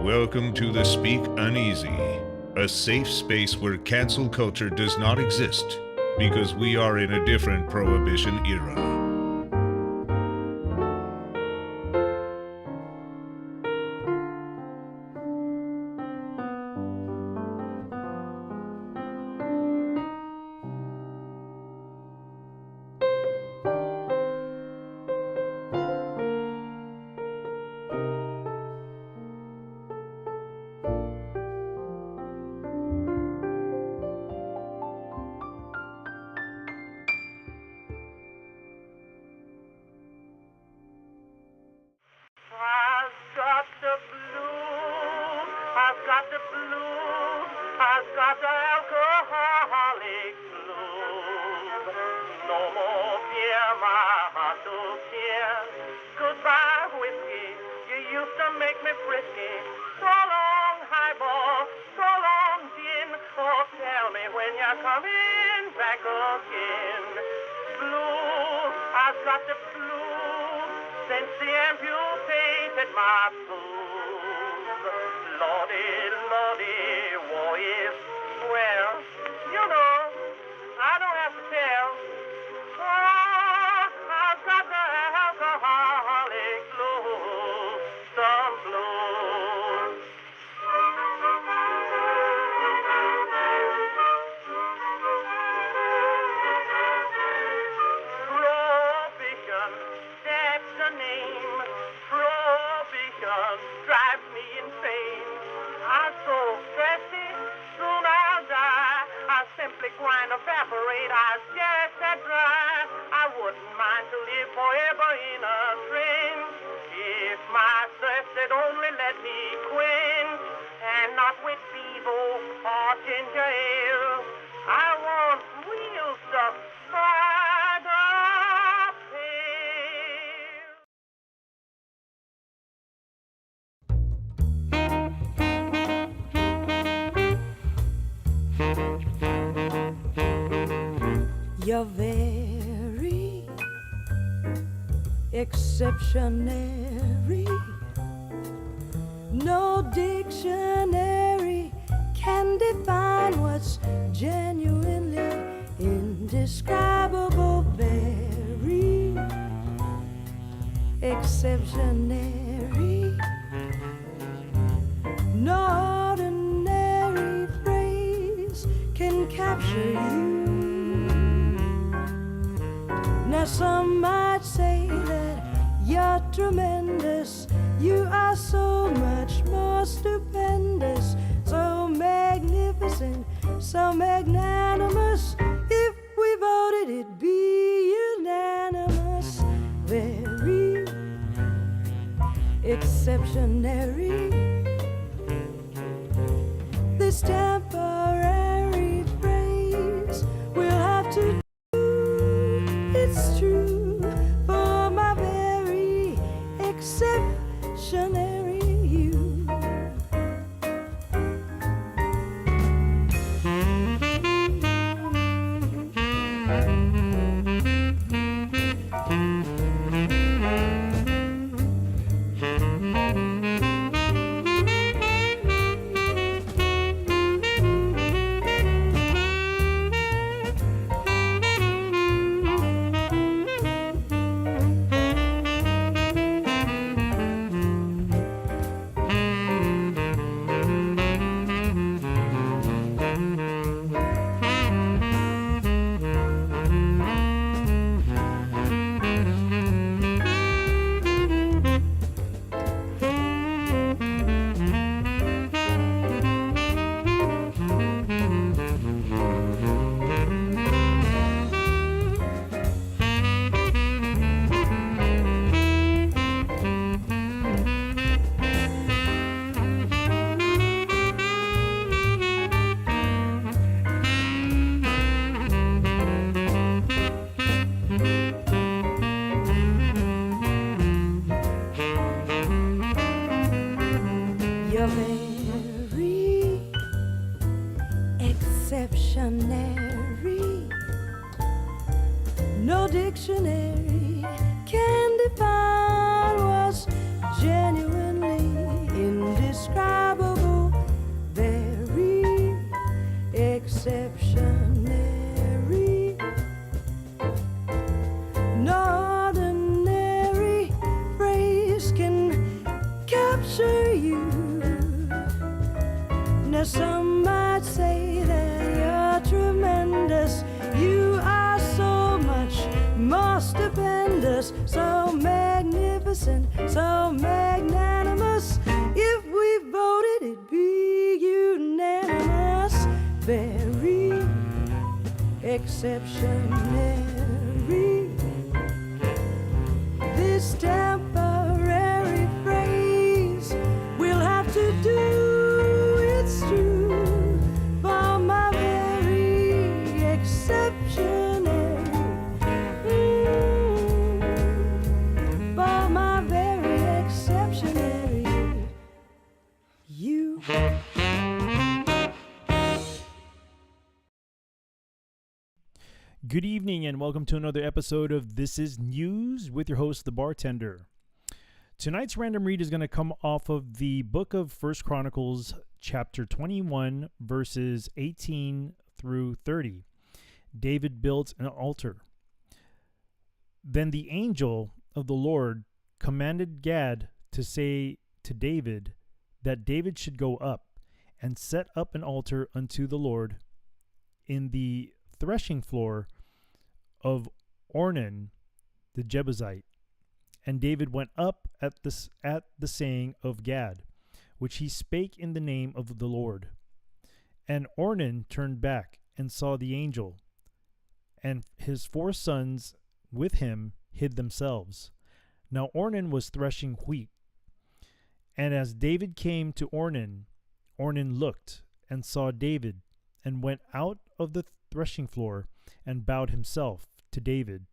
Welcome to the Speak Uneasy, a safe space where cancel culture does not exist because we are in a different prohibition era. You're very exceptionary. No dictionary can define what's genuinely indescribable. Very exceptionary. No ordinary phrase can capture you. Now some might say that you're tremendous. You are so much more stupendous, so magnificent, so magnanimous. If we voted, it'd be unanimous. Very exceptionary. This temporary phrase will have to. It's true for my very exceptionary you. You're very exceptionary. No dictionary can define what's genuinely indescribable. Some might say that you're tremendous. You are so much more stupendous, so magnificent, so magnanimous. If we voted, it'd be unanimous. Very exceptionary. This temporary phrase we'll have to do, it's true, for my very exceptionary, for my very exceptionary you. Good evening and welcome to another episode of This Is News with your host, The Bartender. Tonight's random read is going to come off of the book of 1 Chronicles, chapter 21, verses 18 through 30. David built an altar. Then the angel of the Lord commanded Gad to say to David that David should go up and set up an altar unto the Lord in the threshing floor of Ornan the Jebusite. And David went up at the saying of Gad, which he spake in the name of the Lord. And Ornan turned back and saw the angel, and his 4 sons with him hid themselves. Now Ornan was threshing wheat. And as David came to Ornan, Ornan looked and saw David, and went out of the threshing floor, and bowed himself to David,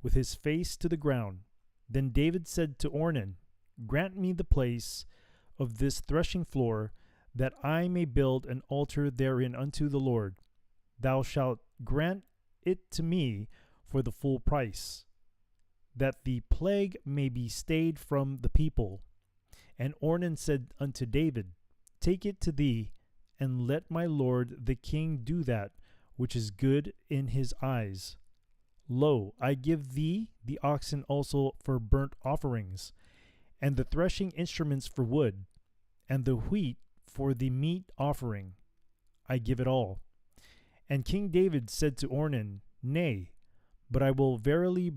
with his face to the ground. Then David said to Ornan, Grant me the place of this threshing floor, that I may build an altar therein unto the Lord. Thou shalt grant it to me for the full price, that the plague may be stayed from the people. And Ornan said unto David, Take it to thee, and let my lord the king do that which is good in his eyes. Lo, I give thee the oxen also for burnt offerings, and the threshing instruments for wood, and the wheat for the meat offering. I give it all. And King David said to Ornan, Nay, but I will verily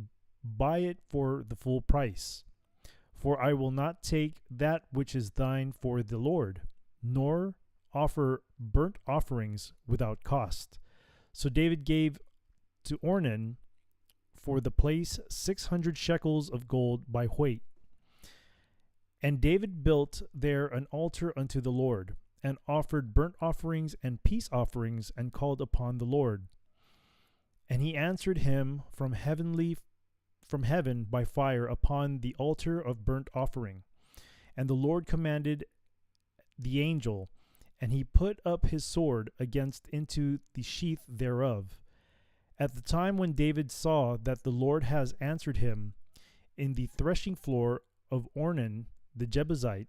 buy it for the full price. For I will not take that which is thine for the Lord, nor offer burnt offerings without cost. So David gave to Ornan for the place 600 shekels of gold by weight. And David built there an altar unto the Lord, and offered burnt offerings and peace offerings, and called upon the Lord. And he answered him from heaven by fire upon the altar of burnt offering. And the Lord commanded the angel, and he put up his sword against into the sheath thereof. At the time when David saw that the Lord has answered him in the threshing floor of Ornan the Jebusite,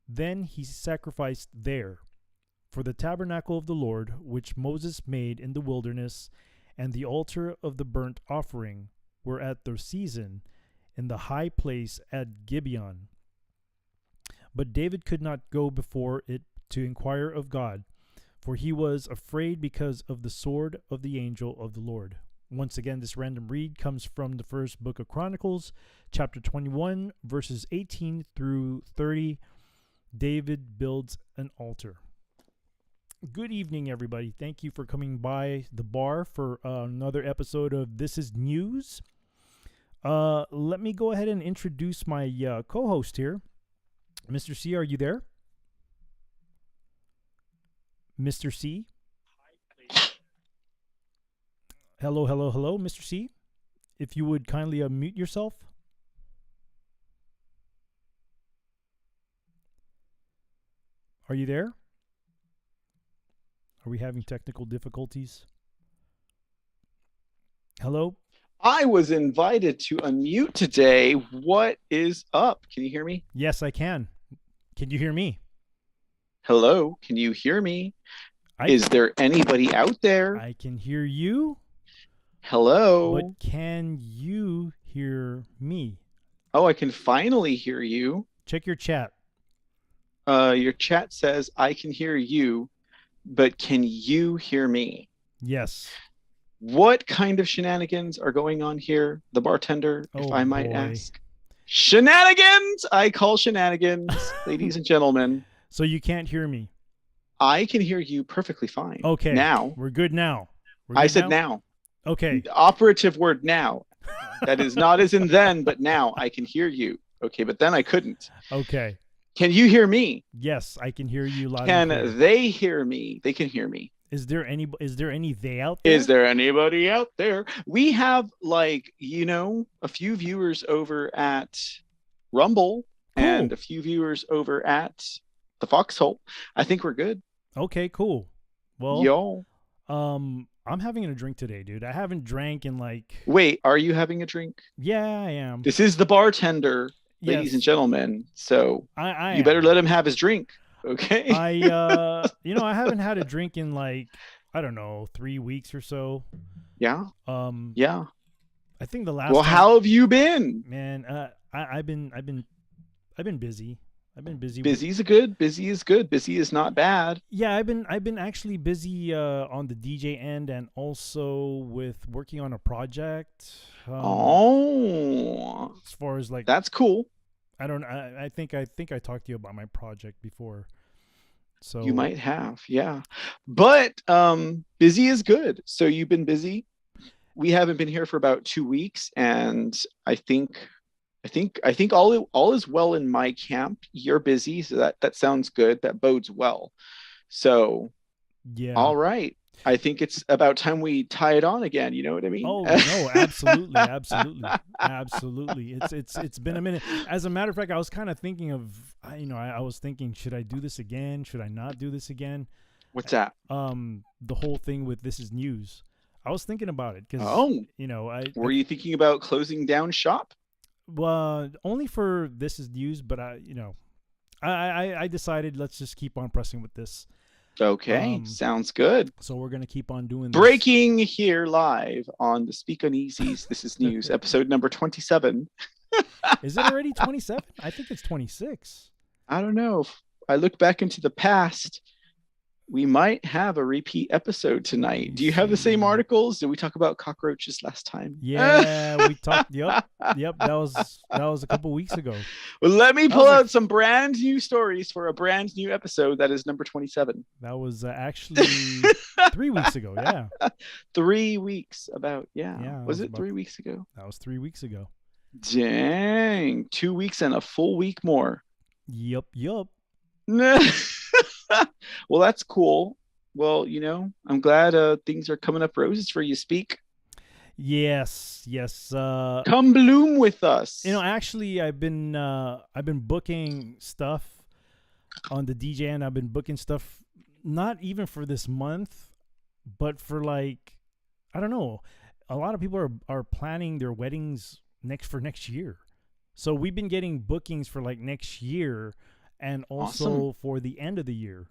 then he sacrificed there. For the tabernacle of the Lord, which Moses made in the wilderness, and the altar of the burnt offering, were at their season in the high place at Gibeon. But David could not go before it to inquire of God, for he was afraid because of the sword of the angel of the Lord. Once again, this random read comes from the first book of Chronicles, chapter 21, verses 18 through 30. David builds an altar. Good evening, everybody. Thank you for coming by the bar for another episode of This Is News. Let me go ahead and introduce my co-host here. Mr. C, are you there? Mr. C? Hello, Mr. C. If you would kindly unmute yourself. Are you there? Are we having technical difficulties? Hello? I was invited to unmute today. What is up? Can you hear me? Yes, I can. Can you hear me? Hello? Can you hear me? Is there anybody out there? I can hear you. Hello? But can you hear me? Oh, I can finally hear you. Check your chat. Your chat says I can hear you, but can you hear me? Yes. What kind of shenanigans are going on here? The bartender, if Oh, I might boy. ask. Shenanigans! I call shenanigans, ladies and gentlemen. So you can't hear me. I can hear you perfectly fine. Okay. Now. We're good now. I said now. Okay. Operative word now. That is not as in then, but now I can hear you. Okay, but then I couldn't. Okay. Can you hear me? Yes, I can hear you loud and clear. Can they hear me? They can hear me. Is there any they out there? Is there anybody out there? We have a few viewers over at Rumble and a few viewers over at the Foxhole. I think we're good. Okay, cool. Well, yo, I'm having a drink today, dude. I haven't drank in Wait, are you having a drink? Yeah, I am. This is the bartender, ladies and gentlemen. So you better let him have his drink. Okay. I haven't had a drink in I don't know, 3 weeks or so. Yeah. Yeah. I think the last. Well, how have you been? Man, I've been busy. I've been busy. Busy is good. Busy is good. Busy is not bad. Yeah, I've been actually busy on the DJ end and also with working on a project. As far as that's cool. I think I talked to you about my project before. So you might have, yeah. But busy is good. So you've been busy. We haven't been here for about 2 weeks, and I think all is well in my camp. You're busy, so that sounds good. That bodes well. So yeah. All right. I think it's about time we tie it on again. You know what I mean? Oh no, absolutely, absolutely, absolutely. It's been a minute. As a matter of fact, I was kind of thinking of, I was thinking, should I do this again? Should I not do this again? What's that? The whole thing with This Is News. I was thinking about it because were you thinking about closing down shop? Well, only for This Is News, but I decided let's just keep on pressing with this. Okay, sounds good. So we're gonna keep on doing this. Breaking here live on the Speak Uneasy's This Is News, episode number 27. Is it already 27? I think it's 26. I don't know. If I look back into the past, we might have a repeat episode tonight. Do you have the same articles? Did we talk about cockroaches last time? Yeah, we talked. Yep. That was a couple weeks ago. Well, let me pull out some brand new stories for a brand new episode. That is number 27. That was actually 3 weeks ago. Yeah. 3 weeks about. Yeah. Was it 3 weeks ago? That was 3 weeks ago. Dang. 2 weeks and a full week more. Yup. Well, that's cool. Well, I'm glad things are coming up roses for you, Speak. Yes. Come bloom with us. Actually, I've been booking stuff on the DJ, and I've been booking stuff not even for this month, but for I don't know. A lot of people are planning their weddings next year, so we've been getting bookings for next year. And also for the end of the year,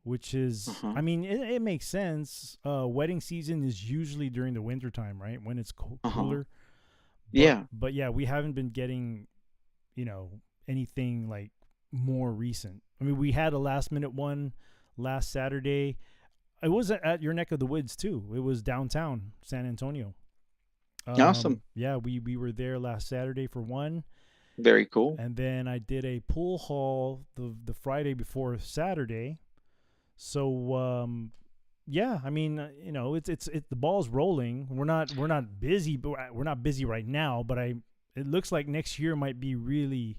which is, I mean, it makes sense. Wedding season is usually during the winter time, right? When it's cooler. But yeah, we haven't been getting, anything more recent. I mean, we had a last minute one last Saturday. It was at your neck of the woods too. It was downtown San Antonio. Awesome. Yeah, we were there last Saturday for one. Very cool. And then I did a pool haul the Friday before Saturday. So yeah, I mean, it's the ball's rolling. We're not busy, but we're not busy right now, but it looks like next year might be really.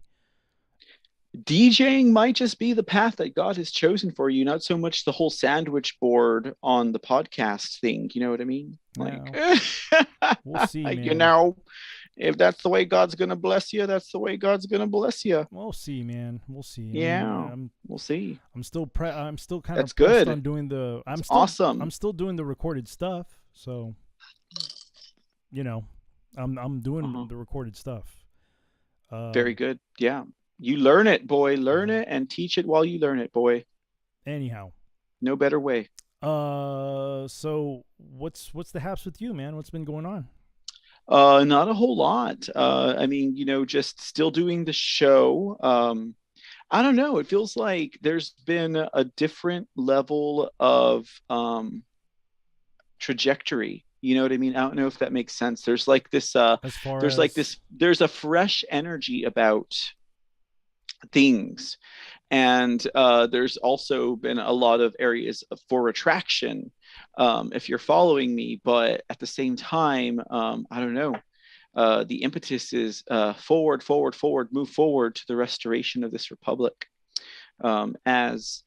DJing might just be the path that God has chosen for you, not so much the whole sandwich board on the podcast thing. You know what I mean? We'll see, man. If that's the way God's going to bless you, that's the way God's going to bless you. We'll see, man. We'll see. Yeah, we'll see. I'm still kind that's of good. On doing the. Awesome. I'm still doing the recorded stuff, so I'm doing the recorded stuff. Very good. Yeah, you learn it, boy. Learn it and teach it while you learn it, boy. Anyhow, no better way. So what's the haps with you, man? What's been going on? Not a whole lot. I mean, just still doing the show. I don't know. It feels like there's been a different level of trajectory. You know what I mean? I don't know if that makes sense. There's like this As far there's like as this there's a fresh energy about things. And there's also been a lot of areas for retraction, if you're following me. But at the same time, I don't know. The impetus is forward, forward, forward, move forward to the restoration of this republic, as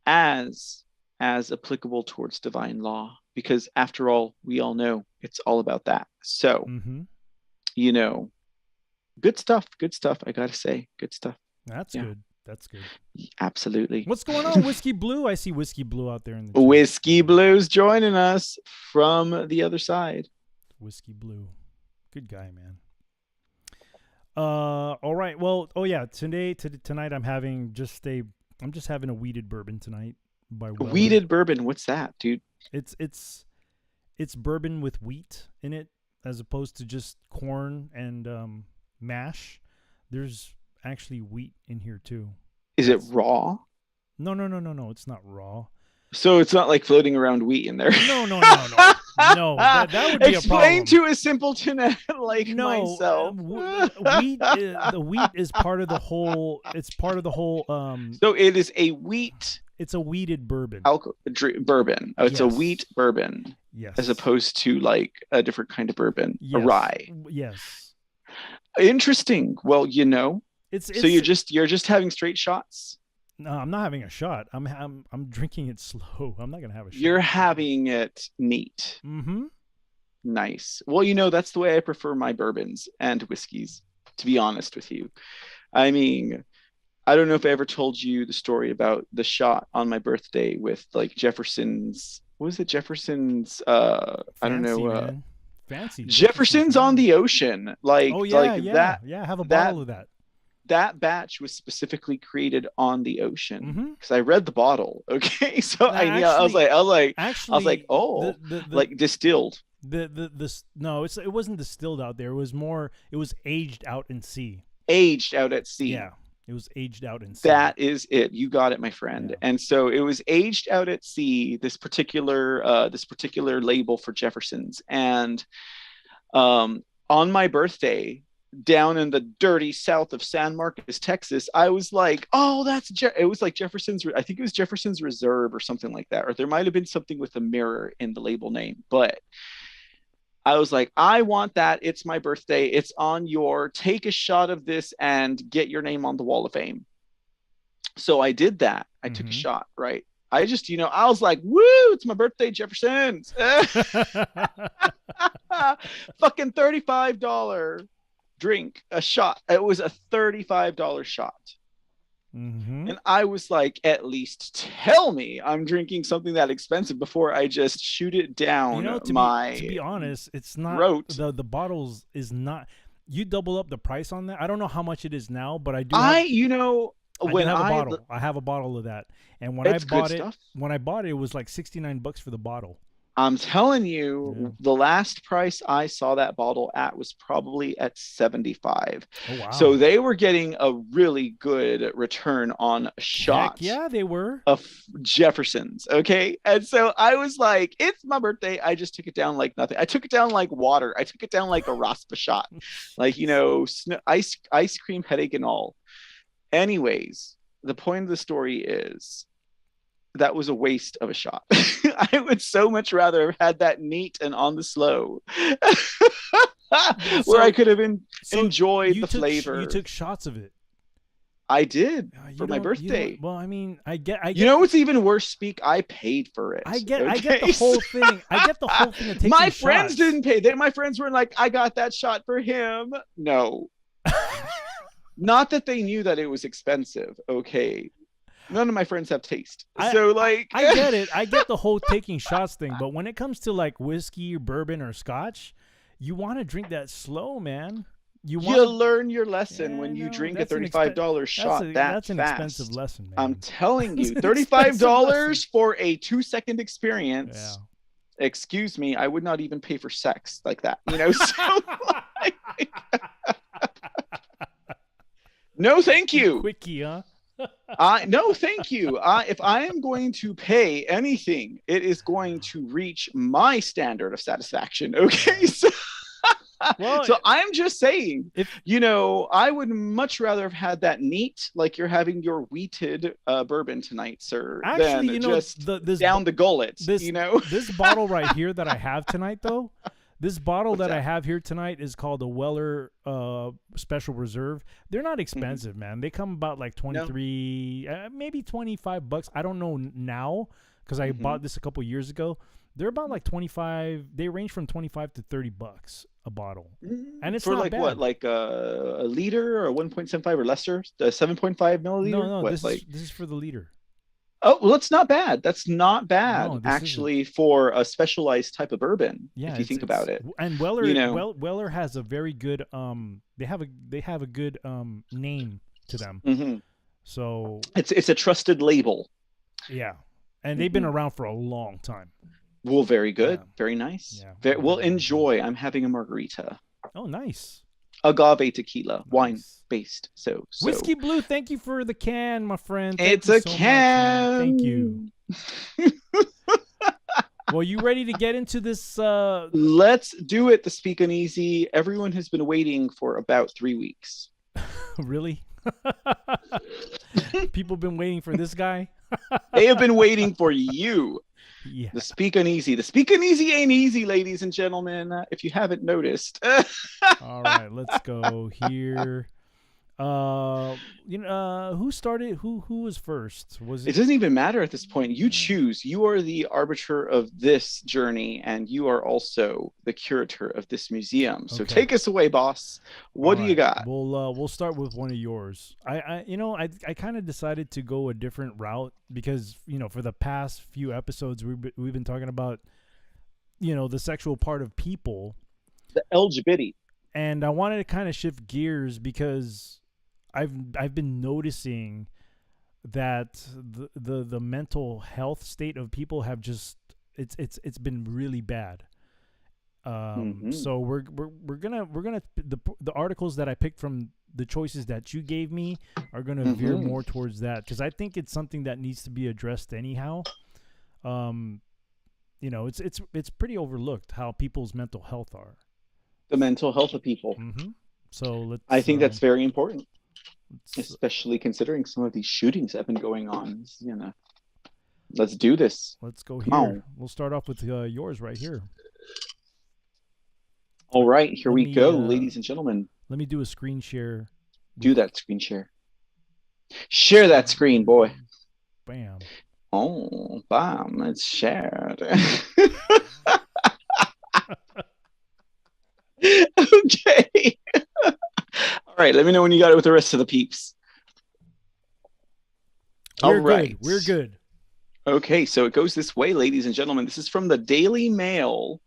as as applicable towards divine law. Because after all, we all know it's all about that. So, Mhm. you know, good stuff. Good stuff. I gotta say, good stuff. That's Yeah. good. That's good. Absolutely. What's going on, Whiskey Blue? I see Whiskey Blue out there in the chat. Whiskey Blue's joining us from the other side. Whiskey Blue. Good guy, man. All right. Well, tonight I'm just having a weeded bourbon tonight by Weller. Weeded bourbon. What's that, dude? It's bourbon with wheat in it as opposed to just corn and mash. There's actually wheat in here too. Is it raw? No. It's not raw. So it's not like floating around wheat in there. No. No, that would be a problem. Explain to a simpleton like myself. The wheat is part of the whole. It's part of the whole. So it is a wheat. It's a weeded bourbon. Bourbon. Oh, it's a Yes. wheat bourbon, Yes. as opposed to like a different kind of bourbon, Yes. a rye. Yes. Interesting. Well, you know, It's so you're just having straight shots. No, I'm not having a shot. I'm drinking it slow. I'm not gonna have a shot. You're having it neat. Mm-hmm. Nice. Well, you know, that's the way I prefer my bourbons and whiskeys, to be honest with you. I mean, I don't know if I ever told you the story about the shot on my birthday with like Jefferson's. What was it? Jefferson's. I don't know. Fancy. Jefferson's on the ocean. Like, Oh yeah, like yeah, that. yeah. I have a that- bottle of that. That batch was specifically created on the ocean Mm-hmm. because I read the bottle. Okay, so I was Actually, like, oh, the like distilled. No, it wasn't distilled out there. It was aged out in sea. Aged out at sea. Yeah, it was aged out in sea. That is it. You got it, my friend. Yeah. And so it was aged out at sea. This particular label for Jefferson's, and on my birthday, down in the dirty south of San Marcos, Texas, I was like, oh, it was like Jefferson's. I think it was Jefferson's Reserve or something like that, or there might have been something with a mirror in the label name, but I was like, I want that. It's my birthday. It's on take a shot of this and get your name on the Wall of Fame. So I did that. I took a shot, right? I just, I was like, woo, it's my birthday, Jefferson's. Fucking $35 drink, a shot. It was a $35 shot. Mm-hmm. And I was like, at least tell me I'm drinking something that expensive before I just shoot it down to be honest, it's not throat. The bottles is not. You double up the price on that. I don't know how much it is now, but I do. I have a bottle of that, and when It's good stuff. when I bought it, it was like $69 for the bottle. I'm telling you, the last price I saw that bottle at was probably at $75. Oh wow! So they were getting a really good return on a shot. Heck yeah, they were. Of Jefferson's, okay? And so I was like, it's my birthday. I just took it down like nothing. I took it down like water. I took it down like a raspa shot. Like, ice cream headache and all. Anyways, the point of the story is that was a waste of a shot. I would so much rather have had that neat and on the slow where I could have enjoyed the flavor. You took shots of it. I did for my birthday. Well, I mean, I get. You know what's even worse, Speak? I paid for it. I get the whole thing. I get the whole thing. Of taking my friends shots. didn't pay. My friends were like, I got that shot for him. No. Not that they knew that it was expensive. Okay. None of my friends have taste. I get it. I get the whole taking shots thing. But when it comes to like whiskey or bourbon or scotch, you want to drink that slow, man. You learn your lesson when you drink a $35 shot that's an fast. Expensive lesson, man. I'm telling you, $35 for a 2-second experience. Yeah. Excuse me, I would not even pay for sex like that. So no, thank you. Quickie, huh? No, thank you. If I am going to pay anything, it is going to reach my standard of satisfaction. Okay, so Well, so I'm just saying, if I would much rather have had that neat, like you're having your wheated bourbon tonight, sir, actually, than just this down the gullet. this this bottle right here that I have tonight, though, this bottle What's that I that? have here tonight is called a Weller Special Reserve. They're not Mm-hmm. expensive, man. They come about like 23, maybe $25. I don't know now because I Mhm. bought this a couple years ago. They're about like 25. They range from 25 to $30 a bottle, and it's For not like bad. what, like a liter or 1.75 or lesser, 7.5 milliliter. No, What, this is for the liter. Oh, well, that's not bad. That's not bad, No, this actually, for a specialized type of bourbon. Yeah, if you think about it. And Weller, You know. Weller has a very good they have a good name to them. Mhm. So It's a trusted label. yeah, and they've been Mhm. around for a long time. Well, very good, Yeah. very nice. Yeah, Well, very enjoy. I'm having a margarita, Oh, nice. agave tequila, wine Nice. based. So Whiskey Blue, thank you for the can, my friend. Thank It's you a so much, can. man. Thank you. Well, you ready to get into this? Let's do it. The Speak Uneasy. Everyone has been waiting for about 3 weeks. Really? People been waiting for this guy. They have been waiting for you. Yeah. The Speak Uneasy. The Speak Uneasy ain't easy, ladies and gentlemen. If you haven't noticed. All right, let's go here. Who started? Who was first? Was It doesn't even matter at this point. You choose. You are the arbiter of this journey, and you are also the curator of this museum. So Okay. take us away, boss. What do you got? We'll start with one of yours. I kind of decided to go a different route because for the past few episodes we've been talking about the sexual part of people, The LGBT. and I wanted to kind of shift gears because I've been noticing that the mental health state of people have just it's been really bad. So we're gonna the articles that I picked from the choices that you gave me are gonna veer more towards that because I think it's something that needs to be addressed anyhow. It's pretty overlooked how people's mental health are. The mental health of people. So I think that's very important, let's especially considering some of these shootings that have been going on. Let's do this. go Come on. here. We'll start off with yours right here. All right, here Let we me, go, ladies and gentlemen. Let me do a screen share. Do that screen share. Share that screen, boy. Bam. Oh, bam, it's shared. Okay. All right, let me know when you got it with the rest of the peeps. We're All right. good. We're good. Okay, so it goes this way, ladies and gentlemen. This is from the Daily Mail.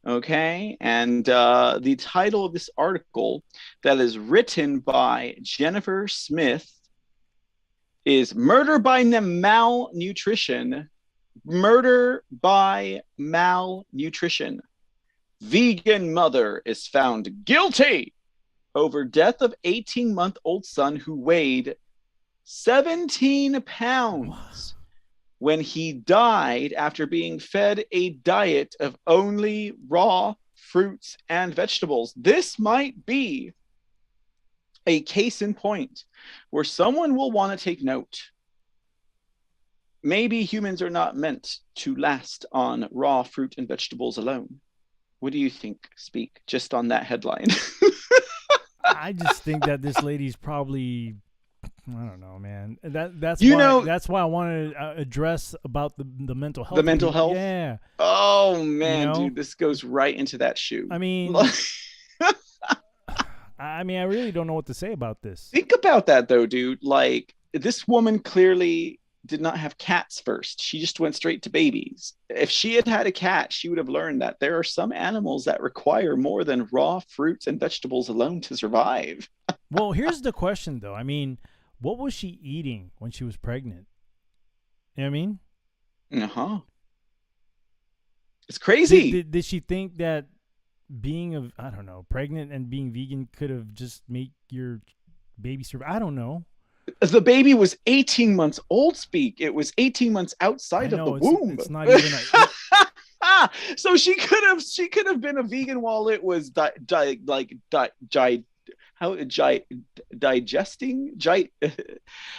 Okay, and the title of this article that is written by Jennifer Smith is Murder by Malnutrition. Murder by Malnutrition. Vegan mother is found guilty over death of 18-month-old son who weighed 17 pounds when he died after being fed a diet of only raw fruits and vegetables. This might be a case in point where someone will want to take note. Maybe humans are not meant to last on raw fruit and vegetables alone. What do you think, Speak, just on that headline? I just think that this lady's probably, I don't know, man. That's why I wanted to address about the mental health. The mental health? Yeah. Oh, man, dude, this goes right into that shoe. I mean, I really don't know what to say about this. Think about that, though, dude. Like, this woman clearly did not have cats first. She just went straight to babies. If she had had a cat, she would have learned that there are some animals that require more than raw fruits and vegetables alone to survive. Well, here's the question, though. I mean, what was she eating when she was pregnant? You know what I mean? Uh-huh. It's crazy. Did she think that being pregnant and being vegan could have just made your baby survive? I don't know. The baby was 18 months old, Speak. It was 18 months I outside of the know womb. it's not even So she could have been a vegan while it was digesting,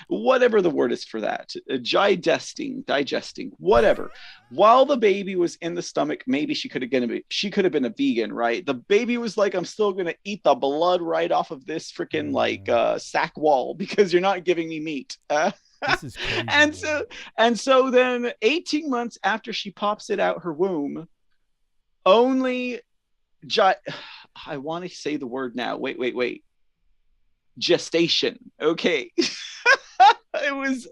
whatever the word is for that, digesting, whatever. While the baby was in the stomach, maybe she could have been a vegan, right? The baby was like, I'm still gonna eat the blood right off of this freaking sack wall because you're not giving me meat. this is crazy. And so then 18 months after she pops it out her womb, only I want to say the word now. Wait. Gestation. Okay. It was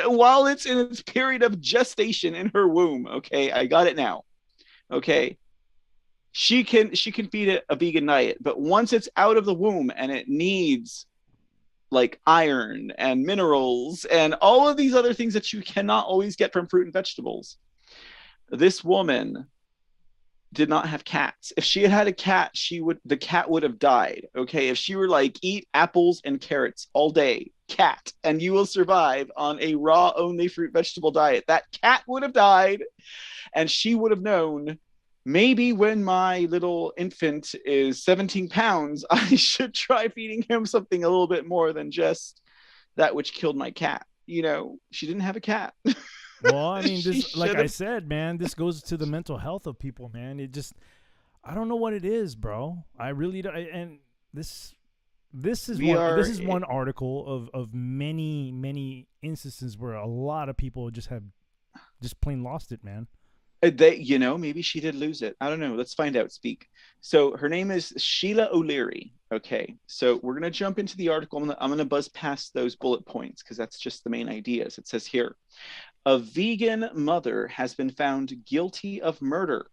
while it's in its period of gestation in her womb. Okay, I got it now. Okay. She can feed it a vegan diet, but once it's out of the womb and it needs like iron and minerals and all of these other things that you cannot always get from fruit and vegetables, this woman did not have cats. If she had had a cat, the cat would have died. Okay. If she were like, eat apples and carrots all day, cat, and you will survive on a raw only fruit vegetable diet, that cat would have died. And she would have known, maybe when my little infant is 17 pounds, I should try feeding him something a little bit more than just that which killed my cat. You know, she didn't have a cat. Well, I mean, this, like I said, man, this goes to the mental health of people, man. I don't know what it is, bro. I really don't. And this is one article of many instances where a lot of people just plain lost it, man. Maybe she did lose it. I don't know. Let's find out. Speak. So her name is Sheila O'Leary. Okay. So we're going to jump into the article. I'm going to buzz past those bullet points because that's just the main ideas. It says here, a vegan mother has been found guilty of murder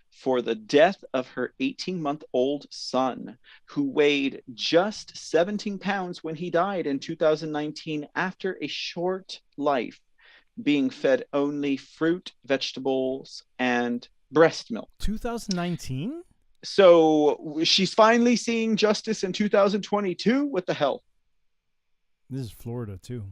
for the death of her 18-month-old son, who weighed just 17 pounds when he died in 2019 after a short life, being fed only fruit, vegetables, and breast milk. 2019? So she's finally seeing justice in 2022? What the hell? This is Florida, too.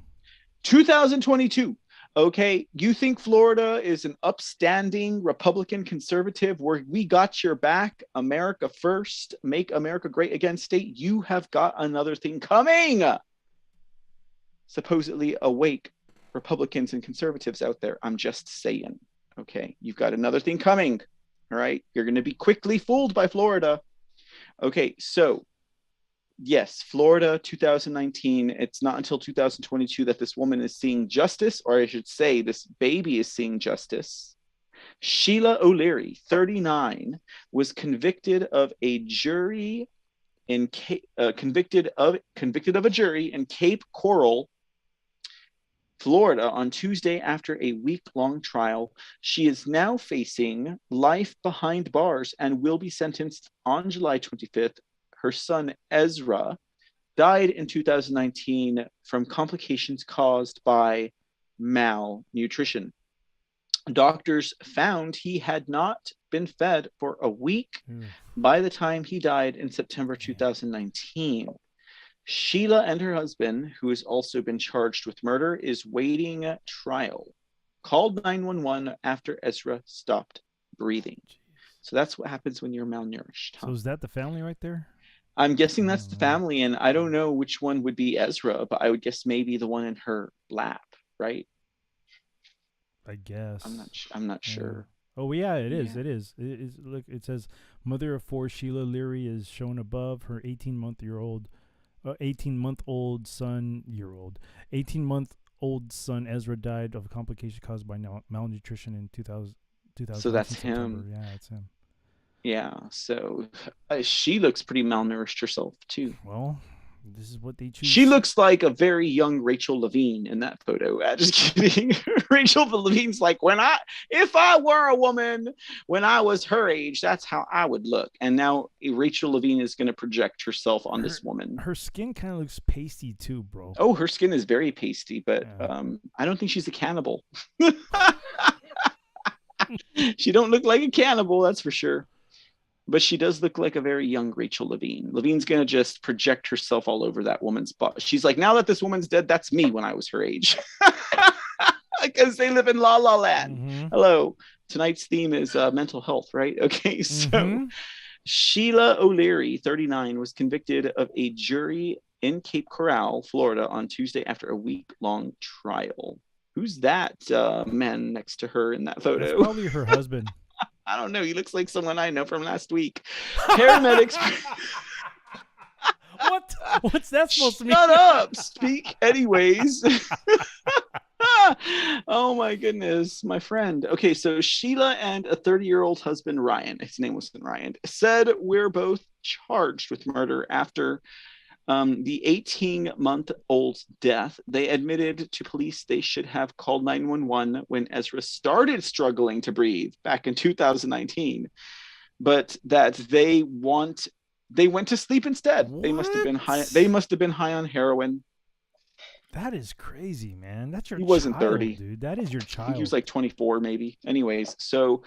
2022. Okay, you think Florida is an upstanding Republican conservative where we got your back, America first, make America great again state? You have got another thing coming. Supposedly awake Republicans and conservatives out there. I'm just saying. Okay, you've got another thing coming. All right, you're going to be quickly fooled by Florida. Okay, so yes, Florida 2019. It's not until 2022 that this woman is seeing justice, or I should say this baby is seeing justice. Sheila O'Leary, 39, was convicted of a jury in convicted of a jury in Cape Coral, Florida on Tuesday after a week-long trial. She is now facing life behind bars and will be sentenced on July 25th. Her son, Ezra, died in 2019 from complications caused by malnutrition. Doctors found he had not been fed for a week by the time he died in September 2019. Sheila and her husband, who has also been charged with murder, is waiting trial. Called 911 after Ezra stopped breathing. So that's what happens when you're malnourished. Huh? So is that the family right there? I'm guessing that's the family, and I don't know which one would be Ezra, but I would guess maybe the one in her lap, right? I guess. I'm not sure. Oh yeah, it is. It is. Look, it says mother of four Sheila Leary is shown above. Her 18-month-old son Ezra died of a complication caused by malnutrition in 2000. So that's September. him. Yeah, it's him. Yeah, so she looks pretty malnourished herself too. Well, this is what they choose. She looks like a very young Rachel Levine in that photo. Just kidding. Rachel Levine's like, if I were a woman when I was her age, that's how I would look. And now Rachel Levine is going to project herself on this woman. Her skin kind of looks pasty too, bro. Oh, her skin is very pasty, but I don't think she's a cannibal. She don't look like a cannibal, that's for sure. But she does look like a very young Rachel Levine. Levine's gonna just project herself all over that woman's body. She's like, now that this woman's dead, that's me when I was her age. Because they live in La La Land. Mm-hmm. Hello. Tonight's theme is mental health, right? Okay, so Mm-hmm. Sheila O'Leary, 39, was convicted of a jury in Cape Coral, Florida, on Tuesday after a week-long trial. Who's that man next to her in that That's photo? probably her husband. I don't know. He looks like someone I know from last week. Paramedics. What? What's that supposed to mean? Shut up. Speak anyways. Oh my goodness, my friend. Okay, so Sheila and a 30-year-old husband, Ryan, his name wasn't Ryan, said we're both charged with murder after the 18-month-old's death. They admitted to police they should have called 911 when Ezra started struggling to breathe back in 2019, but that they went to sleep instead. What? They must have been high. They must have been high on heroin. That is crazy, man. That's your He wasn't child, 30. dude. That is your I child. think he was like 24, maybe. Anyways, so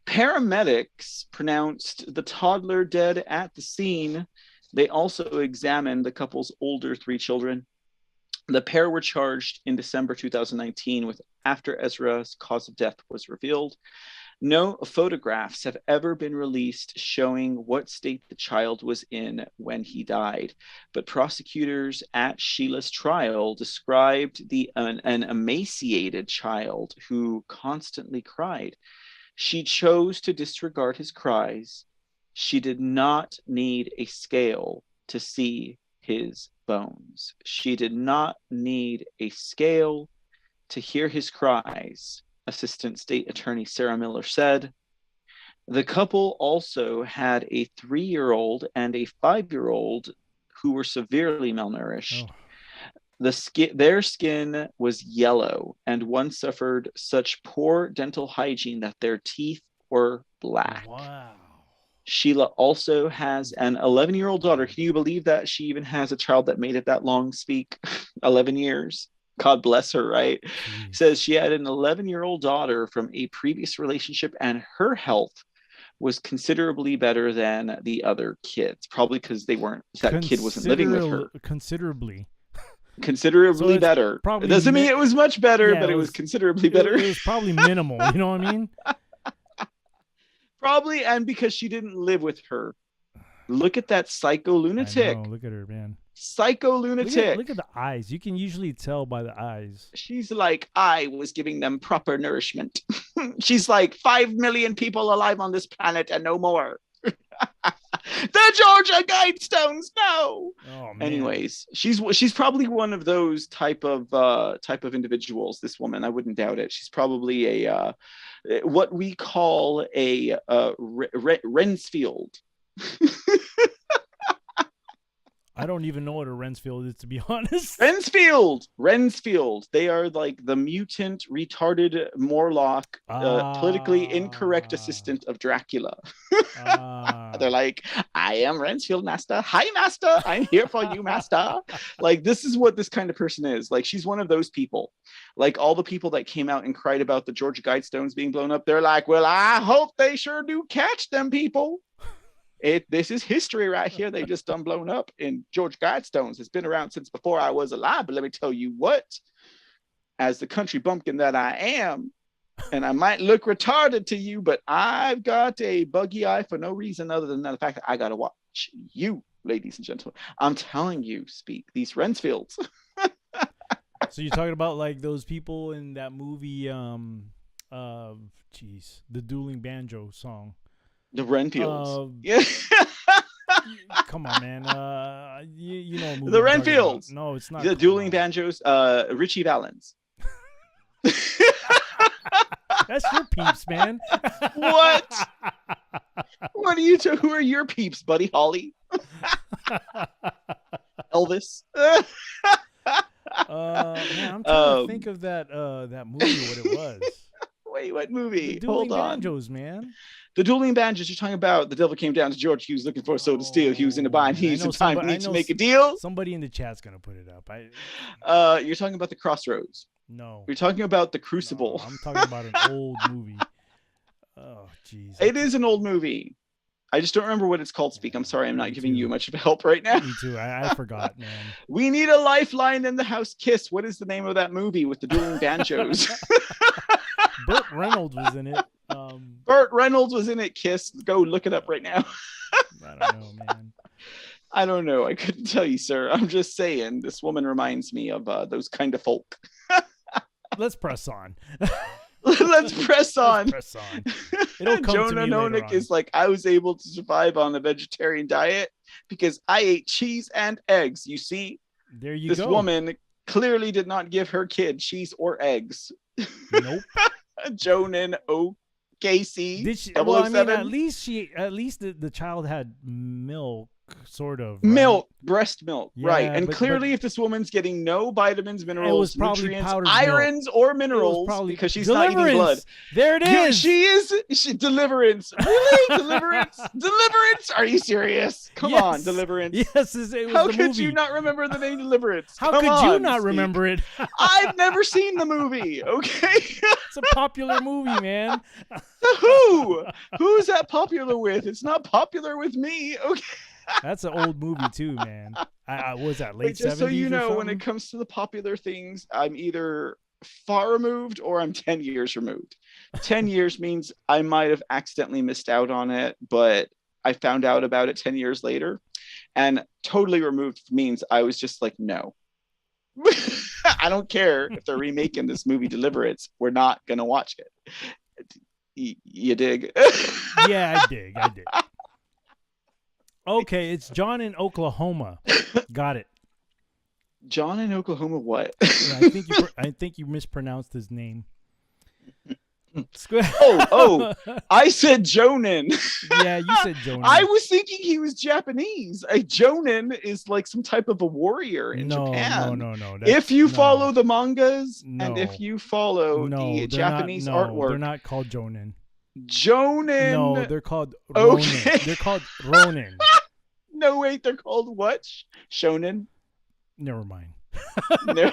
paramedics pronounced the toddler dead at the scene. They also examined the couple's older 3 children. The pair were charged in December 2019 with after Ezra's cause of death was revealed. No photographs have ever been released showing what state the child was in when he died, but prosecutors at Sheila's trial described an emaciated child who constantly cried. She chose to disregard his cries. She did not need a scale to see his bones. She did not need a scale to hear his cries, Assistant State Attorney Sarah Miller said. The couple also had a 3-year-old and a 5-year-old who were severely malnourished. Oh. Their skin was yellow, and one suffered such poor dental hygiene that their teeth were black. Wow. Sheila also has an 11-year-old daughter. Can you believe that she even has a child that made it that long, Speak? 11 years. God bless her, right? Says she had an 11-year-old daughter from a previous relationship, and her health was considerably better than the other kids. Probably because that kid wasn't living with her. Considerably Considerably better. It doesn't mean it was much better, Yeah, but it was considerably better. It was probably minimal. You know what I mean? Probably, and because she didn't live with her. Look at that psycho lunatic. I know, look at her, man. Psycho lunatic. Look at the eyes. You can usually tell by the eyes. She's like, I was giving them proper nourishment. She's like, 5 million people alive on this planet and no more. The Georgia Guidestones, no. Oh, man. Anyways, she's probably one of those type of individuals. This woman, I wouldn't doubt it. She's probably a what we call a Rensfield. I don't even know what a Rensfield is, to be honest. Rensfield. They are like the mutant, retarded Morlock, politically incorrect assistant of Dracula. They're like, I am Rensfield, master. Hi, master. I'm here for you, master. Like, this is what this kind of person is. Like, she's one of those people. Like, all the people that came out and cried about the Georgia Guidestones being blown up, they're like, well, I hope they sure do catch them people. This is history right here. They just done blown up in George Guidestones. It's been around since before I was alive. But let me tell you what, as the country bumpkin that I am, and I might look retarded to you, but I've got a buggy eye for no reason other than the fact that I got to watch you, ladies and gentlemen. I'm telling you, Speak, these Rensfields. So you're talking about like those people in that movie, the Dueling Banjo song. The Renfields. Yeah. Come on, man. You know the Renfields. No, it's not. The Dueling Banjos. Richie Valens. That's your peeps, man. What? What are you two? Who are your peeps, buddy Holly? Elvis. Man, I'm trying to think of that movie. What it was? Wait, what movie? The Dueling Hold on. Banjos, man. The Dueling Banjos. You're talking about the devil came down to George. He was looking for a soda to steal. He was in a bind. He needs some time. He needs to make a deal. Somebody in the chat's gonna put it up. You're talking about the Crossroads. No. You're talking about the Crucible. No, I'm talking about an old movie. Oh, jeez. It is an old movie. I just don't remember what it's called. Speak. I'm sorry, I'm not Me giving too. you much of help right now. Me too. I forgot, man. We need a lifeline in the house. Kiss. What is the name of that movie with the dueling banjos? Burt Reynolds was in it. Burt Reynolds was in it. Kiss. Go look it up right now. I don't know, man. I don't know. I couldn't tell you, sir. I'm just saying. This woman reminds me of those kind of folk. Let's press on. Let's press on. Let's press on. It'll come Jonah to me later Nonick on. is like, I was able to survive on a vegetarian diet because I ate cheese and eggs. You see, There you this go. woman clearly did not give her kid cheese or eggs. Nope. Jonan OKC. Did she? Well, I mean, 007. at least the child had milk, sort of. Right? Milk, breast milk, Yeah, right? And but- clearly, if this woman's getting no vitamins, minerals, probably nutrients, powdered irons, or It was minerals, probably because she's not eating blood. Deliverance! There it Yeah, is. she deliverance. Really? Deliverance? Deliverance? Are you serious? Come on, Yes. Deliverance. Yes, it was How the could movie. you not remember the name Deliverance? How Come could you on, not Steve. remember it? I've never seen the movie. Okay. It's a popular movie, man. Who? Who's that popular with? It's not popular with me. Okay. That's an old movie too, man. I was that late Wait, just 70s so you or know, when something? it comes to the popular things, I'm either far removed or I'm 10 years removed. 10 years means I might have accidentally missed out on it, but I found out about it 10 years later. And totally removed means I was just like, no. I don't care if they're remaking this movie Deliverance. We're not going to watch it. You dig? Yeah, I dig. Okay, it's John in Oklahoma. Got it. John in Oklahoma, what? Yeah, I think you mispronounced his name. Oh, I said Jonan. Yeah, you said Jonah. I was thinking he was Japanese. A Jonan is like some type of a warrior in Japan. No. If you no. follow the mangas and No. if you follow No, the they're Japanese not, artwork, they're not called Jonin. Jonan. No, they're called Ronin. Okay. They're called Ronin. No, wait, they're called what? Shonen. Never mind. No.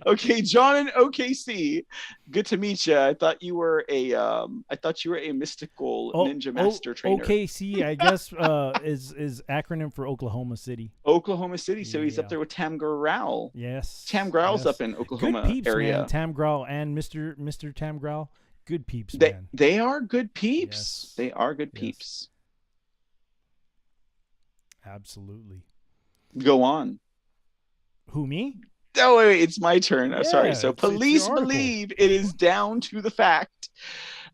Okay, John in OKC. Good to meet you. I thought you were a mystical ninja master trainer. OKC, I guess, is acronym for Oklahoma City. Oklahoma City. So he's Yeah. up there with Tam Growl. Yes. Tam Growl's yes. up in Oklahoma Good peeps, area. man. Tam Growl and Mr. Tam Growl. Good peeps, They man. they are good peeps. Yes. They are good Yes. peeps. Absolutely. Go on. Who, me? Oh wait, it's my turn. I'm sorry. Yeah, So it's your police article. believe it is down to the fact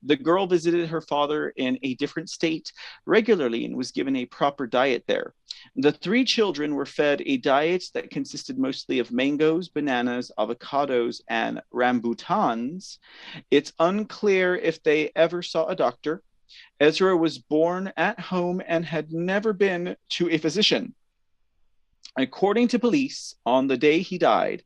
the girl visited her father in a different state regularly and was given a proper diet there. The three children were fed a diet that consisted mostly of mangoes, bananas, avocados, and rambutans. It's unclear if they ever saw a doctor. Ezra was born at home and had never been to a physician. According to police, on the day he died,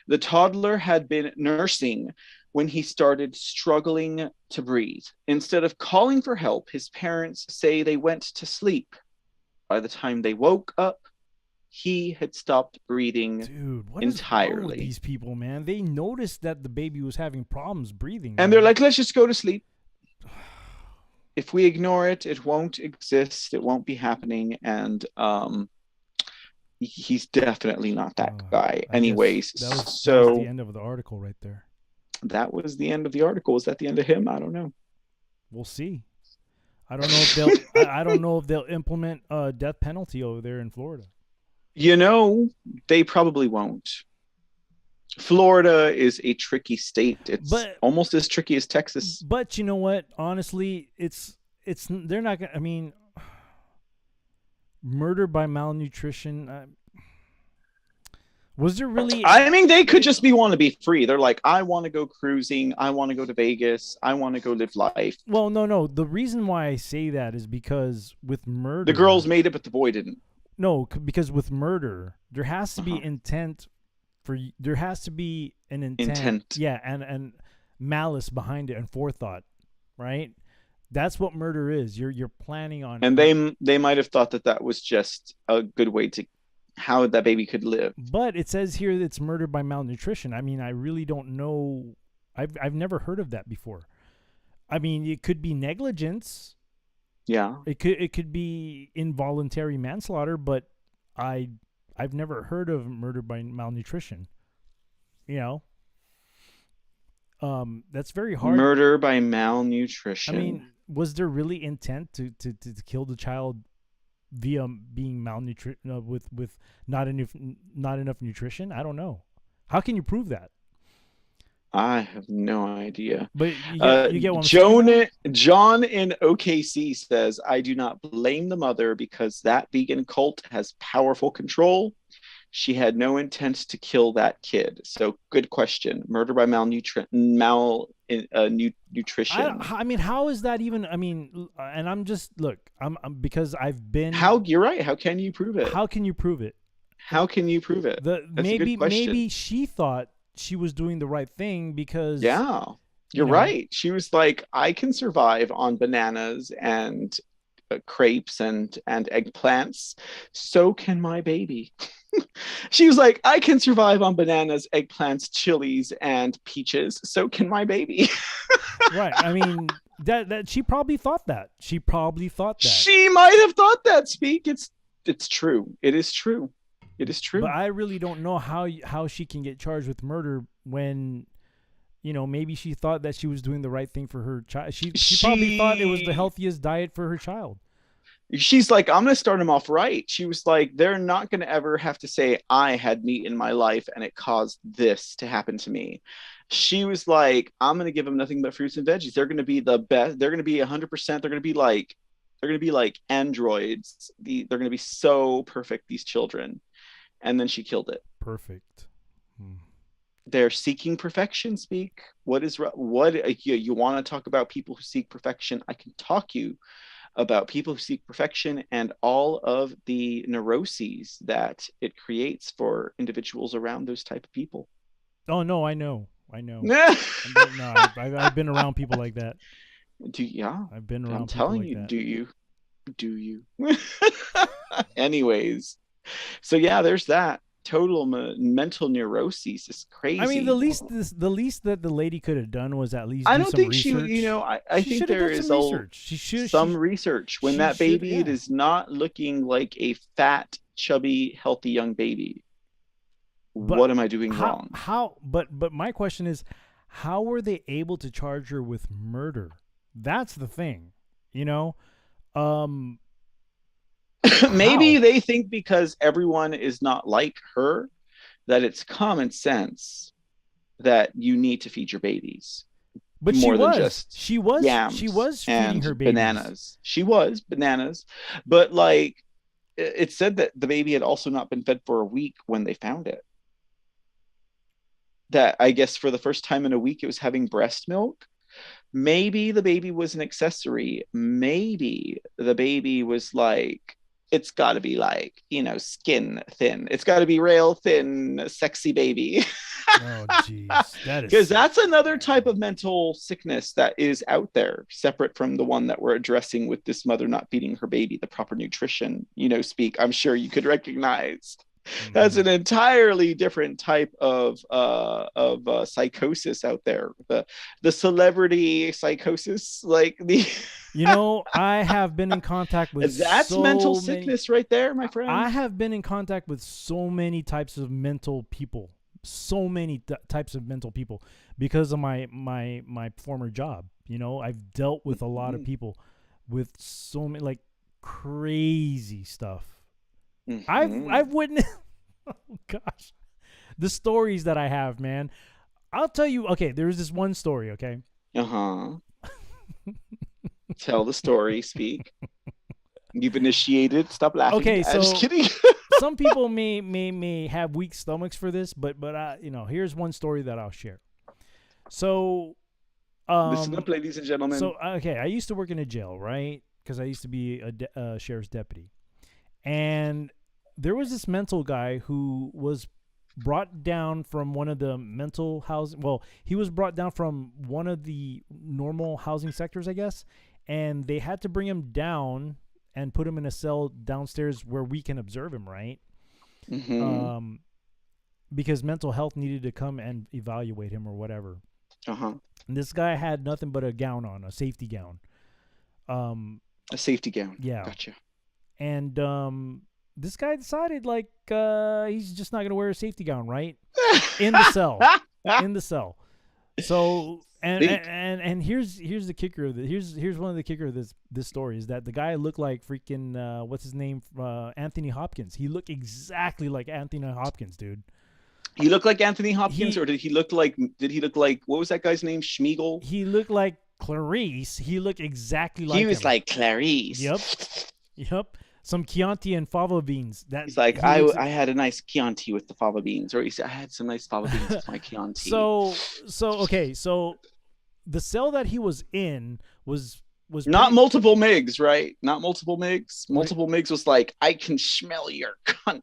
the toddler had been nursing when he started struggling to breathe. Instead of calling for help, his parents say they went to sleep. By the time they woke up, he had stopped breathing. Dude, what is wrong with entirely. these people, man? They noticed that the baby was having problems breathing. And man. they're like, let's just go to sleep. If we ignore it, it won't exist. It won't be happening. And he's definitely not that Oh, guy. I guess anyways, that was so the end of the article right there. that was the end of the article. Was that the end of him? I don't know. We'll see. I don't know if they'll. I don't know if they'll implement a death penalty over there in Florida. You know, they probably won't. Florida is a tricky state. It's But- almost as tricky as Texas. But you know what? Honestly, it's they're not gonna. I mean, murder by malnutrition. Was there really? I mean, they could just want to be free. They're like, I want to go cruising. I want to go to Vegas. I want to go live life. Well, no. The reason why I say that is because with murder, The girls made it, but the boy didn't. No, because with murder, there has to be Uh-huh. intent there has to be an intent. Yeah, and malice behind it and forethought, right? That's what murder is. You're planning on. And they might have thought that was just a good way to how that baby could live. But it says here that it's murder by malnutrition. I mean, I really don't know. I've never heard of that before. I mean, it could be negligence, Yeah. It could be involuntary manslaughter, but I've never heard of murder by malnutrition. You know, that's very hard. Murder by I malnutrition. mean, was there really intent to kill the child via being malnutrition with not enough nutrition? I don't know. How can you prove that? I have no idea. But you get what I'm saying. John in OKC says, I do not blame the mother because that vegan cult has powerful control. She had no intent to kill that kid. So good question. Murder by nutrition. I mean, how is that even? I mean, and I'm just I'm because I've been. You're right. How can you prove it? How can you prove it? How can you prove it? Maybe she thought she was doing the right thing because. Yeah, you're right. She was like, I can survive on bananas and crepes and eggplants. So can my baby. She was like, I can survive on bananas, eggplants, chilies, and peaches. So can my baby. Right. I mean, that she probably thought that. She might have thought that. Speak. It's true. It is true. It is true. But I really don't know how she can get charged with murder when, maybe she thought that she was doing the right thing for her child. She probably thought it was the healthiest diet for her child. She's like, I'm going to start him off right. She was like, they're not going to ever have to say I had meat in my life and it caused this to happen to me. She was like, I'm going to give them nothing but fruits and veggies. They're going to be the best. They're going to be 100%. They're going to be like androids. They're going to be so perfect, these children. And then she killed it. Perfect. They're seeking perfection. Speak. You want to talk about people who seek perfection? I can talk you about people who seek perfection and all of the neuroses that it creates for individuals around those type of people. Oh no, I know. I've been around people like that. I've been around. I'm telling you, that. Do you? Anyways, so yeah, there's that. Total mental neuroses is crazy. I mean, the least that the lady could have done was at least. I don't think research. I think there is some research when that baby is not looking like a fat, chubby, healthy young baby. But what am I doing wrong? But my question is, how were they able to charge her with murder? That's the thing, Maybe they think because everyone is not like her that it's common sense that you need to feed your babies. But she was feeding her babies. Bananas. She was bananas. But like it said that the baby had also not been fed for a week when they found it. That I guess for the first time in a week it was having breast milk. Maybe the baby was an accessory. Maybe the baby was like, it's got to be like, skin thin. It's got to be real thin, sexy baby. Oh, jeez. Because that's another type of mental sickness that is out there, separate from the one that we're addressing with this mother not feeding her baby the proper nutrition, Speak. I'm sure you could recognize. Mm-hmm. That's an entirely different type of psychosis out there. The celebrity psychosis, like the. I have been in contact with. That's mental sickness right there, my friend. I have been in contact with so many types of mental people, types of mental people because of my former job. I've dealt with a lot of people with so many like crazy stuff. Mm-hmm. I've witnessed. Oh gosh, the stories that I have, man. I'll tell you. Okay, there was this one story. Okay. Tell the story. Speak. You've initiated. Stop laughing. Okay, so I'm just kidding. Some people may have weak stomachs for this, but here's one story that I'll share. So, listen up, ladies and gentlemen. So, okay, I used to work in a jail, right? Because I used to be a sheriff's deputy, and there was this mental guy who was brought down from one of the mental housing. Well, he was brought down from one of the normal housing sectors, I guess, and they had to bring him down and put him in a cell downstairs where we can observe him, right? Mm-hmm. Because mental health needed to come and evaluate him or whatever. And this guy had nothing but a gown on, a safety gown. A safety gown. Yeah. Gotcha. And this guy decided like he's just not gonna wear a safety gown, right? In the cell. In the cell. So and here's the kicker of here's one of the kicker of this story is that the guy looked like freaking what's his name, Anthony Hopkins. He looked exactly like Anthony Hopkins, dude. He looked like Anthony Hopkins, or did he look like what was that guy's name? Schmeagol? He looked like Clarice. He looked exactly like He was him. like Clarice. Yep. Some Chianti and fava beans. He's like, I had a nice Chianti with the fava beans, or he said I had some nice fava beans with my Chianti. So the cell that he was in was not multiple MIGs, right? Not multiple MIGs. Multiple MIGs was like, I can smell your cunt.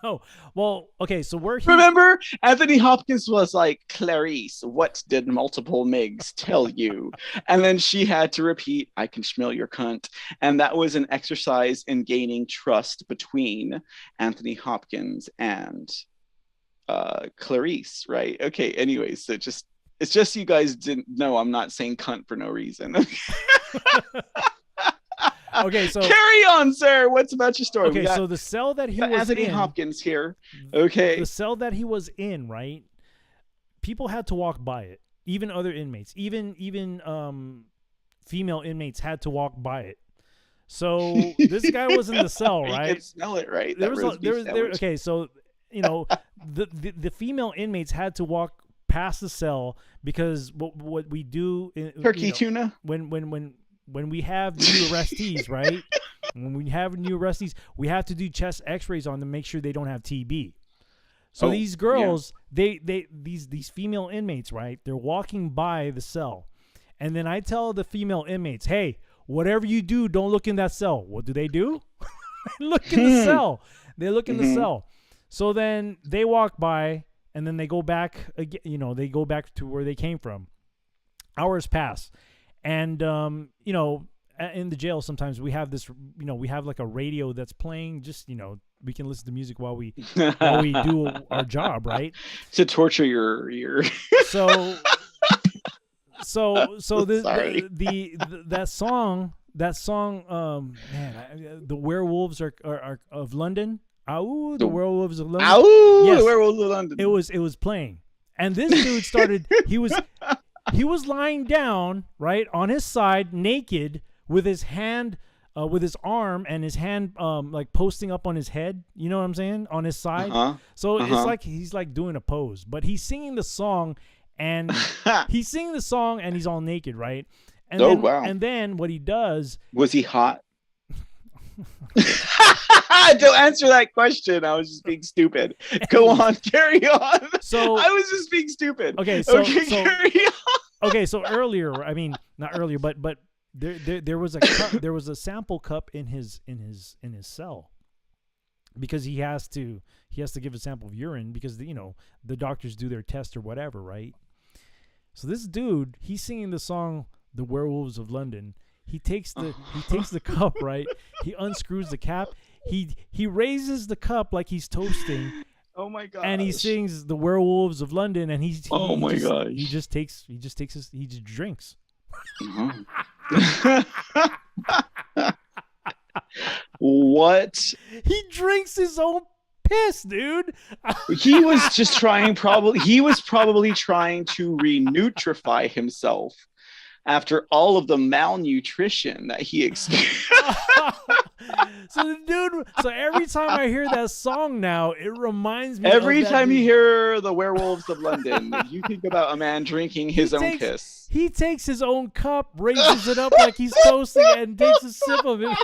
No. Well, okay, so where he remember Anthony Hopkins was like, Clarice, what did multiple MIGs tell you? And then she had to repeat, I can smell your cunt. And that was an exercise in gaining trust between Anthony Hopkins and Clarice, right? Okay, anyways, so it's just you guys didn't know I'm not saying cunt for no reason. Okay, so carry on, sir. What's about your story? Okay, so the cell that he was Anthony in, Hopkins here. Okay. The cell that he was in, right? People had to walk by it. Even other inmates, even female inmates had to walk by it. So this guy was in the cell, right? You can smell it, right? Okay, so the female inmates had to walk past the cell because what we do turkey tuna when we have new arrestees, right? When we have new arrestees, we have to do chest X-rays on them, make sure they don't have TB. So these girls, these female inmates, right? They're walking by the cell, and then I tell the female inmates, "Hey, whatever you do, don't look in that cell." What do? They look in the cell. They look in the cell. So then they walk by, and then they go back again. They go back to where they came from. Hours pass. And, in the jail, sometimes we have this, we have like a radio that's playing just, we can listen to music while we do our job, right? To torture your ear. So that song, the Werewolves are of London. Ow, the Werewolves of London. Ow, yes, the Werewolves of London. It was playing. And this dude started, he was lying down, right, on his side, naked, with his hand, with his arm and his hand, like posting up on his head. You know what I'm saying? On his side. So it's like he's like doing a pose, but he's singing the song, and he's all naked, right? And And then what he does? Was he hot? Don't answer that question. I was just being stupid. Go on, carry on. So I was just being stupid. Okay, carry on. Okay, so earlier, I mean, not earlier, but there was a cup, there was a sample cup in his cell, because he has to give a sample of urine because the doctors do their test or whatever, right? So this dude, he's singing the song "The Werewolves of London." He takes the cup, right? He unscrews the cap. He raises the cup like he's toasting. Oh my god! And he sings "The Werewolves of London," and he just drinks. What? He drinks his own piss, dude. He was probably trying to renutrify himself after all of the malnutrition that he experienced. So every time I hear that song now, it reminds me. Every time you hear "The Werewolves of London," you think about a man drinking his own piss. He takes his own cup, raises it up like he's toasting it, and takes a sip of it.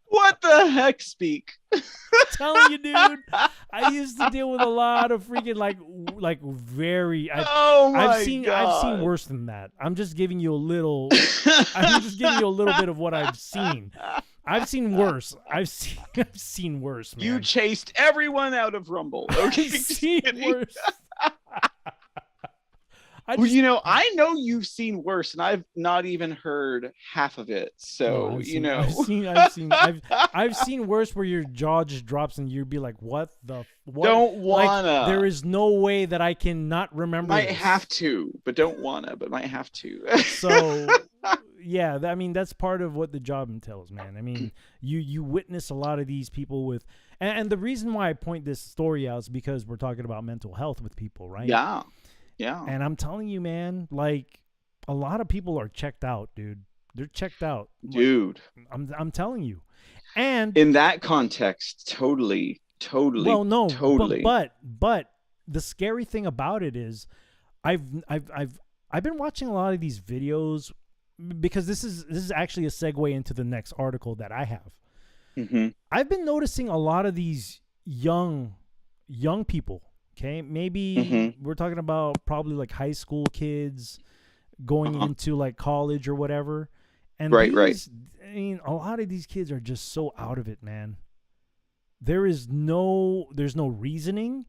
What the heck, speak? I'm telling you, dude. I used to deal with a lot of freaking like very. I've seen worse than that. I'm just giving you a little. I'm just giving you a little bit of what I've seen. I've seen worse. I've seen worse, man. You chased everyone out of Rumble. Okay, I've seen worse. Well, I know you've seen worse, and I've not even heard half of it. So, I've seen worse where your jaw just drops and you'd be like, what? Don't wanna. Like, there is no way that I can not remember. Might this. have to, but don't wanna, but might have to. So, yeah, I mean, that's part of what the job entails, man. I mean, you witness a lot of these people with, and the reason why I point this story out is because we're talking about mental health with people, right? Yeah. Yeah. And I'm telling you, man, like a lot of people are checked out, dude. They're checked out. Dude. Like, I'm telling you. And in that context, totally. Well, no, totally. But the scary thing about it is I've been watching a lot of these videos because this is actually a segue into the next article that I have. Mm-hmm. I've been noticing a lot of these young people. Okay, maybe we're talking about probably like high school kids going into like college or whatever. And right. I mean, a lot of these kids are just so out of it, man. There's no reasoning.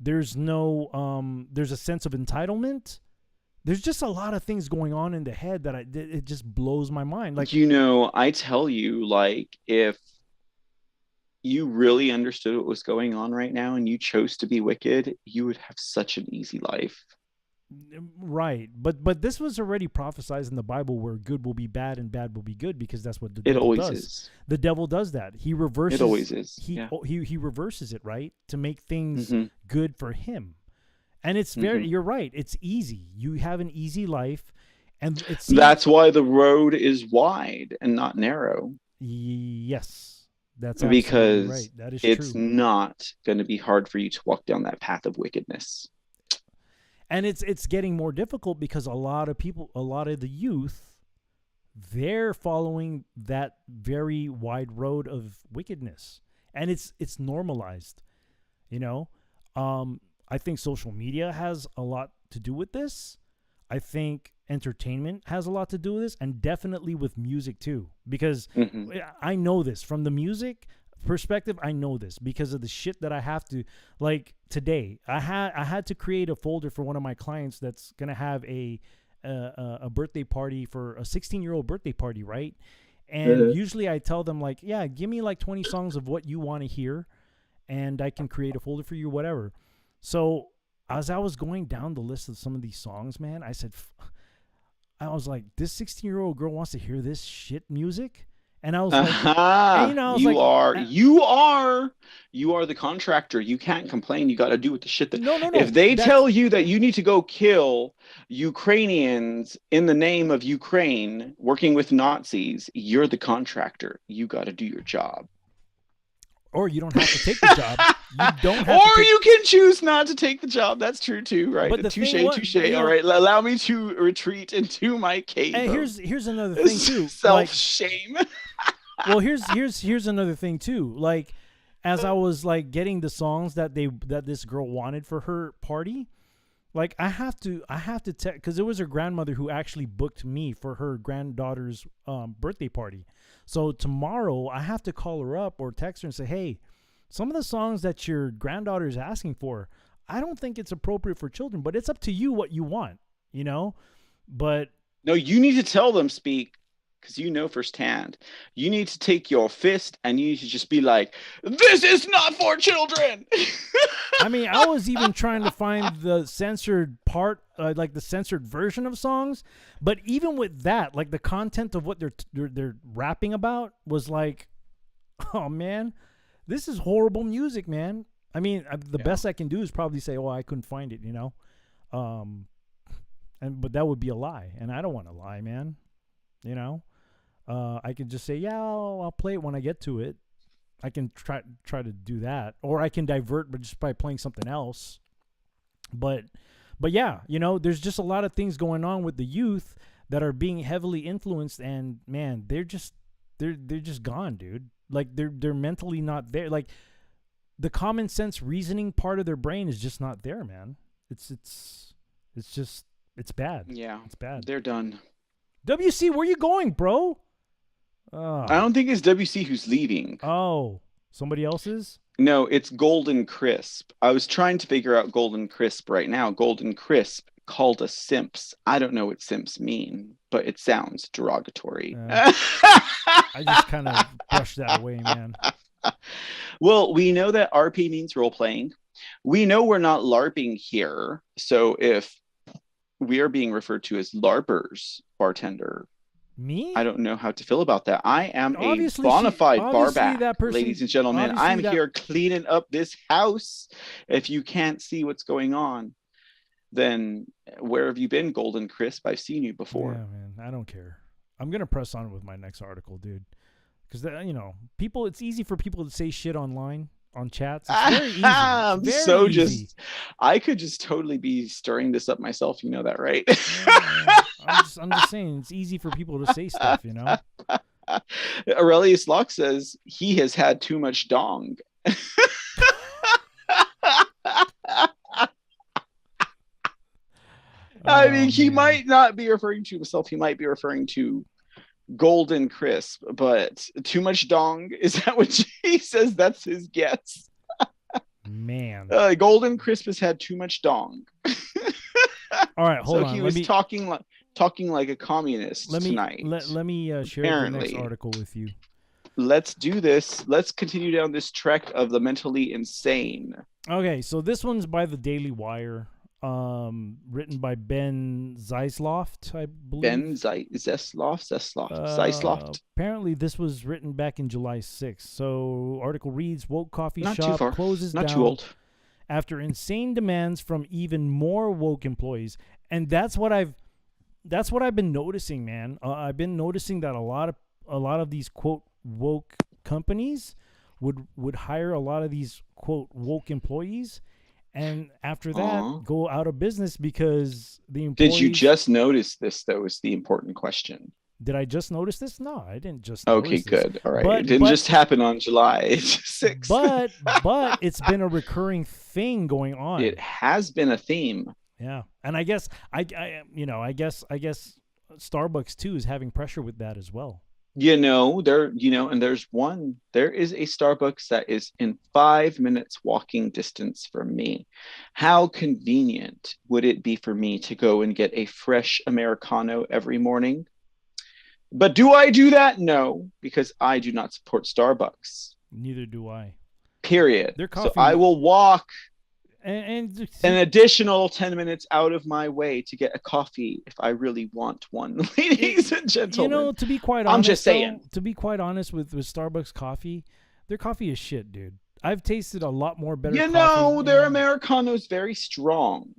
There's a sense of entitlement. There's just a lot of things going on in the head that it just blows my mind. Like, I tell you, like, if you really understood what was going on right now and you chose to be wicked, you would have such an easy life. Right. But this was already prophesied in the Bible where good will be bad and bad will be good, because that's what the devil does. Is. The devil does that. He reverses. It always is. He reverses it, right? To make things good for him. And it's you're right. It's easy. You have an easy life, and that's why the road is wide and not narrow. Yes. That's because right. That is it's true. not going to be hard for you to walk down that path of wickedness. And it's getting more difficult because a lot of the youth, they're following that very wide road of wickedness, and it's normalized. I think social media has a lot to do with this. I think entertainment has a lot to do with this, and definitely with music too, because I know this from the music perspective. I know this because of the shit that I have to, like today I had to create a folder for one of my clients that's going to have a birthday party for a 16-year-old birthday party, right? And usually I tell them, like, yeah, give me like 20 songs of what you want to hear and I can create a folder for you, whatever. So as I was going down the list of some of these songs, man, I was like, this 16-year-old girl wants to hear this shit music? And I was like, you are the contractor. You can't complain. You got to do with the shit that. No. If they tell you that you need to go kill Ukrainians in the name of Ukraine, working with Nazis, you're the contractor. You got to do your job. Or you don't have to take the job. You can choose not to take the job. That's true too, right? But touche. All right, allow me to retreat into my cave. And here's another thing too. Self-shame. Well, here's another thing too. Like, as I was like getting the songs that this girl wanted for her party, like I have to because it was her grandmother who actually booked me for her granddaughter's birthday party. So tomorrow I have to call her up or text her and say, hey, some of the songs that your granddaughter is asking for, I don't think it's appropriate for children, but it's up to you what you want, But no, you need to tell them, Speak, because firsthand. You need to take your fist and you need to just be like, this is not for children. I mean, I was even trying to find the censored part, like the censored version of songs. But even with that, like the content of what they're rapping about was like, oh man, this is horrible music, man. I mean, the best I can do is probably say, oh, I couldn't find it, but that would be a lie, and I don't want to lie, man. I could just say, yeah, I'll play it when I get to it. I can try to do that, or I can divert, but just by playing something else. But yeah, there's just a lot of things going on with the youth that are being heavily influenced, and man, they're just gone, dude. Like they're mentally not there. Like the common sense reasoning part of their brain is just not there, man. It's bad. Yeah, it's bad. They're done. WC, where you going, bro? I don't think it's WC who's leaving. Oh, somebody else is? No, it's Golden Crisp. I was trying to figure out Golden Crisp right now. Golden Crisp called us simps. I don't know what simps mean, but it sounds derogatory. I just kind of brushed that away, man. Well, we know that RP means role playing. We know we're not LARPing here. So if we are being referred to as LARPers, bartender, Me? I don't know how to feel about that. I am Obviously a bona fide obviously barback, that person- ladies and gentlemen. obviously I'm that- here cleaning up this house. If you can't see what's going on, then where have you been, Golden Crisp? I've seen you before. Yeah, man. I don't care. I'm gonna press on with my next article, dude. Because people. It's easy for people to say shit online on chats. It's very easy. I'm It's very so easy. I could just totally be stirring this up myself. You know that, right? Yeah, I'm just saying it's easy for people to say stuff. Aurelius Locke says he has had too much dong. I mean, he man. might not be referring to himself. He might be referring to Golden Crisp, but too much dong. Is that what he says? That's his guess. Man. Golden Crisp has had too much dong. All right, hold So on. he was talking like a communist tonight. Let me share the next Apparently. article with you. Let's do this. Let's continue down this trek of the mentally insane. Okay, so this one's by the Daily Wire, written by Ben Zeisloft, I believe. Ben Zeisloft. Apparently, this was written back in July 6th. So, article reads: Woke coffee Not too shop far. closes Not down too old. after insane demands from even more woke employees. And that's what I've been noticing, man. I've been noticing that a lot of these quote woke companies would hire a lot of these quote woke employees, and after that go out of business because the employees. Did you just notice this, though, is the important question. Did I just notice this? No, I didn't just Okay, notice this. good. All right. But- It didn't but- just happen on July 6th. But it's been a recurring thing going on. It has been a theme. Yeah, and I guess I guess Starbucks too is having pressure with that as well. And there's one. There is a Starbucks that is in 5 minutes walking distance from me. How convenient would it be for me to go and get a fresh Americano every morning? But do I do that? No, because I do not support Starbucks. Neither do I. Period. Their So coffee- I will walk And an additional 10 minutes out of my way to get a coffee if I really want one, ladies and gentlemen. to be quite honest, I'm just saying. to be quite honest with Starbucks coffee, their coffee is shit, dude. I've tasted a lot more better coffee. Their Americano's very strong.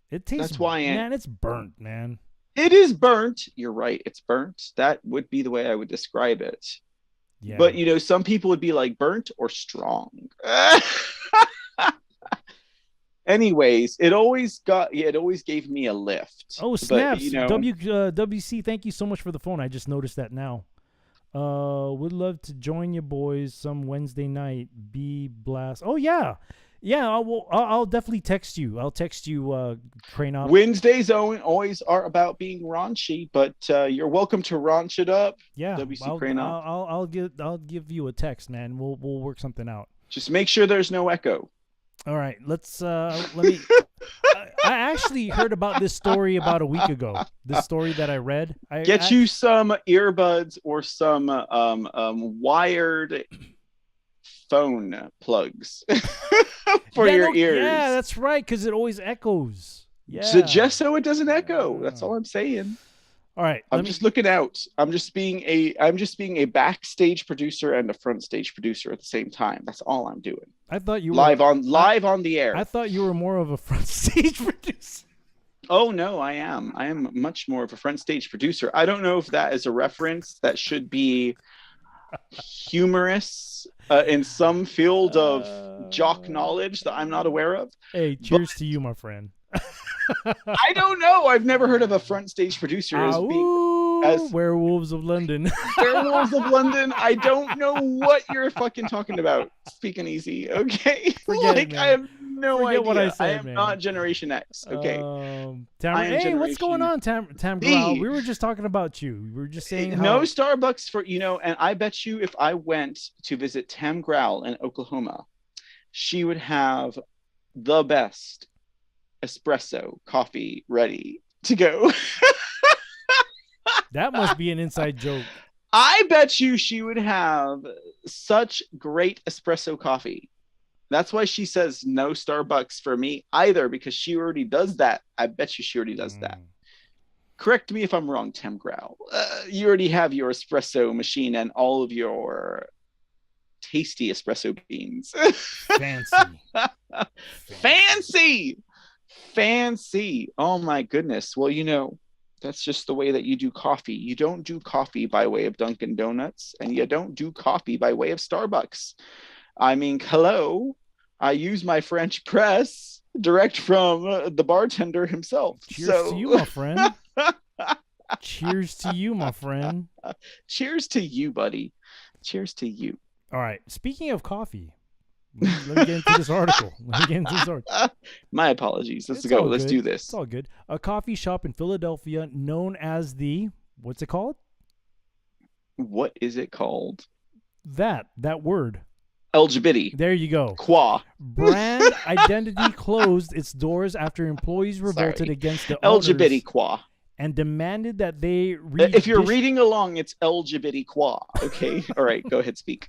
It tastes, That's why man, it's burnt, man. It is burnt. You're right. It's burnt. That would be the way I would describe it. Yeah. But, some people would be like burnt or strong. Anyways, it always gave me a lift. Oh, snaps. WC, thank you so much for the phone. I just noticed that now. Would love to join you boys some Wednesday night. Be blast. Oh, yeah. Yeah, I'll definitely text you. I'll text you, Crane Up. Wednesdays always are about being raunchy, but you're welcome to raunch it up. Yeah, WC Crane Up. I'll give you a text, man. We'll work something out. Just make sure there's no echo. All right, let me. I actually heard about this story about a week ago. This story that I read. Get you some earbuds or some wired phone plugs for your ears. Yeah, that's right, because it always echoes. Yeah. So just so it doesn't echo. That's all I'm saying. All right. I'm just looking out. I'm just being a backstage producer and a front stage producer at the same time. That's all I'm doing. I thought you live were on the air. I thought you were more of a front stage producer. Oh no, I am. I am much more of a front stage producer. I don't know if that is a reference that should be humorous in some field of jock knowledge that I'm not aware of. Hey, cheers to you, my friend. I don't know. I've never heard of a front stage producer as Werewolves of London. Werewolves of London. I don't know what you're fucking talking about. Speaking easy, okay? Forget it, man. I have no Forget idea. what I said, am man. not Generation X, okay? Hey, what's going on, Tam Growl? D. We were just talking about you. We were just saying how... No Starbucks for and I bet you if I went to visit Tam Growl in Oklahoma, she would have the best espresso coffee ready to go. That must be an inside joke. I bet you she would have such great espresso coffee. That's why she says no Starbucks for me either, because she already does that. I bet you she already does that. Correct me if I'm wrong, Tim Grau. You already have your espresso machine and all of your tasty espresso beans. Fancy. Oh my goodness. Well, you know, that's just the way that you do coffee. You don't do coffee by way of Dunkin' Donuts, and you don't do coffee by way of Starbucks. I mean, hello, I use my French press direct from the bartender himself. Cheers to you, my friend. Cheers to you, my friend. Cheers to you, buddy. Cheers to you. All right. Speaking of coffee, let me get into this article. My apologies. Let's It's go. all Let's good. do this. It's all good. A coffee shop in Philadelphia known as the, what's it called? What is it called? That word. LGBT. There you go. Qua. Brand Identity closed its doors after employees revolted against the owners LGBT qua. and demanded that they If you're reading along, it's LGBT qua. Okay. All right. Go ahead. Speak.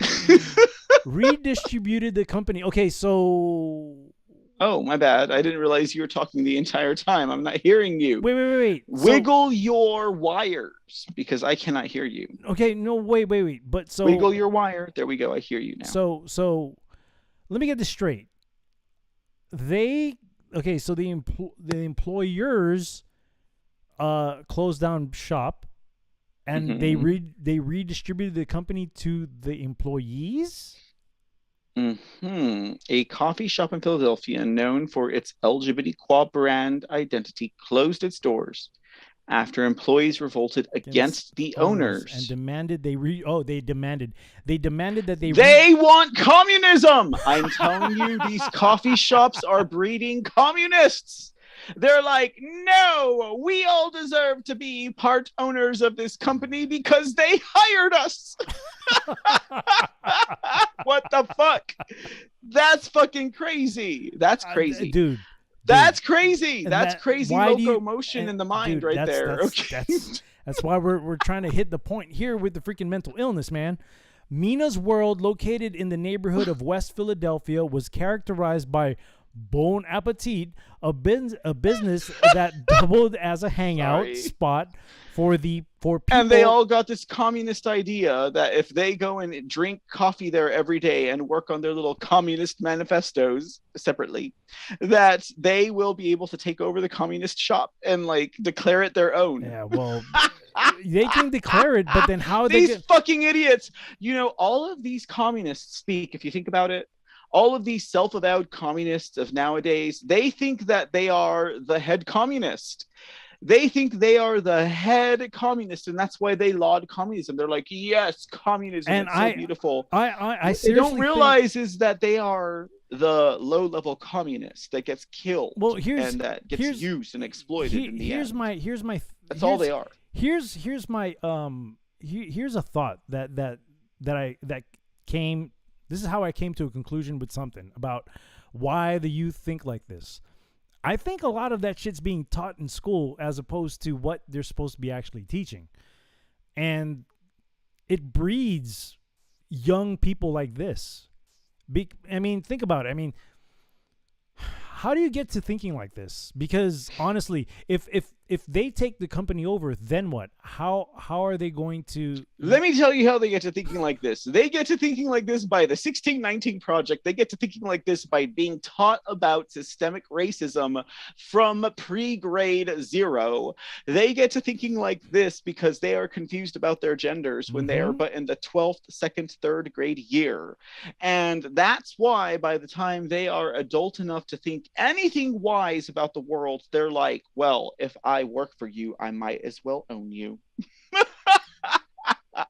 redistributed the company. Okay, so Oh, my bad. I didn't realize you were talking the entire time. I'm not hearing you. wait. Wiggle your wires, because I cannot hear you. Okay, no, wait. But so Wiggle your wire. There we go. I hear you now. So let me get this straight. The employers closed down shop, and they redistributed the company to the employees. A coffee shop in Philadelphia known for its LGBTQ brand identity closed its doors after employees revolted against the owners and demanded they demanded that they want communism. I'm telling you, these coffee shops are breeding communists. They're like, no, we all deserve to be part owners of this company because they hired us. What the fuck? That's fucking crazy. That's crazy. Dude. That's crazy. That's that, crazy locomotion in the mind, dude, right there. Okay. That's why we're trying to hit the point here with the freaking mental illness, man. Mina's World, located in the neighborhood of West Philadelphia, was characterized by Bon Appetit, a business that doubled as a hangout spot for people. And they all got this communist idea that if they go and drink coffee there every day and work on their little communist manifestos separately, that they will be able to take over the communist shop and like declare it their own. Yeah, well, they can declare it, but then how are these fucking idiots? You know, all of these communists speak, if you think about it, all of these self-avowed communists of nowadays, they think that they are the head communist. They think they are the head communist, and that's why they laud communism. They're like, yes, communism is so beautiful. I they don't realize is that they are the low-level communist that gets killed and that gets used and exploited in the end. That's all they are. Here's my here's a thought that came. This is how I came to a conclusion with something about why the youth think like this. I think a lot of that shit's being taught in school as opposed to what they're supposed to be actually teaching. And it breeds young people like this. I mean, think about it. I mean, how do you get to thinking like this? Because honestly, if they take the company over, then what? How are they going to? Let me tell you how they get to thinking like this. They get to thinking like this by the 1619 Project. They get to thinking like this by being taught about systemic racism from pre-grade 0. They get to thinking like this because they are confused about their genders when they are but in the 12th, 2nd, 3rd grade year. And that's why by the time they are adult enough to think anything wise about the world, they're like, well, if I work for you, I might as well own you.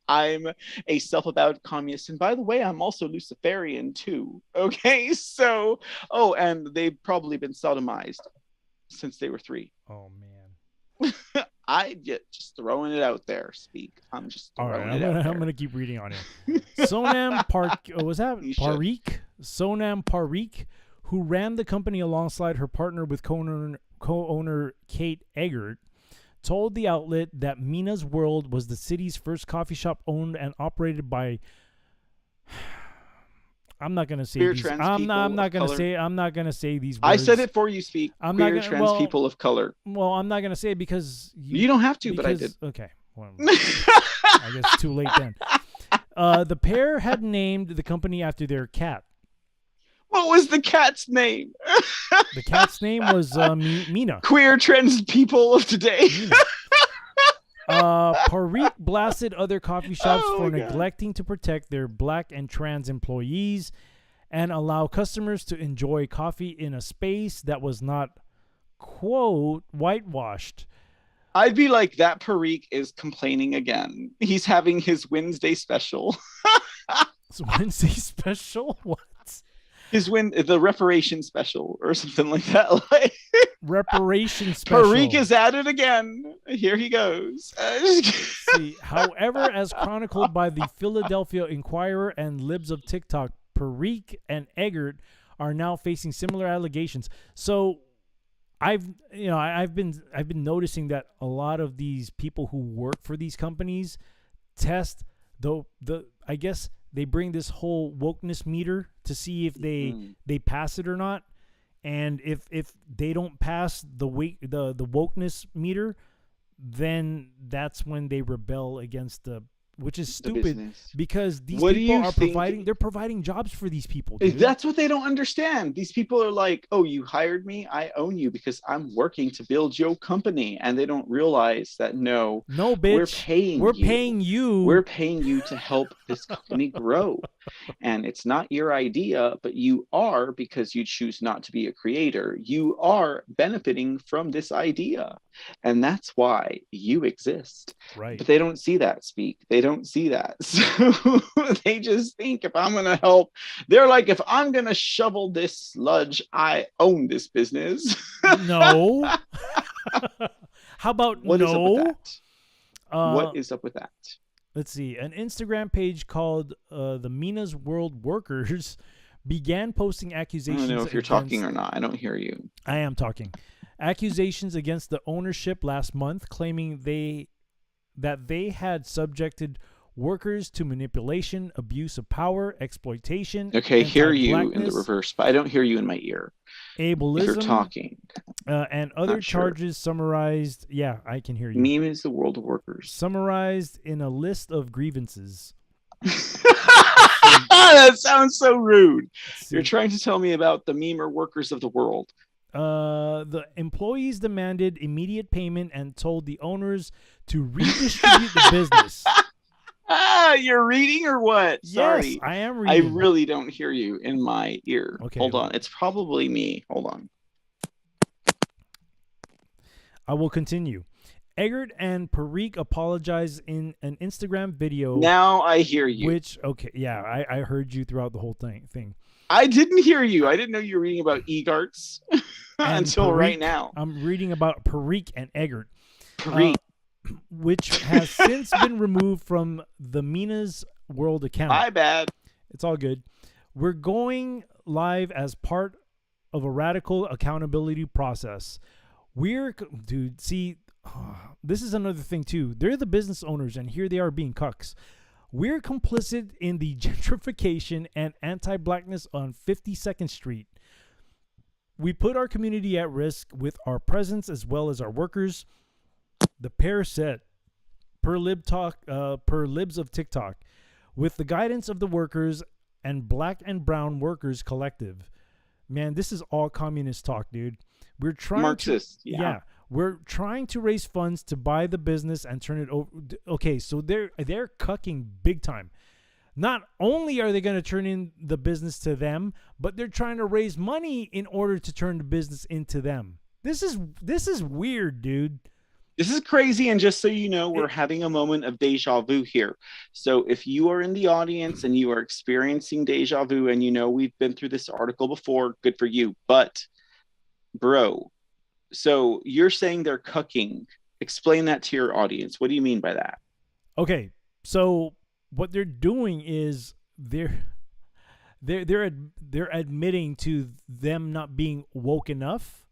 I'm a self-avowed communist, and by the way, I'm also Luciferian too. Okay, so and they've probably been sodomized since they were 3. Oh man. I just throwing it out there. I'm just throwing it out there. I'm gonna keep reading on it. Sonam Parikh, Sonam Parikh, who ran the company alongside her partner with co-owner Kate Eggert, told the outlet that Mina's World was the city's first coffee shop owned and operated by I'm not gonna say Queer these. trans I'm not people of gonna color. say. I'm not gonna say these words. I said it for you, Speak. I'm Queer not gonna, trans people of color. Well, I'm not gonna say it because You don't have to, but I did. Okay. Well, I guess too late then. The pair had named the company after their cat. What was the cat's name? The cat's name was Mina. Queer trans people of today. Mina. Parikh blasted other coffee shops Oh for my God. neglecting to protect their black and trans employees and allow customers to enjoy coffee in a space that was not, quote, whitewashed. I'd be like, that Parikh is complaining again. He's having his Wednesday special. It's Wednesday special? What? The reparation special or something like that. Like, Reparation special. Parikh is at it again. Here he goes. See, however, as chronicled by the Philadelphia Inquirer and Libs of TikTok, Parikh and Eggert are now facing similar allegations. So I've been noticing that a lot of these people who work for these companies test I guess they bring this whole wokeness meter to see if they pass it or not. And if they don't pass the wokeness meter, then that's when they rebel against which is stupid because these people are providing jobs for these people. Dude. That's what they don't understand. These people are like, oh, you hired me, I own you because I'm working to build your company. And they don't realize that no bitch, we're paying you to help this company grow. And it's not your idea, but you are, because you choose not to be a creator, you are benefiting from this idea. And that's why you exist. Right. But they don't see that, Speak. They don't see that. So they just think if I'm going to help, they're like, if I'm going to shovel this sludge, I own this business. No. How about what no? Is up with that? What is up with that? Let's see. An Instagram page called the Mina's World Workers began posting accusations. I don't know if you're talking or not. I don't hear you. I am talking. Accusations against the ownership last month, claiming that they had subjected workers to manipulation, abuse of power, exploitation. Okay, hear you in the reverse, but I don't hear you in my ear. Ableism. If you're talking. And other charges summarized. Yeah, I can hear you. Meme is the world of workers. Summarized in a list of grievances. That sounds so rude. You're trying to tell me about the memer workers of the world. The employees demanded immediate payment and told the owners to redistribute the business. You're reading or what? Yes, Sorry. I am reading. I really don't hear you in my ear. Okay. Hold on. It's probably me. Hold on. I will continue. Eggert and Parikh apologized in an Instagram video. Now I hear you. I heard you throughout the whole thing. I didn't hear you. I didn't know you were reading about Egarts until Parikh, right now. I'm reading about Parikh and Eggert. Parikh. Which has since been removed from the Mina's World account. My bad. It's all good. We're going live as part of a radical accountability process. This is another thing too. They're the business owners, and here they are being cucks. We're complicit in the gentrification and anti-blackness on 52nd Street. We put our community at risk with our presence as well as our workers. The pair said, per Libs of TikTok, with the guidance of the workers and Black and Brown Workers Collective. Man, this is all communist talk, dude. We're trying Marxist, yeah. We're trying to raise funds to buy the business and turn it over. Okay, so they're cucking big time. Not only are they going to turn in the business to them, but they're trying to raise money in order to turn the business into them. This is weird, dude. This is crazy, and just so you know, we're having a moment of deja vu here. So if you are in the audience and you are experiencing deja vu, and you know we've been through this article before, good for you. But, bro, so you're saying they're cucking. Explain that to your audience. What do you mean by that? Okay, so what they're doing is they're admitting to them not being woke enough,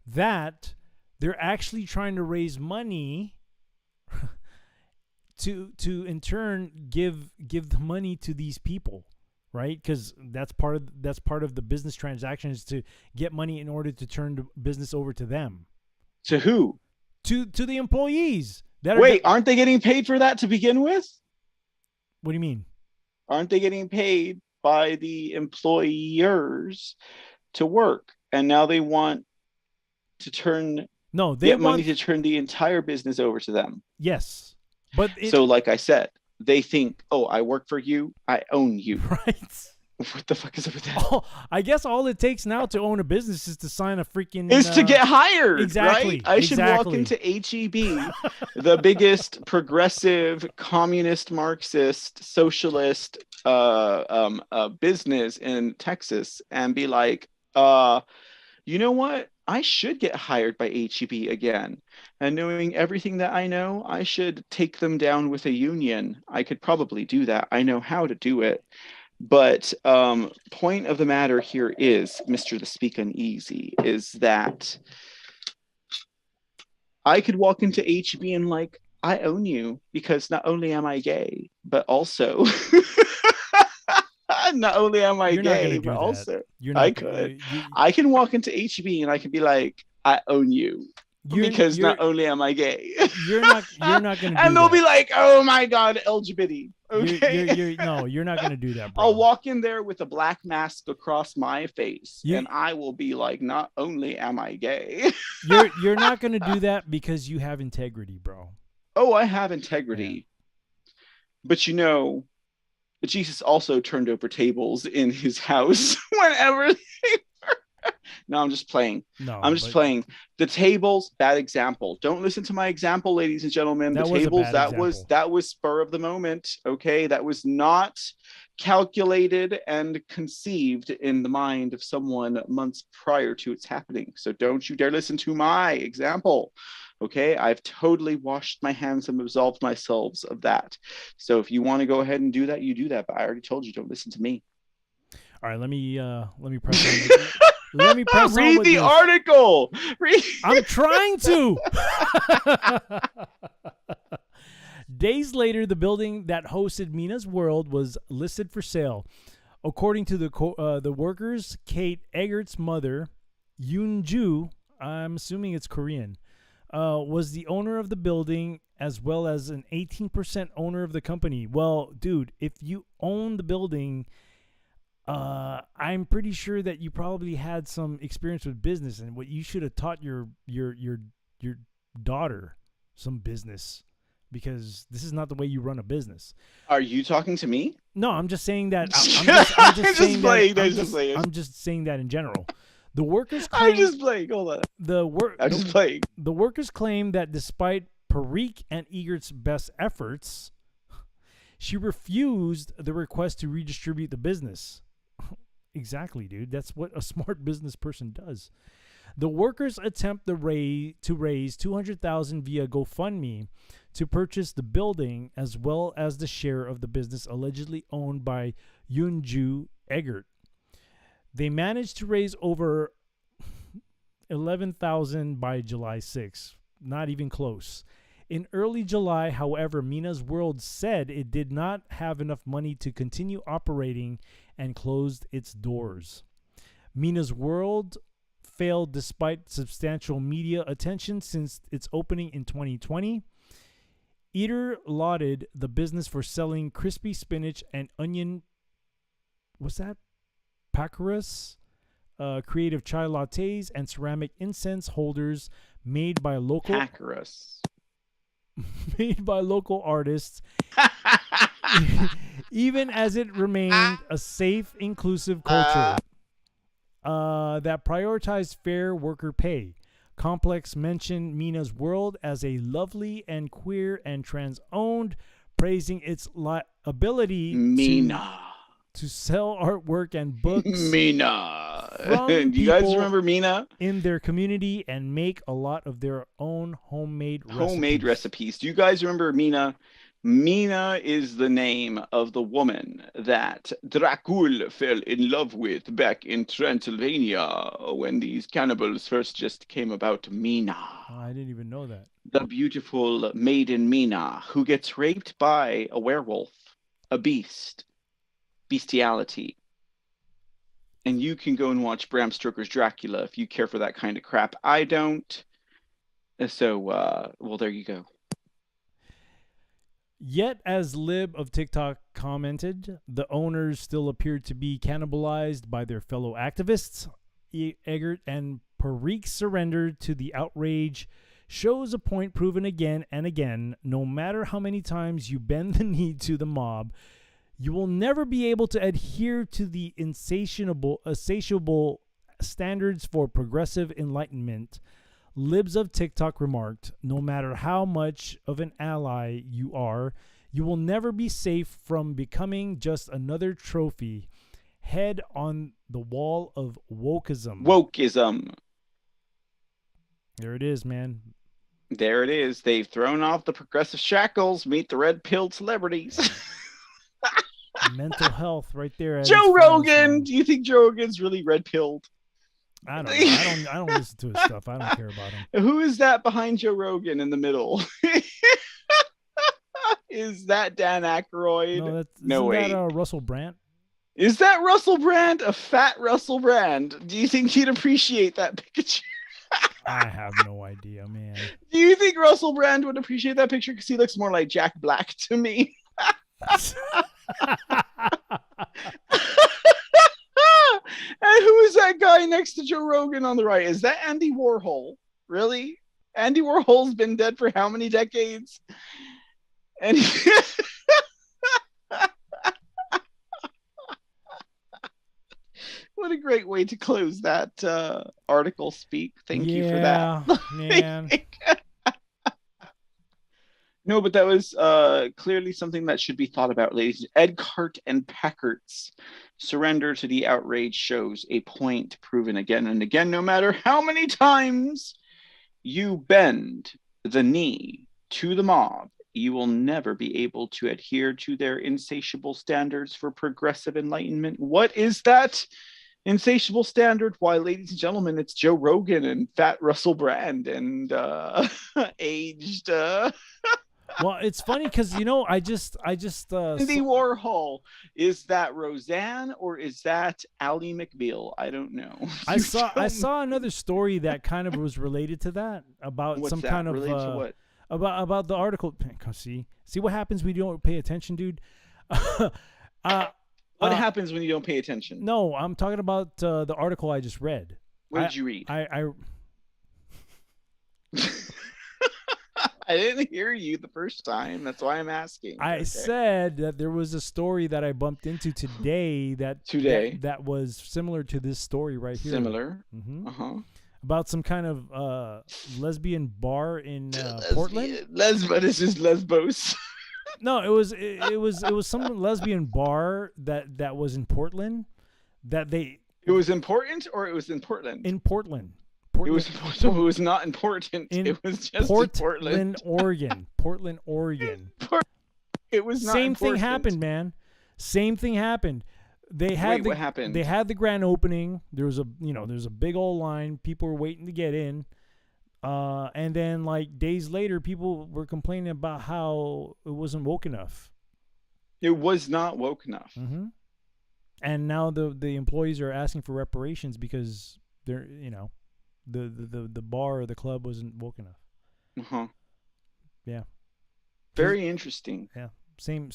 that they're actually trying to raise money to in turn give the money to these people, right? Because that's part of the business transaction, is to get money in order to turn the business over to them. To who? To the employees. Aren't they getting paid for that to begin with? What do you mean? Aren't they getting paid by the employers to work? And now they want to get money to turn the entire business over to them. Yes. But so like I said, they think, oh, I work for you, I own you. Right. What the fuck is up with that? Oh, I guess all it takes now to own a business is to sign a freaking... is to get hired, exactly, right? I should walk into HEB, the biggest progressive, communist, Marxist, socialist business in Texas, and be like, you know what? I should get hired by HEB again. And knowing everything that I know, I should take them down with a union. I could probably do that. I know how to do it. But point of the matter here is, Mr. The Speak Uneasy, is that I could walk into HEB and like, I own you, because not only am I gay, but also not only am I gay, but also I could. I can walk into HEB and I can be like, I own you. Because not only am I gay, you're not going to do and they'll be like, oh my god, LGBT. Okay, you're not going to do that, bro. I'll walk in there with a black mask across my face, and I will be like, not only am I gay. you're not going to do that because you have integrity, bro. Oh, I have integrity. But Jesus also turned over tables in his house whenever they were. No, I'm just playing. I'm just playing. The tables, bad example. Don't listen to my example, ladies and gentlemen. The tables, that was spur of the moment. Okay, that was not calculated and conceived in the mind of someone months prior to its happening. So don't you dare listen to my example. Okay, I've totally washed my hands and absolved myself of that. So if you want to go ahead and do that, you do that. But I already told you, don't listen to me. All right, let me press on. Let me press on. Read the article. I'm trying to. Days later, the building that hosted Mina's World was listed for sale. According to the workers, Kate Eggert's mother, Yoon-ju, I'm assuming it's Korean, was the owner of the building, as well as an 18% owner of the company. Well, dude, if you own the building, I'm pretty sure that you probably had some experience with business, and what you should have taught your daughter some business, because this is not the way you run a business. Are you talking to me? No, I'm just saying that. I'm just saying that in general. The workers claim, I'm just playing. Hold on. I'm just playing. The workers claim that despite Parikh and Egert's best efforts, she refused the request to redistribute the business. Exactly, dude. That's what a smart business person does. The workers attempt to raise $200,000 via GoFundMe to purchase the building, as well as the share of the business allegedly owned by Yoon-ju Eggert. They managed to raise over $11,000 by July 6th. Not even close. In early July, however, Mina's World said it did not have enough money to continue operating and closed its doors. Mina's World failed despite substantial media attention since its opening in 2020. Eater lauded the business for selling crispy spinach and onion. What's that? Pacorus, creative chai lattes, and ceramic incense holders made by local artists, even as it remained a safe, inclusive culture that prioritized fair worker pay. Complex mentioned Mina's World as a lovely and queer and trans-owned, praising its ability to sell artwork and books. Mina. Do you guys remember Mina? In their community, and make a lot of their own homemade recipes. Do you guys remember Mina Mina is the name of the woman that Dracul fell in love with back in Transylvania when these cannibals first just came about. Mina. Oh, I didn't even know that. The beautiful maiden Mina, who gets raped by a werewolf, a beast, bestiality. And you can go and watch Bram Stoker's Dracula if you care for that kind of crap. I don't. So, well, there you go. Yet, as Lib of TikTok commented, the owners still appeared to be cannibalized by their fellow activists. Eggert and Parik's surrender to the outrage shows a point proven again and again. No matter how many times you bend the knee to the mob, you will never be able to adhere to the insatiable standards for progressive enlightenment. Libs of TikTok remarked, no matter how much of an ally you are, you will never be safe from becoming just another trophy. Head on the wall of wokeism. Wokeism. There it is, man. There it is. They've thrown off the progressive shackles. Meet the red-pilled celebrities. Mental health right there. Joe Rogan. Do you think Joe Rogan's really red-pilled? I don't know. I don't listen to his stuff. I don't care about him. Who is that behind Joe Rogan in the middle? Is that Dan Aykroyd? No, way. That Russell Brand? Is that Russell Brand? A fat Russell Brand? Do you think he'd appreciate that picture? I have no idea, man. Do you think Russell Brand would appreciate that picture? Because he looks more like Jack Black to me. And who is that guy next to Joe Rogan on the right? Is that Andy Warhol? Really? Andy Warhol's been dead for how many decades? And what a great way to close that article speak. Thank you for that. Man. No, but that was clearly something that should be thought about, ladies. Edgart and Packart's surrender to the outrage shows a point proven again and again. No matter how many times you bend the knee to the mob, you will never be able to adhere to their insatiable standards for progressive enlightenment. What is that insatiable standard? Why, ladies and gentlemen, it's Joe Rogan and fat Russell Brand and aged... Well, it's funny because, you know, I just Andy Warhol. Is that Roseanne or is that Ally McBeal? I don't know. I saw another story that kind of was related to that about What's some that? kind of Related to what? about the article. See what happens when you don't pay attention, dude. What happens when you don't pay attention? No, I'm talking about the article I just read. What did you read? I I didn't hear you the first time. That's why I'm asking. I said that there was a story that I bumped into today that was similar to this story right here. Similar. Mm-hmm. About some kind of lesbian bar in Portland. This is Lesbos. No, it was some lesbian bar that was in Portland that they. It was important, or it was in Portland. In Portland. It was not important. It was just Portland, Oregon. Portland, Oregon. It was not Same important. thing happened, man. Same thing happened. What happened? They had the grand opening. There was a big old line. People were waiting to get in. And then like days later, people were complaining about how it wasn't woke enough. It was not woke enough. Mm-hmm. And now the employees are asking for reparations because they're the bar or the club wasn't woke enough. Uh-huh. Yeah. Very interesting. Yeah. Same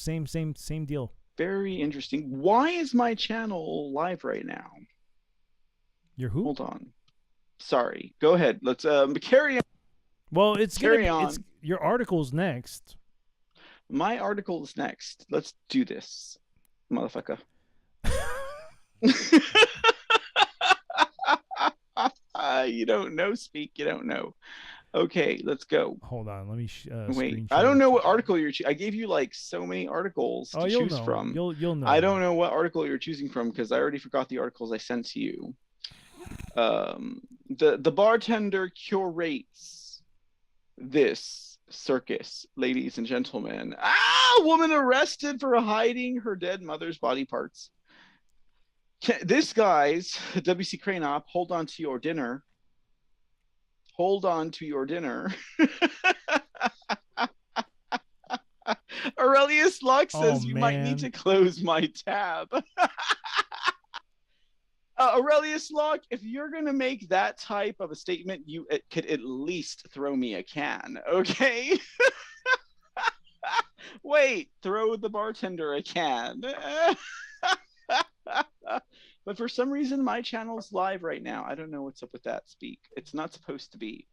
deal. Very interesting. Why is my channel live right now? Your who? Hold on. Sorry. Go ahead. Let's carry on. Well, carry on. It's your article's next. My article is next. Let's do this, motherfucker. You don't know, speak. You don't know. Okay, let's go. Hold on, let me. Wait, I don't know what article you're. I gave you like so many articles to choose from. You'll know. I don't know what article you're choosing from because I already forgot the articles I sent to you. The bartender curates this circus, ladies and gentlemen. Woman arrested for hiding her dead mother's body parts. This guy's W.C. Cranop, hold on to your dinner. Hold on to your dinner. Aurelius Locke says you might need to close my tab. Aurelius Locke, if you're going to make that type of a statement, you could at least throw me a can, okay? Wait, throw the bartender a can. But for some reason, my channel's live right now. I don't know what's up with that, Speak. It's not supposed to be.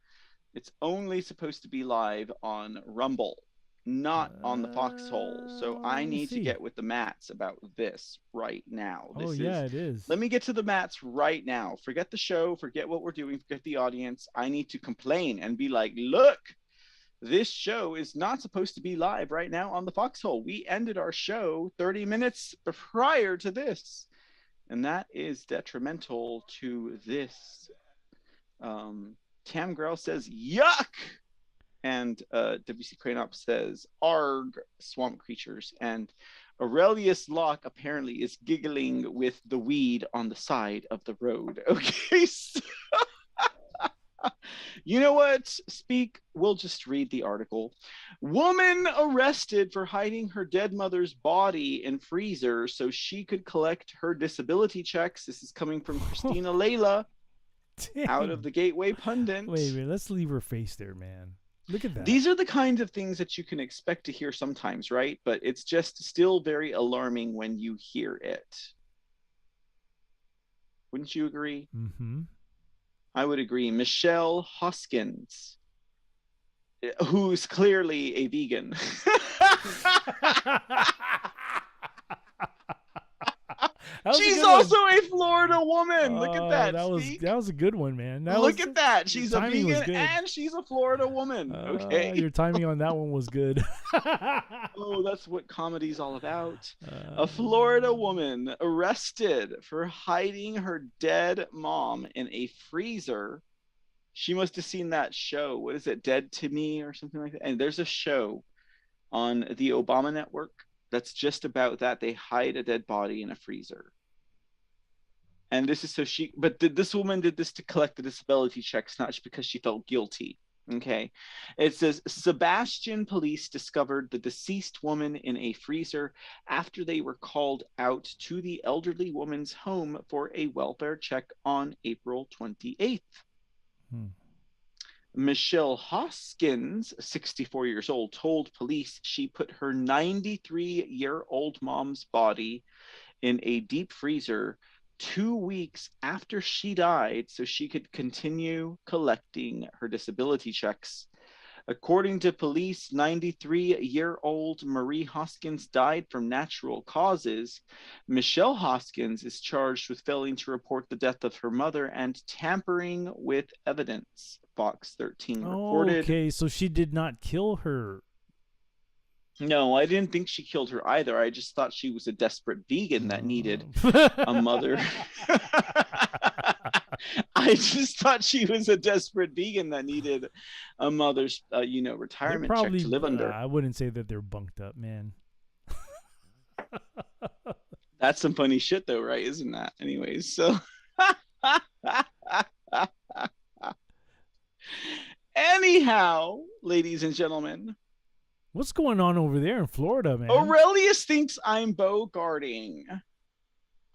It's only supposed to be live on Rumble, not on the Foxhole. So I need to get with the mats about this right now. It is. Let me get to the mats right now. Forget the show. Forget what we're doing. Forget the audience. I need to complain and be like, look, this show is not supposed to be live right now on the Foxhole. We ended our show 30 minutes prior to this. And that is detrimental to this. Tam Grell says, yuck! And W.C. Cranop says, arg, swamp creatures. And Aurelius Locke apparently is giggling with the weed on the side of the road. Okay, so you know what? Speak, we'll just read the article. Woman arrested for hiding her dead mother's body in freezer so she could collect her disability checks. This is coming from Christina Layla out of the Gateway Pundit. Wait, let's leave her face there, man. Look at that. These are the kinds of things that you can expect to hear sometimes, right? But it's just still very alarming when you hear it. Wouldn't you agree? Mm-hmm. I would agree. Michelle Hoskins, who's clearly a vegan. She's also a Florida woman. Look at that. That was a good one, man. Look at that. She's a vegan and she's a Florida woman. Okay. Your timing on that one was good. Oh, that's what comedy's all about. A Florida woman arrested for hiding her dead mom in a freezer. She must have seen that show. What is it? Dead to Me or something like that. And there's a show on the Obama network that's just about that. They hide a dead body in a freezer. And this is so this woman did this to collect the disability checks, not just because she felt guilty. Okay. It says Sebastian police discovered the deceased woman in a freezer after they were called out to the elderly woman's home for a welfare check on April 28th. Michelle Hoskins, 64 years old, told police she put her 93-year-old mom's body in a deep freezer 2 weeks after she died so she could continue collecting her disability checks. According to police, 93-year-old Morrie Hoskins died from natural causes. Michelle Hoskins is charged with failing to report the death of her mother and tampering with evidence, Fox 13 reported. Okay, so she did not kill her. No, I didn't think she killed her either. I just thought she was a desperate vegan that needed a mother. I just thought she was a desperate vegan that needed a mother's, retirement check to live under. I wouldn't say that they're bunked up, man. That's some funny shit, though, right? Isn't that? Anyways, so. Anyhow, ladies and gentlemen. What's going on over there in Florida, man? Aurelius thinks I'm bogarting.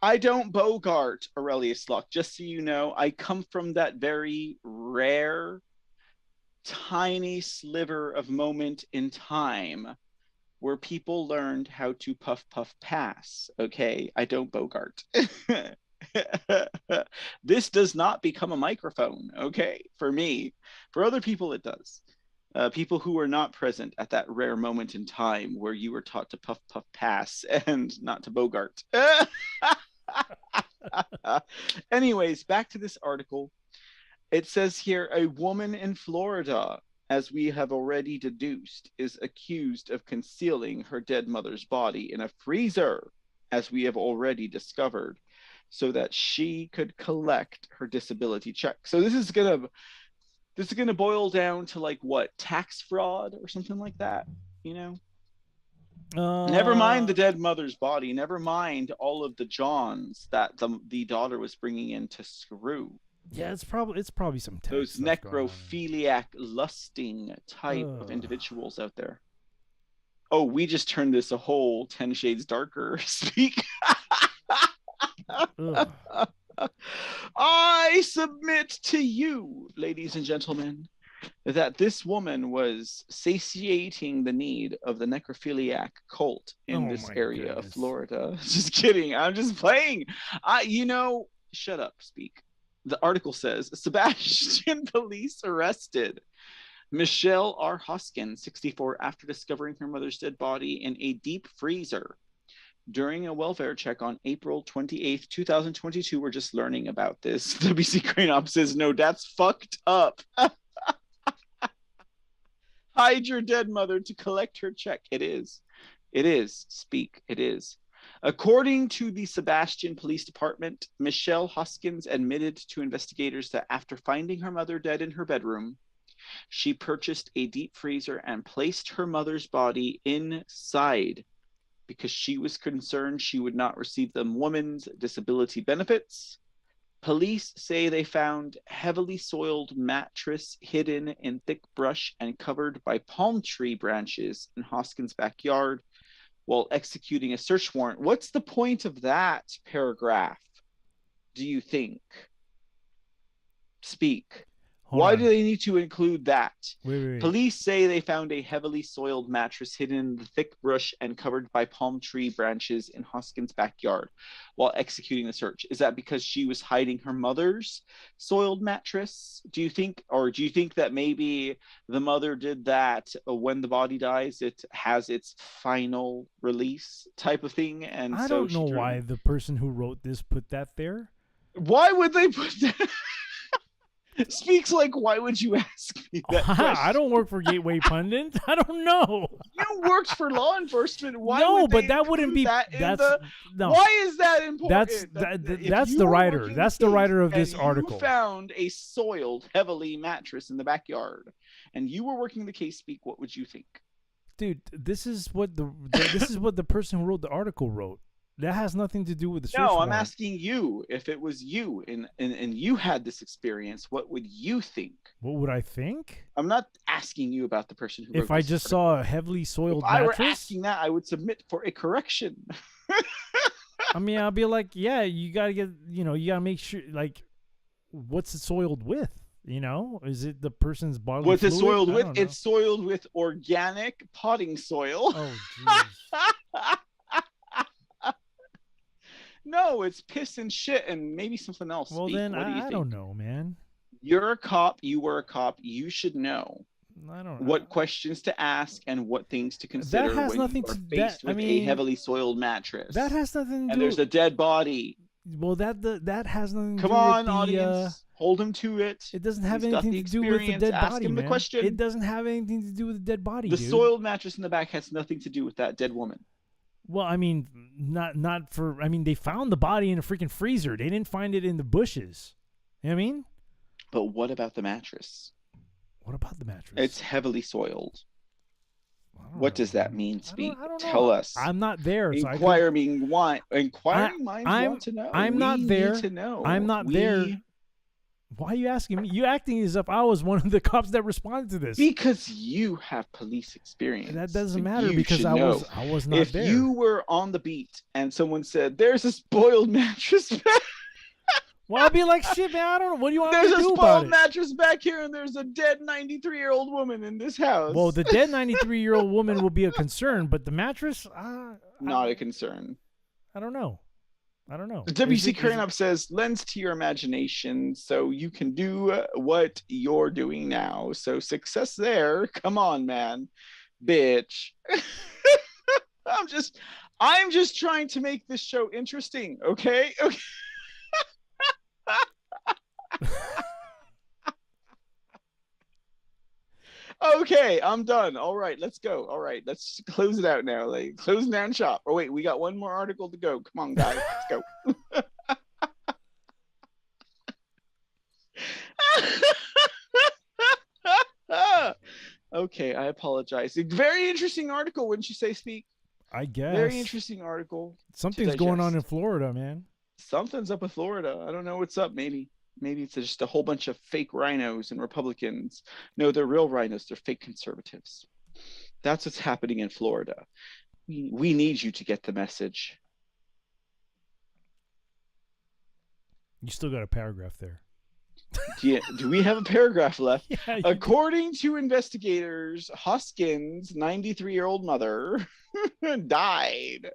I don't bogart, Aurelius Locke. Just so you know, I come from that very rare, tiny sliver of moment in time where people learned how to puff, puff, pass. Okay, I don't bogart. This does not become a microphone, okay, for me. For other people, it does. People who were not present at that rare moment in time where you were taught to puff, puff, pass and not to bogart. Anyways, back to this article. It says here, a woman in Florida, as we have already deduced, is accused of concealing her dead mother's body in a freezer, as we have already discovered, so that she could collect her disability check. So this is gonna boil down to like what, tax fraud or something like that, you know? Never mind the dead mother's body. Never mind all of the Johns that the daughter was bringing in to screw. Yeah, it's probably some text Those stuff going on. necrophiliac lusting type of individuals out there. Oh, we just turned this a whole 10 shades darker speak. Ugh. I submit to you, ladies and gentlemen, that this woman was satiating the need of the necrophiliac cult in Oh this my area of goodness. Florida. Just kidding. I'm just playing. Shut up, speak. The article says Sebastian police arrested Michelle R. Hoskin, 64, after discovering her mother's dead body in a deep freezer. During a welfare check on April 28th, 2022, we're just learning about this. WC Crane Op says, no, that's fucked up. Hide your dead mother to collect her check. It is. It is. Speak. It is. According to the Sebastian Police Department, Michelle Hoskins admitted to investigators that after finding her mother dead in her bedroom, she purchased a deep freezer and placed her mother's body inside because she was concerned she would not receive the woman's disability benefits. Police say they found heavily soiled mattress hidden in thick brush and covered by palm tree branches in Hoskins' backyard while executing a search warrant. What's the point of that paragraph, do you think? Speak. Why do they need to include that? Wait. Police say they found a heavily soiled mattress hidden in the thick brush and covered by palm tree branches in Hoskins' backyard while executing the search. Is that because she was hiding her mother's soiled mattress? Do you think that maybe the mother did that when the body dies, it has its final release type of thing? And I don't know why the person who wrote this put that there. Why would they put that? Speaks like, why would you ask me that question? I don't work for Gateway Pundit. I don't know. You worked for law enforcement. Why no, would but that wouldn't be. No. Why is that important? That's the writer. That's the writer of this article. You found a soiled, heavily mattress in the backyard, and you were working the case. Speak. What would you think, dude? This is what the person who wrote the article wrote. That has nothing to do with the search warrant. I'm asking you, if it was you and you had this experience, what would you think? What would I think? I'm not asking you about the person who wrote If I just saw a heavily soiled mattress. mattress? If I were asking that, I would submit for a correction. I mean, I'll be like, yeah, you gotta make sure, like, what's it soiled with? Is it the person's bodily What's fluid? it soiled with? It's soiled with organic potting soil. Oh, jeez. No, it's piss and shit and maybe something else. Well, Speak. then what do you I think? don't know, man. You're a cop. You were a cop. You should know I don't know. what questions to ask and what things to consider That has when nothing you are to faced with a heavily soiled mattress. That has nothing to do. And there's a dead body. Well, that has nothing to do Come on, with the, audience. Hold him to it. It doesn't have He's got anything the to do with the experience. dead Ask body, him the man. question. It doesn't have anything to do with the dead body, The dude. soiled mattress in the back has nothing to do with that dead woman. Well, I mean, they found the body in a freaking freezer. They didn't find it in the bushes. You know what I mean? But what about the mattress? What about the mattress? It's heavily soiled. What does that mean, Speak? I don't know. Tell us. I'm not there. Inquiring minds want to know. I'm not there. Need to know. I'm not there. Why are you asking me? You acting as if I was one of the cops that responded to this. Because you have police experience. That doesn't matter You because should I know. was not there. If you were on the beat and someone said, "There's a spoiled mattress back," well, I'll be like, "Shit, man, I don't know. What do you want me there's to a do about spoiled it?" mattress back here, and there's a dead 93-year-old woman in this house. Well, the dead 93-year-old woman will be a concern, but the mattress, not a concern. I don't know. WC Crane says, lends to your imagination so you can do what you're doing now. So success there. Come on, man. Bitch. I'm just trying to make this show interesting, okay? Okay. Okay, I'm done. All right, let's go. All right, let's close it out now. Like, close down shop. Oh wait, we got one more article to go. Come on, guys, let's go. Okay, I apologize. A very interesting article, wouldn't you say, Speak? I guess. Very interesting article. Something's going on in digest. Florida, man. Something's up with Florida. I don't know what's up. Maybe it's just a whole bunch of fake rhinos and Republicans. No, they're real rhinos. They're fake conservatives. That's what's happening in Florida. We need you to get the message. You still got a paragraph there. Do we have a paragraph left? Yeah, According to investigators, Hoskins' 93-year-old mother died.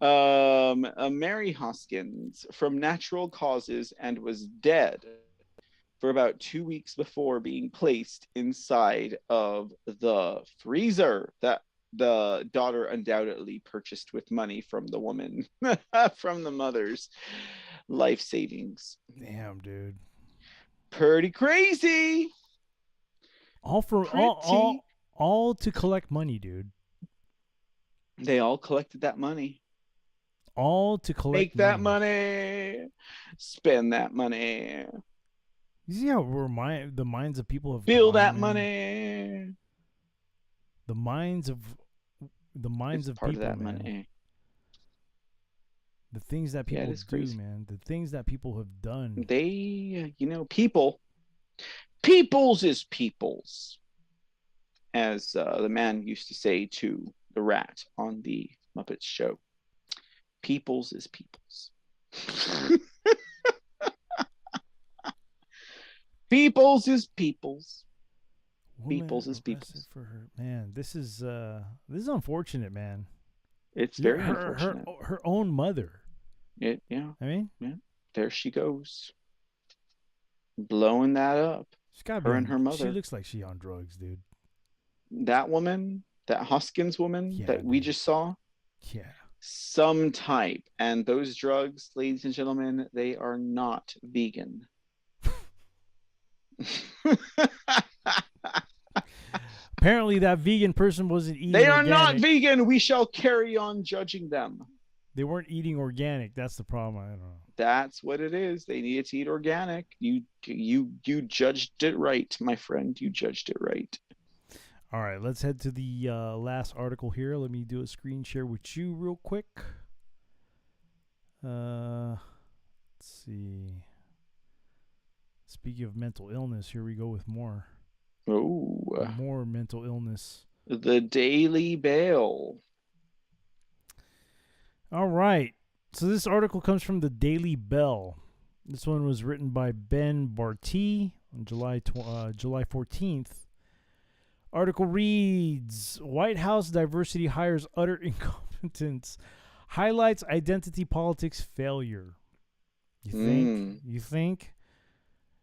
Mary Hoskins from natural causes and was dead for about 2 weeks before being placed inside of the freezer that the daughter undoubtedly purchased with money from the woman, from the mother's life savings. Damn, dude. Pretty crazy. All for all to collect money, dude. They all collected that money. All to collect Make that money. Spend that money. You see how the minds of people have Build gone, that man? money. The minds of It's part people, of that man. money. The things that Yeah, it people is do, crazy. man. The things that people have done. They, peoples is peoples, as the man used to say to the rat on the Muppets show. Peoples is peoples. Peoples is peoples. Woman peoples is arrested peoples. for her. Man, this is unfortunate, man. It's very her unfortunate. her own mother. Yeah, I mean, there she goes, blowing that up. she's got Her and her She mother. looks like she on drugs, dude. That woman, that Hoskins woman Yeah, that we dude. just saw, Yeah. some type. And those drugs, ladies and gentlemen, they are not vegan. Apparently, that vegan person wasn't eating. They are organic. not vegan. We shall carry on judging them. They weren't eating organic. That's the problem. I don't know. That's what it is. They needed to eat organic. You judged it right, my friend. You judged it right. All right, let's head to the last article here. Let me do a screen share with you real quick. Let's see. Speaking of mental illness, here we go with more. Oh, More mental illness. the Daily Bail. All right. So this article comes from the Daily Bell. This one was written by Ben Barty on July 14th. Article reads, White House diversity hires utter incompetence. Highlights identity politics failure. You think? You think?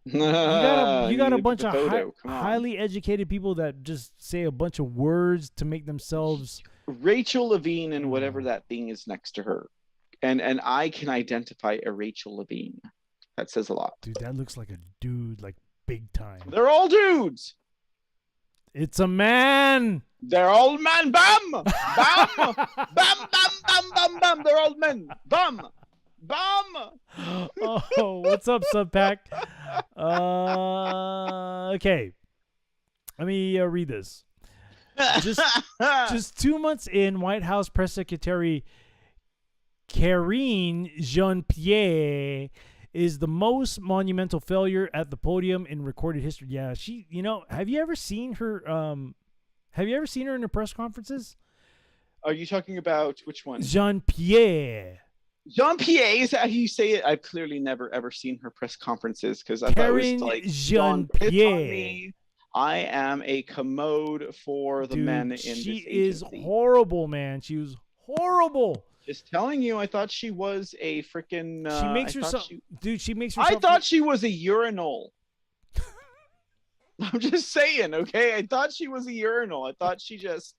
You got a bunch of highly educated people that just say a bunch of words to make themselves. Rachel Levine and whatever that thing is next to her. And I can identify a Rachel Levine. That says a lot. Dude, that looks like a dude, like big time. They're all dudes. It's a man. They're all men. Bam! Bam! Bam! Bam! Bam! Bam! Bam! They're all men. Bam! Bam! Oh, what's up, Subpack? Okay. Let me read this. Just 2 months in, White House Press Secretary Karine Jean-Pierre is the most monumental failure at the podium in recorded history. Yeah, she. Have you ever seen her? Have you ever seen her in her press conferences? Are you talking about which one? Jean-Pierre. Jean-Pierre, is that how you say it? I've clearly never ever seen her press conferences because I thought it was Karine like Jean-Pierre. I am a commode for the Dude, men in she this is agency. horrible, man. She was horrible. Just telling you, I thought she was a freaking. She makes herself, dude. She makes herself. I thought she was a urinal. I'm just saying, okay? I thought she was a urinal. I thought she just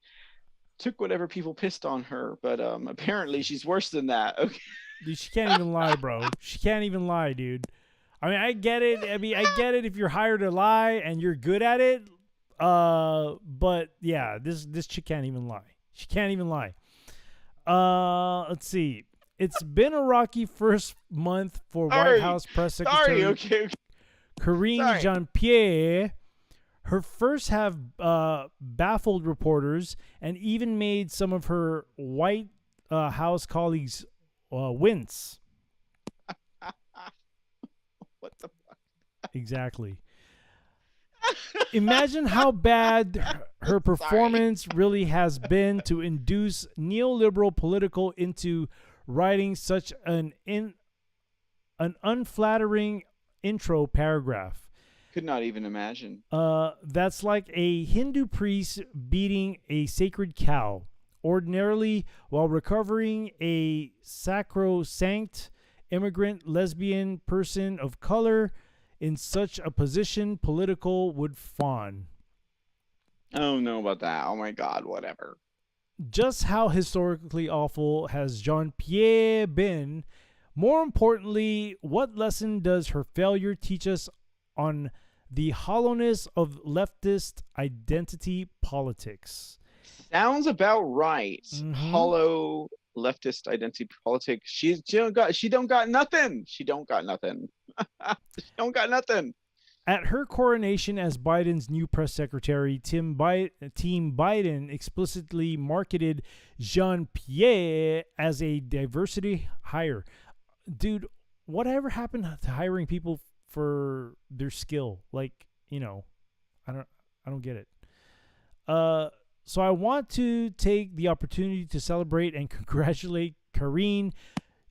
took whatever people pissed on her, but apparently she's worse than that. Okay. Dude, she can't even lie, bro. She can't even lie, dude. I mean, I get it. I get it if you're hired to lie and you're good at it. But yeah, this chick can't even lie. She can't even lie. Let's see. It's been a rocky first month for White House Press Secretary Okay. Karine Jean-Pierre. Her first have baffled reporters and even made some of her White House colleagues wince. What the fuck? Exactly. Imagine how bad her performance really has been to induce neoliberal political into writing such an unflattering intro paragraph. Could not even imagine. That's like a Hindu priest beating a sacred cow. Ordinarily, while recovering a sacrosanct immigrant lesbian person of color in such a position, political would fawn. I don't know about that. Oh my God, whatever. Just how historically awful has Jean-Pierre been? More importantly, what lesson does her failure teach us on the hollowness of leftist identity politics? Sounds about right. Mhm. Hollow leftist identity politics. She don't got nothing. She don't got nothing. She don't got nothing. At her coronation as Biden's new press secretary, Team Biden explicitly marketed Jean-Pierre as a diversity hire. Dude, whatever happened to hiring people for their skill? Like, I don't get it. So I want to take the opportunity to celebrate and congratulate Karine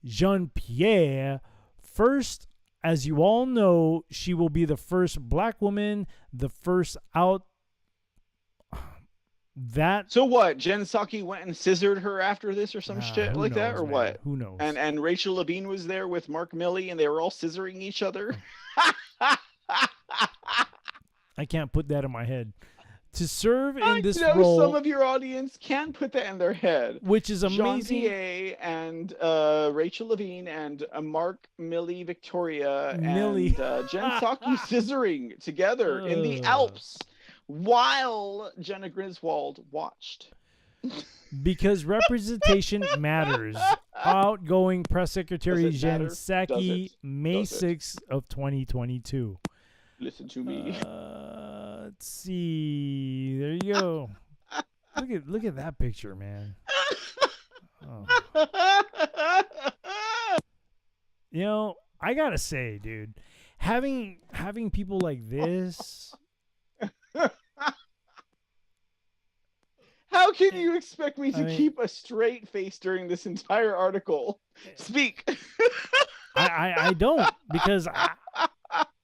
Jean-Pierre. First, as you all know, she will be the first black woman, the first out. That. So what? Jen Psaki went and scissored her after this or some shit who like that, knows, or man? what? Who knows? And Rachel Levine was there with Mark Milley, and they were all scissoring each other. I can't put that in my head. To serve in I this know role, some of your audience can put that in their head. which is amazing. Jean-Pierre and Rachel Levine and Mark Milley Victoria Millie. and Jen Psaki scissoring together in the Alps while Jenna Griswold watched. Because representation matters. Outgoing press secretary Does it Jen matter? Psaki, Does it? May Does it? 6th of 2022. Listen to me. Let's see. There you go. Look at that picture, man. Oh. I gotta say, dude, having people like this. How can you expect me to I mean- keep a straight face during this entire article? Speak. I don't, because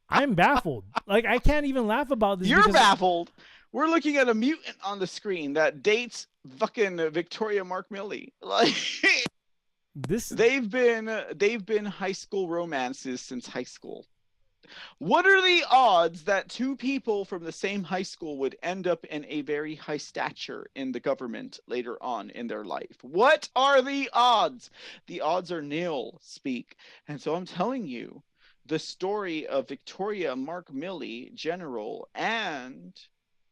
I'm baffled. Like, I can't even laugh about this. You're because baffled. We're looking at a mutant on the screen that dates fucking Victoria Mark Milley. Like this they've been high school romances since high school. What are the odds that two people from the same high school would end up in a very high stature in the government later on in their life? What are the odds? The odds are nil, speak. And so I'm telling you, the story of Victoria Mark Milley, General, and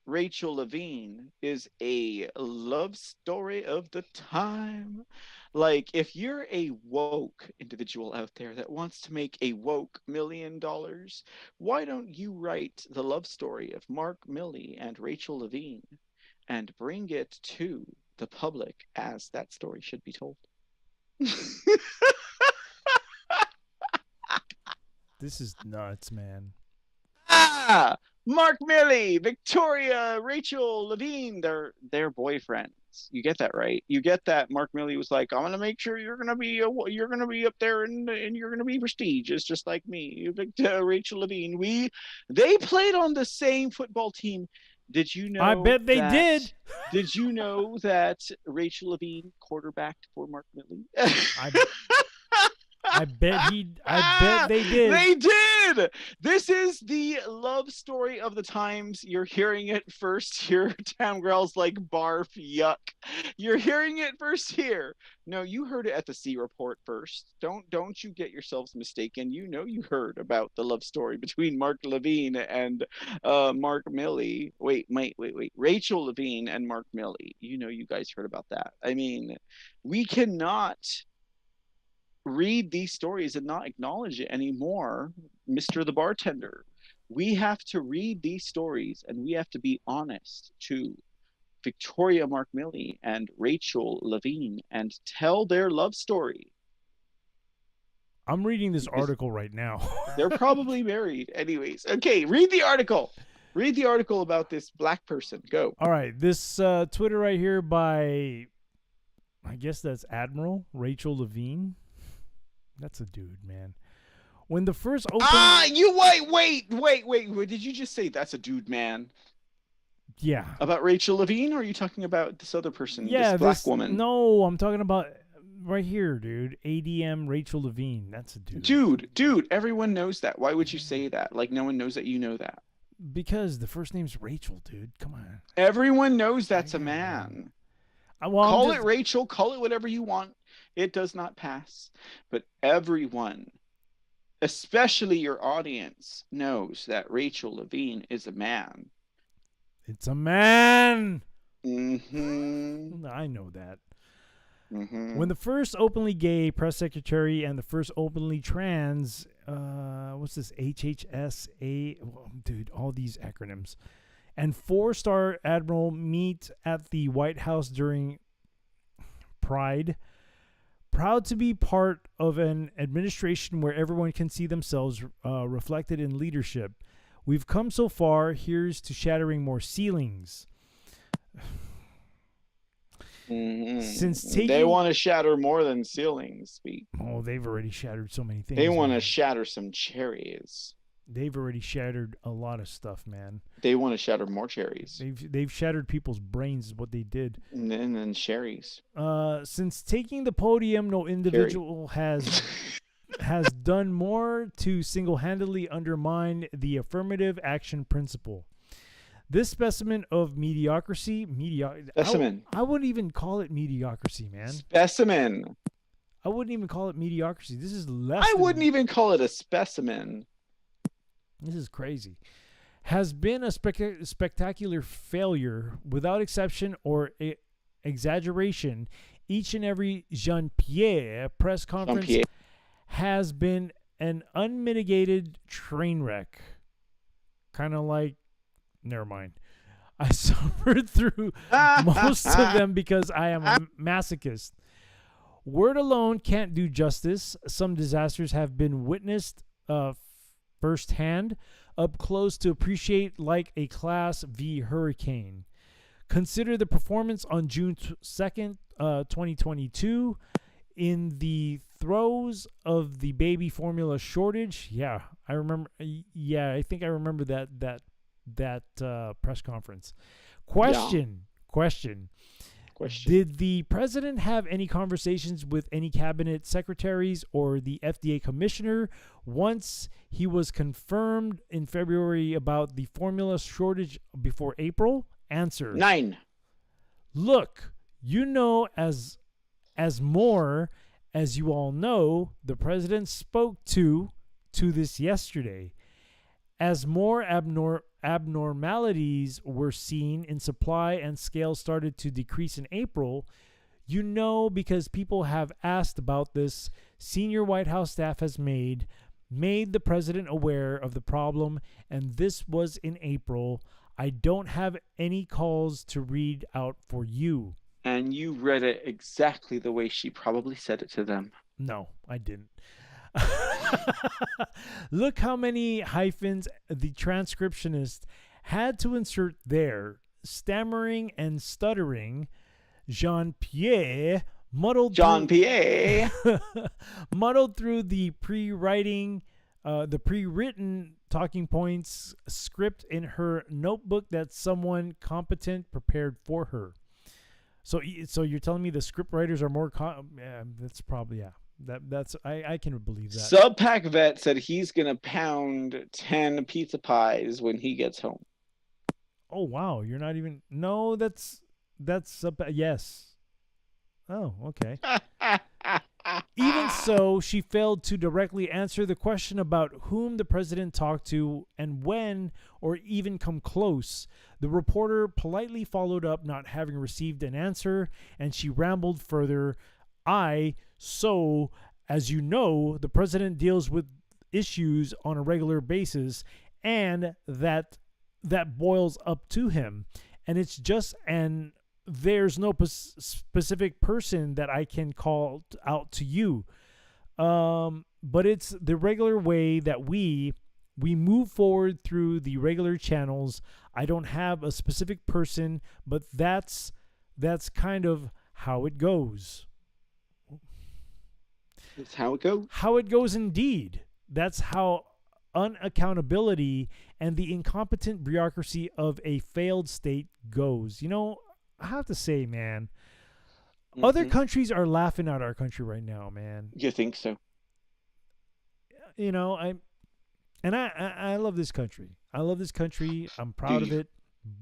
Rachel Levine is a love story of the time. Like, if you're a woke individual out there that wants to make a woke $1 million, why don't you write the love story of Mark Milley and Rachel Levine and bring it to the public as that story should be told? is nuts, man. Mark Milley, Victoria, Rachel Levine, they're boyfriends. You get that, right? You get that. Mark Milley was like, "I'm gonna make sure you're gonna be up there and you're gonna be prestigious, just like me." Rachel Levine, they played on the same football team. Did you know? I bet they did. Did you know that Rachel Levine quarterbacked for Mark Milley? I bet they did. They did. This is the love story of the times. You're hearing it first here. Tam Grell's like, barf, yuck. You're hearing it first here. No, you heard it at the C Report first. Don't you get yourselves mistaken. You know you heard about the love story between Mark Levine and Mark Milley. Wait. Rachel Levine and Mark Milley. You know you guys heard about that. I mean, we cannot read these stories and not acknowledge it anymore, Mr. the Bartender. we have to read these stories and we have to be honest to Victoria Mark Milley and Rachel Levine and tell their love story. I'm reading this Because article right now. they're probably married. Anyways, okay, read the article. Read the article about this black person. Go. All right, this Twitter right here by, I guess that's Admiral Rachel Levine. That's a dude, man. When the first open... You wait. Did you just say that's a dude, man? Yeah. About Rachel Levine, or are you talking about this other person, Yeah, this black woman? No, I'm talking about right here, dude. ADM Rachel Levine. That's a dude. Dude, everyone knows that. Why would you say that? Like, no one knows that you know that. Because the first name's Rachel, dude. Come on. Everyone knows that's a man. Call it Rachel, call it whatever you want. It does not pass. But everyone, especially your audience, knows that Rachel Levine is a man. It's a man. Mm-hmm. I know that. Mm-hmm. When the first openly gay press secretary and the first openly trans, what's this, HHSA, dude, all these acronyms, and 4-star admiral meet at the White House during Pride, proud to be part of an administration where everyone can see themselves reflected in leadership. We've come so far, here's to shattering more ceilings. Mm-hmm. Since they want to shatter more than ceilings, Pete. Oh, they've already shattered so many things. They want to shatter some cherries. They've already shattered a lot of stuff, man. They want to shatter more cherries. They've shattered people's brains is what they did. And then cherries. Since taking the podium, no individual has done more to single-handedly undermine the affirmative action principle. This specimen of mediocrity, Specimen. I wouldn't even call it mediocrity, man. Specimen. I wouldn't even call it mediocrity. This is less. I wouldn't even call it a specimen. This is crazy. Has been a spectacular failure without exception or exaggeration. Each and every Jean-Pierre press conference has been an unmitigated train wreck. Kind of like, never mind. I suffered through most of them because I am a masochist. Word alone can't do justice. Some disasters have been witnessed firsthand, up close to appreciate, like a Class V hurricane. Consider the performance on June 2nd, 2022, in the throes of the baby formula shortage. Yeah, I remember. Yeah, I think I remember that press conference. Question. Did the president have any conversations with any cabinet secretaries or the FDA commissioner once he was confirmed in February about the formula shortage before April? Answer. 9. Look, you know, as more as you all know, the president spoke to this yesterday. As more abnormalities were seen in supply and scale started to decrease in April, you know, because people have asked about this, senior White House staff has made the president aware of the problem, and this was in April. I don't have any calls to read out for you. And you read it exactly the way she probably said it to them. No, I didn't. Look how many hyphens the transcriptionist had to insert there. Stammering and stuttering, Jean-Pierre muddled through the pre-written talking points script in her notebook that someone competent prepared for her. So you're telling me the script writers are more that's probably, yeah. That's I can believe that. Subpack Vet said he's gonna pound 10 pizza pies when he gets home. Oh wow, you're not even. No, that's yes. Oh, okay. Even so, she failed to directly answer the question about whom the president talked to and when, or even come close. The reporter politely followed up, not having received an answer, and she rambled further. So, as you know, the president deals with issues on a regular basis, and that boils up to him, and it's just and there's no specific person that I can call out to you, but it's the regular way that we move forward through the regular channels. I don't have a specific person, but that's kind of how it goes. That's how it goes. How it goes indeed. That's how unaccountability and the incompetent bureaucracy of a failed state goes. You know, I have to say, man, other countries are laughing at our country right now, man. You think so? You know, I love this country. I love this country. I'm proud of it.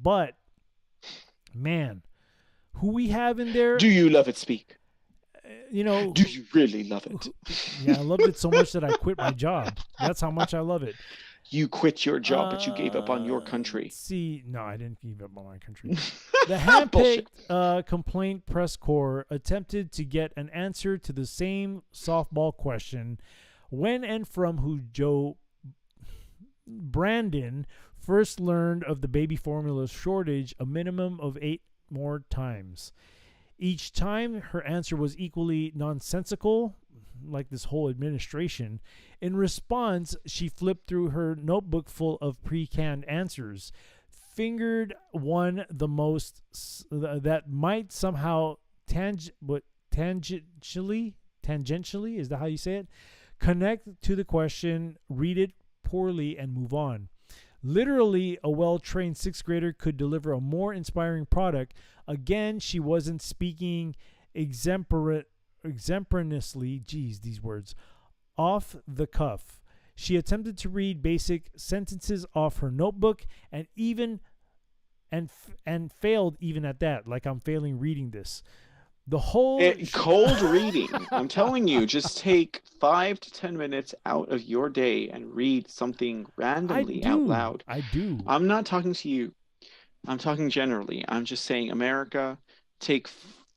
But, man, who we have in there. Do you love it, Speak? You know. Do you really love it? Yeah, I loved it so much that I quit my job. That's how much I love it. You quit your job, but you gave up on your country. No, I didn't give up on my country. The handpicked complaint press corps attempted to get an answer to the same softball question when and from who Joe Brandon first learned of the baby formula shortage a minimum of 8 more times. Each time, her answer was equally nonsensical, like this whole administration. In response, she flipped through her notebook full of pre-canned answers, fingered one the most that might somehow tangentially, is that how you say it? Connect to the question, read it poorly, and move on. Literally, a well-trained 6th grader could deliver a more inspiring product. Again, she wasn't speaking extemporaneously, these words, off the cuff. She attempted to read basic sentences off her notebook and failed even at that. Like I'm failing reading this. The whole cold reading. I'm telling you, just take 5 to 10 minutes out of your day and read something randomly out loud. I do. I'm not talking to you. I'm talking generally. I'm just saying, America, take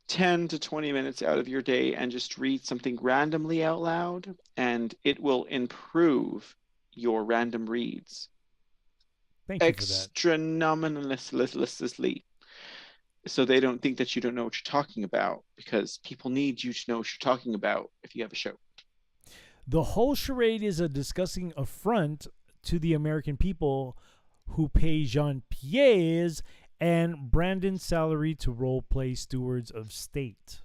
10 to 20 minutes out of your day and just read something randomly out loud, and it will improve your random reads. Thank you for that. Extranominously. So they don't think that you don't know what you're talking about, because people need you to know what you're talking about if you have a show. The whole charade is a disgusting affront to the American people who pay Jean-Pierre's and Brandon's salary to role play stewards of state.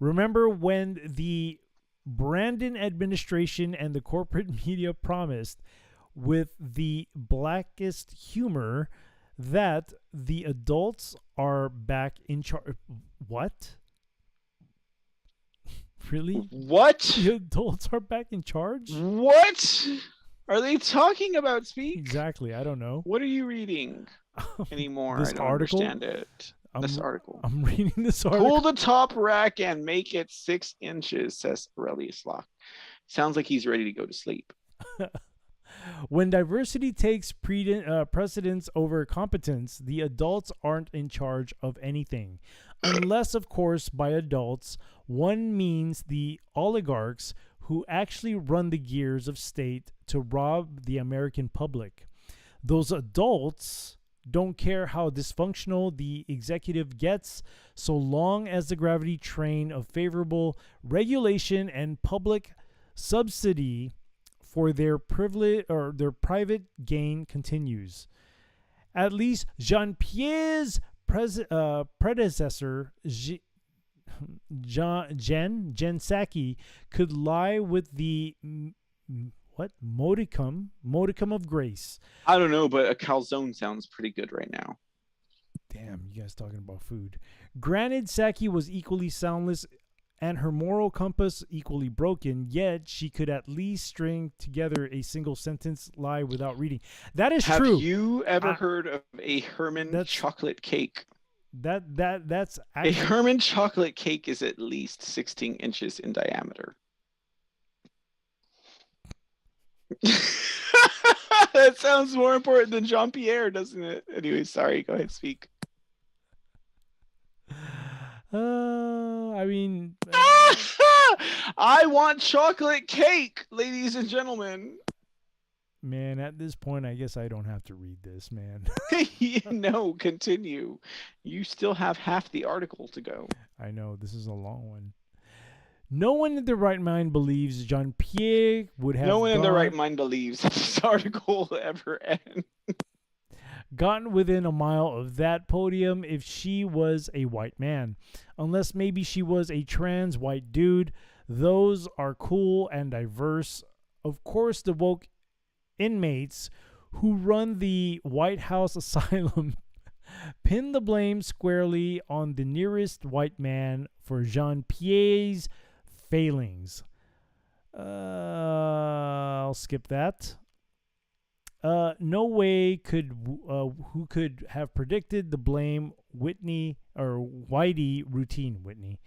Remember when the Brandon administration and the corporate media promised, with the blackest humor, that the adults are back in charge? What? Really? What? The adults are back in charge? What are they talking about, Speak? Exactly. I don't know. What are you reading anymore? This I don't article? understand it. This article. I'm reading this article. Pull the top rack and make it 6 inches, says Aurelius Locke. Sounds like he's ready to go to sleep. When diversity takes precedence over competence, the adults aren't in charge of anything. Unless, of course, by adults, one means the oligarchs who actually run the gears of state to rob the American public. Those adults don't care how dysfunctional the executive gets, so long as the gravity train of favorable regulation and public subsidy for their privilege or their private gain continues. At least Jean-Pierre's predecessor, Jen Psaki, could lie with the modicum of grace. I don't know, but a calzone sounds pretty good right now. Damn, you guys talking about food. Granted, Psaki was equally soundless and her moral compass equally broken, yet she could at least string together a single sentence lie without reading. That is true. Have you ever heard of a Herman chocolate cake? That's actually... A Herman chocolate cake is at least 16 inches in diameter. That sounds more important than Jean-Pierre, doesn't it? Anyway, sorry. Go ahead, Speak. I mean... I want chocolate cake, ladies and gentlemen. Man, at this point, I guess I don't have to read this, man. No, continue. You still have half the article to go. I know, this is a long one. No one in their right mind believes Jean-Pierre would have No one in their right gone- mind believes this article will ever end. gotten within a mile of that podium if she was a white man. Unless maybe she was a trans white dude. Those are cool and diverse. Of course, the woke inmates who run the White House asylum pin the blame squarely on the nearest white man for Jean-Pierre's failings. I'll skip that. No way could who could have predicted the blame Whitney or Whitey routine Whitney.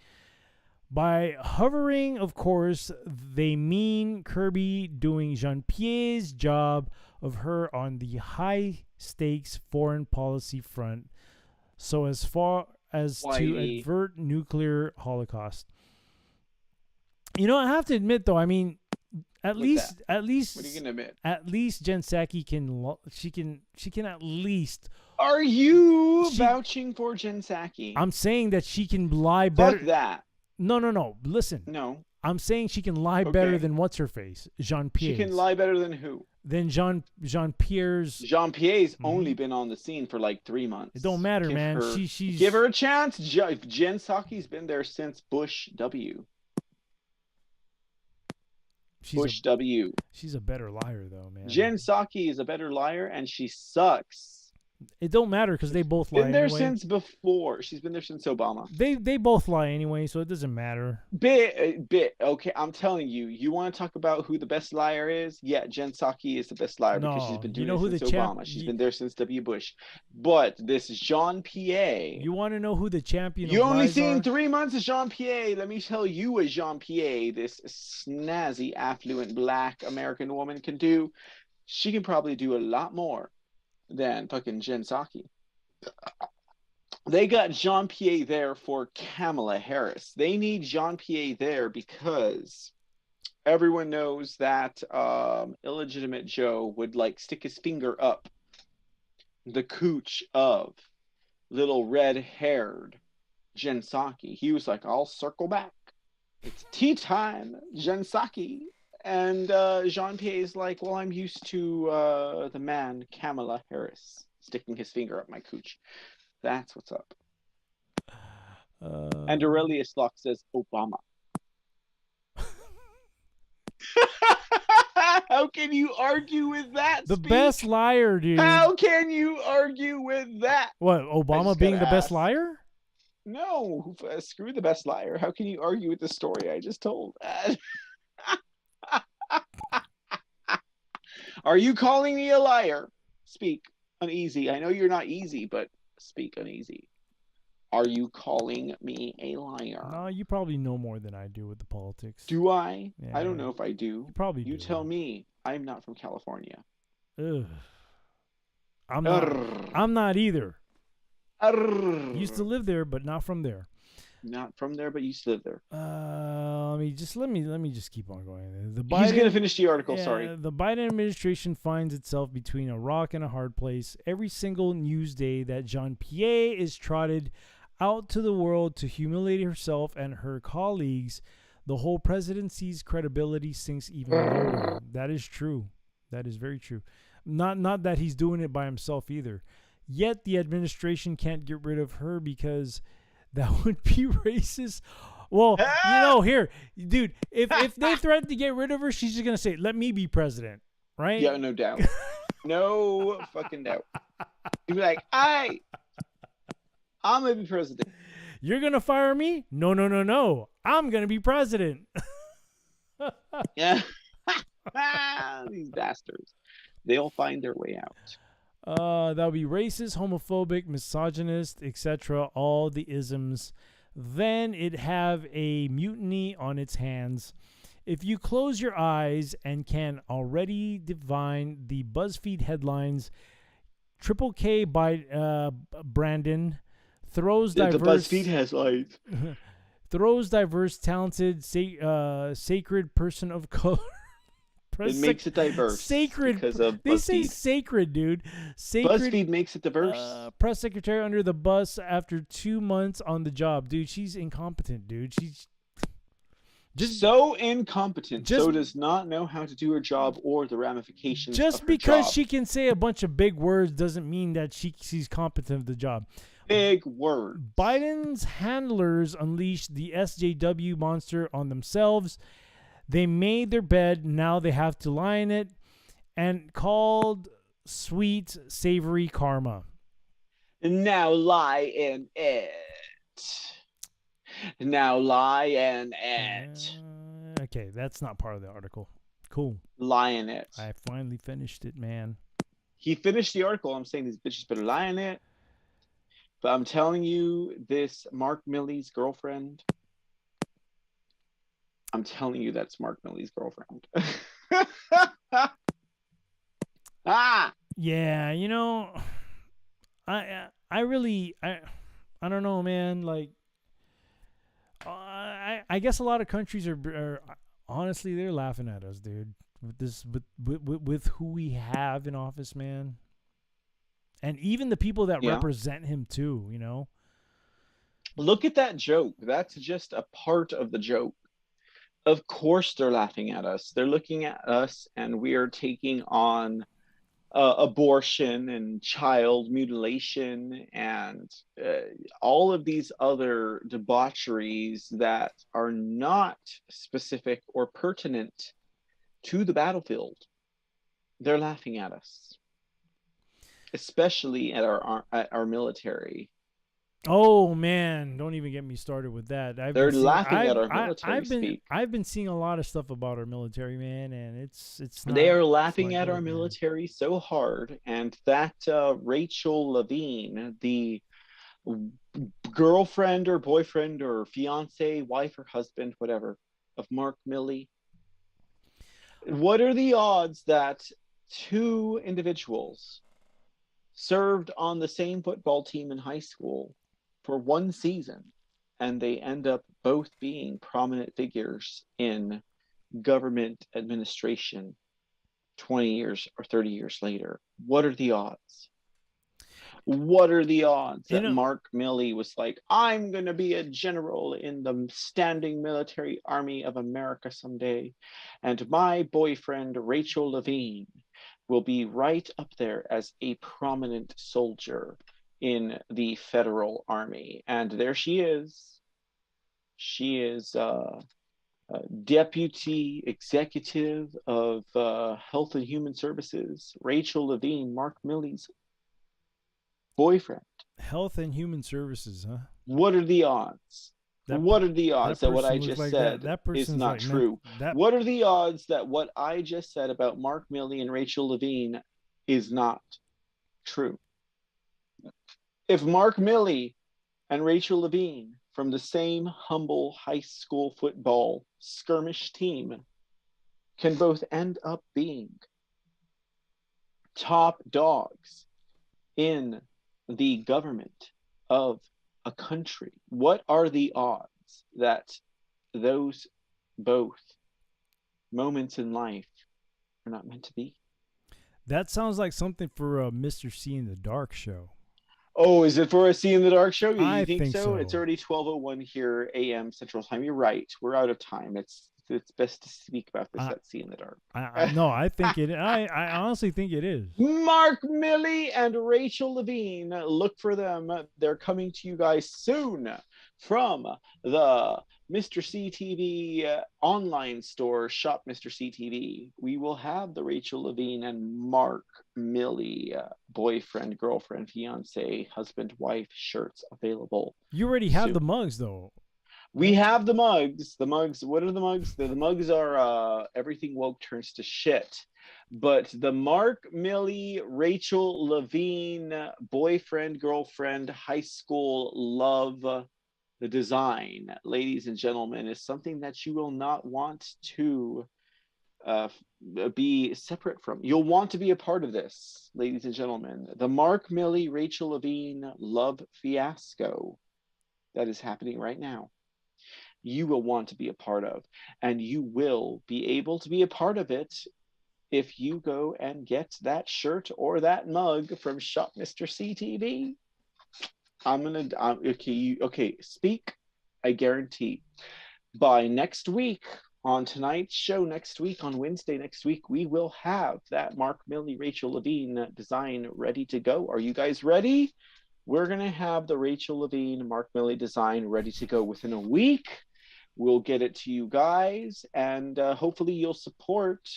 By hovering, of course, they mean Kirby doing Jean-Pierre's job of her on the high-stakes foreign policy front, so as far as to Whitey. avert nuclear holocaust. You know, I have to admit, though, I mean, at What's least What are you gonna admit? at least Jen Psaki she can at least. Are you She- vouching for Jen Psaki? I'm saying that she can lie better. Fuck that. No. Listen, No. I'm saying she can lie better Okay. than what's her face, Jean-Pierre. She can lie better than who? Than Jean-Pierre's. Jean-Pierre's Mhm. only been on the scene for like 3 months. It don't matter, Give man. her- She's Give her a chance. Jen Psaki's been there since Bush W. Bush W. She's a better liar, though, man. Jen Psaki is a better liar, and she sucks. It don't matter because they both lie Been there anyway. since before. She's been there since Obama. They both lie anyway, so it doesn't matter. Bit. Okay, I'm telling you. You want to talk about who the best liar is? Yeah, Jen Psaki is the best liar because she's No, been you doing know who it the since champ- Obama. She's you- been there since W. Bush. But this Jean-Pierre. You want to know who the champion You of only lies seen are? 3 months of Jean-Pierre. Let me tell you what Jean-Pierre, this snazzy, affluent, black American woman can do. She can probably do a lot more than fucking Jen Psaki. They got Jean-Pierre there for Kamala Harris. They need Jean-Pierre there because everyone knows that illegitimate Joe would like stick his finger up the cooch of little red-haired Jen Psaki. He was like, I'll circle back. It's tea time, Jen Psaki. And Jean-Pierre's like, well, I'm used to the man Kamala Harris sticking his finger up my cooch. That's what's up. And Aurelius Locke says Obama. How can you argue with that? the speech? best liar, dude. How can you argue with that? What, Obama just being gotta the best ask. liar? No, screw the best liar. How can you argue with the story I just told? Are you calling me a liar? Speak uneasy. I know you're not easy, but speak uneasy. Are you calling me a liar? No, you probably know more than I do with the politics. Do I? Yeah. I don't know if I do. You probably You do. tell me. I'm not from California. Ugh. I'm not. Arr. I'm not either. Arr. Used to live there, but not from there. Not from there, but used to live there. Let me just keep on going. The He's Biden, gonna finish the article. yeah, Sorry. The Biden administration finds itself between a rock and a hard place every single news day that Jean-Pierre is trotted out to the world to humiliate herself and her colleagues. The whole presidency's credibility sinks even lower. That is true. That is very true. Not that he's doing it by himself either. Yet the administration can't get rid of her because that would be racist. Well, you know, here, dude, if they threaten to get rid of her, she's just gonna say, "Let me be president," right? Yeah, no doubt. No fucking doubt. You'd be like, I'm gonna be president. You're gonna fire me? No. I'm gonna be president. Yeah. These bastards. They'll find their way out. That would be racist, homophobic, misogynist, etc. All the isms. Then it'd have a mutiny on its hands. If you close your eyes and can already divine the BuzzFeed headlines, Triple K by Brandon throws The diverse BuzzFeed has lights. throws diverse, talented, sacred person of color It makes it diverse. Sacred. Because of They say BuzzFeed. sacred, dude. Sacred. BuzzFeed makes it diverse. Press secretary under the bus after 2 months on the job, dude. She's incompetent, dude. She's just so incompetent, just- so does not know how to do her job or the ramifications just of her because job. she can say a bunch of big words doesn't mean that she's competent at the job. Big word. Biden's handlers unleashed the SJW monster on themselves. They made their bed, now they have to lie in it, and called sweet, savory karma. Now lie in it. Now lie in it. Okay, that's not part of the article. Cool. Lie in it. I finally finished it, man. He finished the article. I'm saying these bitches better lie in it. But I'm telling you, this Mark Milley's girlfriend. I'm telling you, that's Mark Milley's girlfriend. Ah! Yeah, you know, I don't know, man. Like, I guess a lot of countries are honestly, they're laughing at us, dude, with this with who we have in office, man, and even the people that represent him too. You know, look at that joke. That's just a part of the joke. Of course, they're laughing at us. They're looking at us, and we are taking on abortion and child mutilation and all of these other debaucheries that are not specific or pertinent to the battlefield. They're laughing at us, especially at our military. Oh man, don't even get me started with that. They're laughing at our military. I've been seeing a lot of stuff about our military, man, and it's not, they are laughing at good, our military so hard, and that Rachel Levine, the girlfriend or boyfriend or fiance, wife or husband, whatever, of Mark Milley. What are the odds that two individuals served on the same football team in high school for one season, and they end up both being prominent figures in government administration 20 years or 30 years later? What are the odds? What are the odds that Mark Milley was like, I'm going to be a general in the standing military army of America someday, and my boyfriend, Rachel Levine, will be right up there as a prominent soldier in the federal army. And there she is. She is deputy executive of Health and Human Services, Rachel Levine, Mark Milley's boyfriend. Health and Human Services, huh? What are the odds? What are the odds that what I just said is not true? What are the odds that what I just said about Mark Milley and Rachel Levine is not true? If Mark Milley and Rachel Levine from the same humble high school football skirmish team can both end up being top dogs in the government of a country, what are the odds that those both moments in life are not meant to be? That sounds like something for a Mr. C in the Dark show. Oh, is it for a C in the Dark show? You think so? It's already 12:01 here a.m. Central Time. You're right. We're out of time. It's best to speak about this at C in the Dark. No, I think it. I honestly think it is. Mark Milley and Rachel Levine. Look for them. They're coming to you guys soon from the Mr. C TV online store, Shop Mr. C TV. We will have the Rachel Levine and Mark Milley boyfriend, girlfriend, fiance, husband, wife shirts available. You already have the mugs, though. We have the mugs. The mugs. What are the mugs? The mugs are everything woke turns to shit. But the Mark Milley, Rachel Levine, boyfriend, girlfriend, high school love, the design, ladies and gentlemen, is something that you will not want to be separate from. You'll want to be a part of this, ladies and gentlemen. The Mark Milley, Rachel Levine love fiasco that is happening right now. You will want to be a part of, and you will be able to be a part of it if you go and get that shirt or that mug from Shop Mr. CTV, okay, speak. I guarantee by next week, on tonight's show next week, on Wednesday next week, we will have that Mark Milley, Rachel Levine design ready to go. Are you guys ready? We're going to have the Rachel Levine, Mark Milley design ready to go within a week. We'll get it to you guys, and hopefully you'll support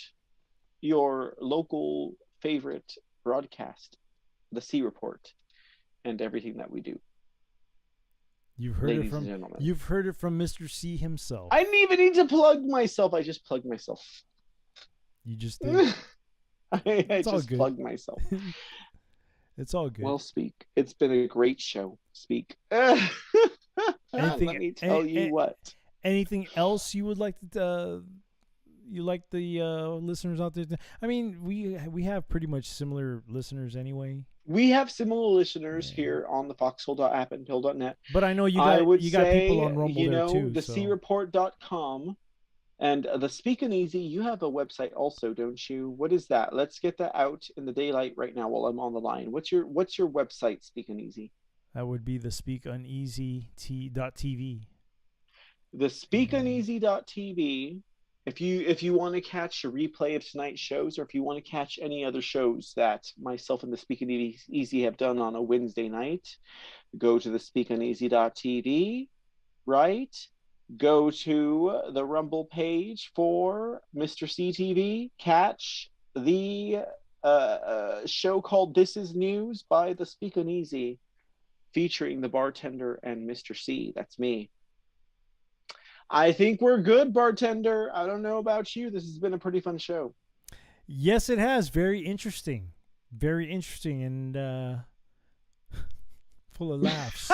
your local favorite broadcast, the C Report, and everything that we do. You've heard Ladies it from and gentlemen. You've heard it from Mr. C himself. I didn't even need to plug myself. I just plugged myself. You just did. I just plugged myself. It's all good. Well, speak. It's been a great show. Speak. Let me tell you what. Anything else you would like to? You like the listeners out there? I mean, we have pretty much similar listeners anyway. We have similar listeners here on the foxhole.app and pill.net. But I know you got people on Rumble there too. The so. creport.com and the Speakin' Easy, you have a website also, don't you? What is that? Let's get that out in the daylight right now while I'm on the line. What's your website, Speakin' Easy? That would be the speakuneasy.tv. The speakuneasy.tv. If you want to catch a replay of tonight's shows, or if you want to catch any other shows that myself and the Speakin' Easy have done on a Wednesday night, go to the speakuneasy.tv, right? Go to the Rumble page for Mr. CTV. Catch the show called This Is News by the Speakin' Easy, featuring the bartender and Mr. C. That's me. I think we're good, bartender. I don't know about you. This has been a pretty fun show. Yes, it has. Very interesting. Very interesting and full of laughs.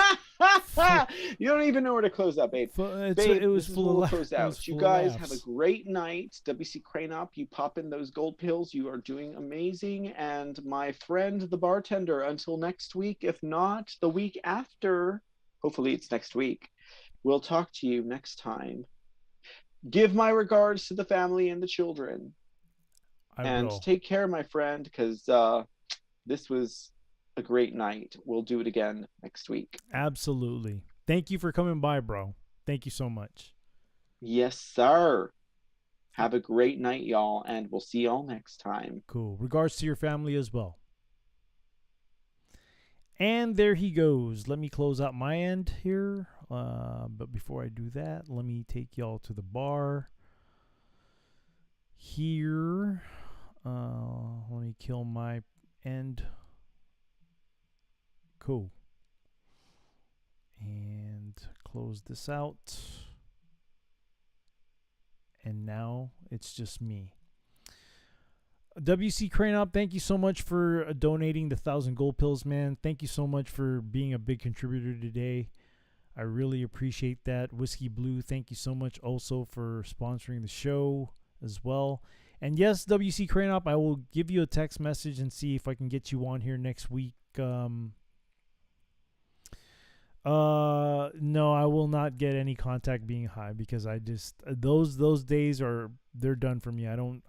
You don't even know where to close out, babe. It was full of laughs. Close out. You guys have a great night. WC Crane Up, you pop in those gold pills. You are doing amazing. And my friend, the bartender, until next week, if not the week after, hopefully it's next week. We'll talk to you next time. Give my regards to the family and the children. I will. Take care, my friend, because this was a great night. We'll do it again next week. Absolutely. Thank you for coming by, bro. Thank you so much. Yes, sir. Have a great night, y'all, and we'll see y'all next time. Cool. Regards to your family as well. And there he goes. Let me close out my end here. But before I do that, let me take y'all to the bar here. Let me kill my end. Cool. And close this out. And now it's just me. WC Crane Up, thank you so much for donating the 1,000 gold pills, man. Thank you so much for being a big contributor today. I really appreciate that. Whiskey Blue, thank you so much also for sponsoring the show as well. And yes, WC Crane Up, I will give you a text message and see if I can get you on here next week. No, I will not get any contact being high because I just those days they're done for me. I don't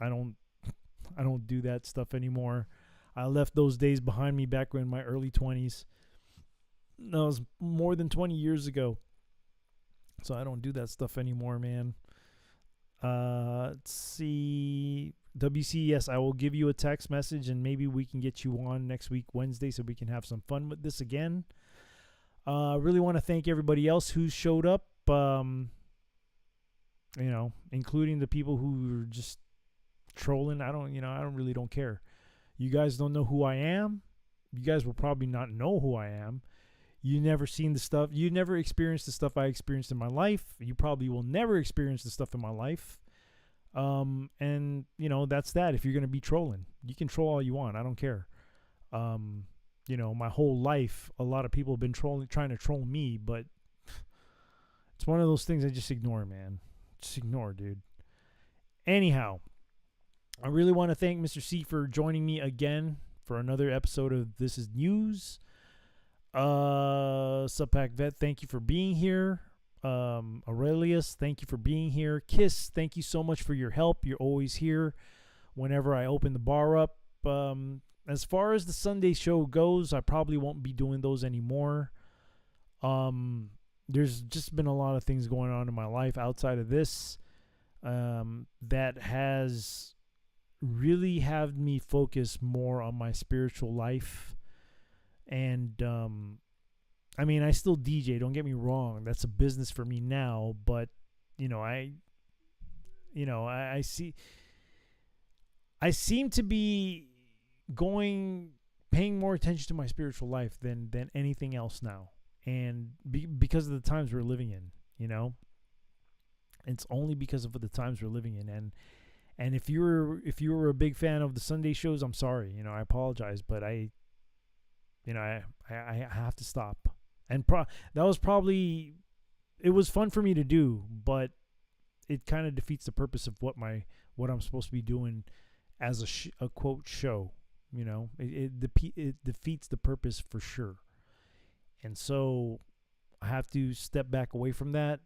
do that stuff anymore. I left those days behind me back in my early 20s. That was more than 20 years ago. So I don't do that stuff anymore, man. Let's see. WC, yes, I will give you a text message and maybe we can get you on next week, Wednesday, so we can have some fun with this again. I really want to thank everybody else who showed up, including the people who were just trolling. I really don't care. You guys don't know who I am. You guys will probably not know who I am. You never seen the stuff. You never experienced the stuff I experienced in my life. You probably will never experience the stuff in my life. And that's that. If you're going to be trolling, you can troll all you want. I don't care. My whole life, a lot of people have been trying to troll me, but it's one of those things I just ignore, man. Just ignore, dude. Anyhow, I really want to thank Mr. C for joining me again for another episode of This Is News. Subpack Vet, thank you for being here. Aurelius, thank you for being here. Kiss, thank you so much for your help. You're always here whenever I open the bar up. As far as the Sunday show goes, I probably won't be doing those anymore. There's just been a lot of things going on in my life outside of this that has really had me focus more on my spiritual life. And I mean, I still DJ, don't get me wrong, that's a business for me now, but I seem to be paying more attention to my spiritual life than anything else now, and because of the times we're living in, it's only because of the times we're living in. And if you were a big fan of the Sunday shows, I'm sorry, I apologize, but I have to stop. And that was probably, it was fun for me to do, but it kind of defeats the purpose of what I'm supposed to be doing as a quote show. It defeats the purpose for sure. And so I have to step back away from that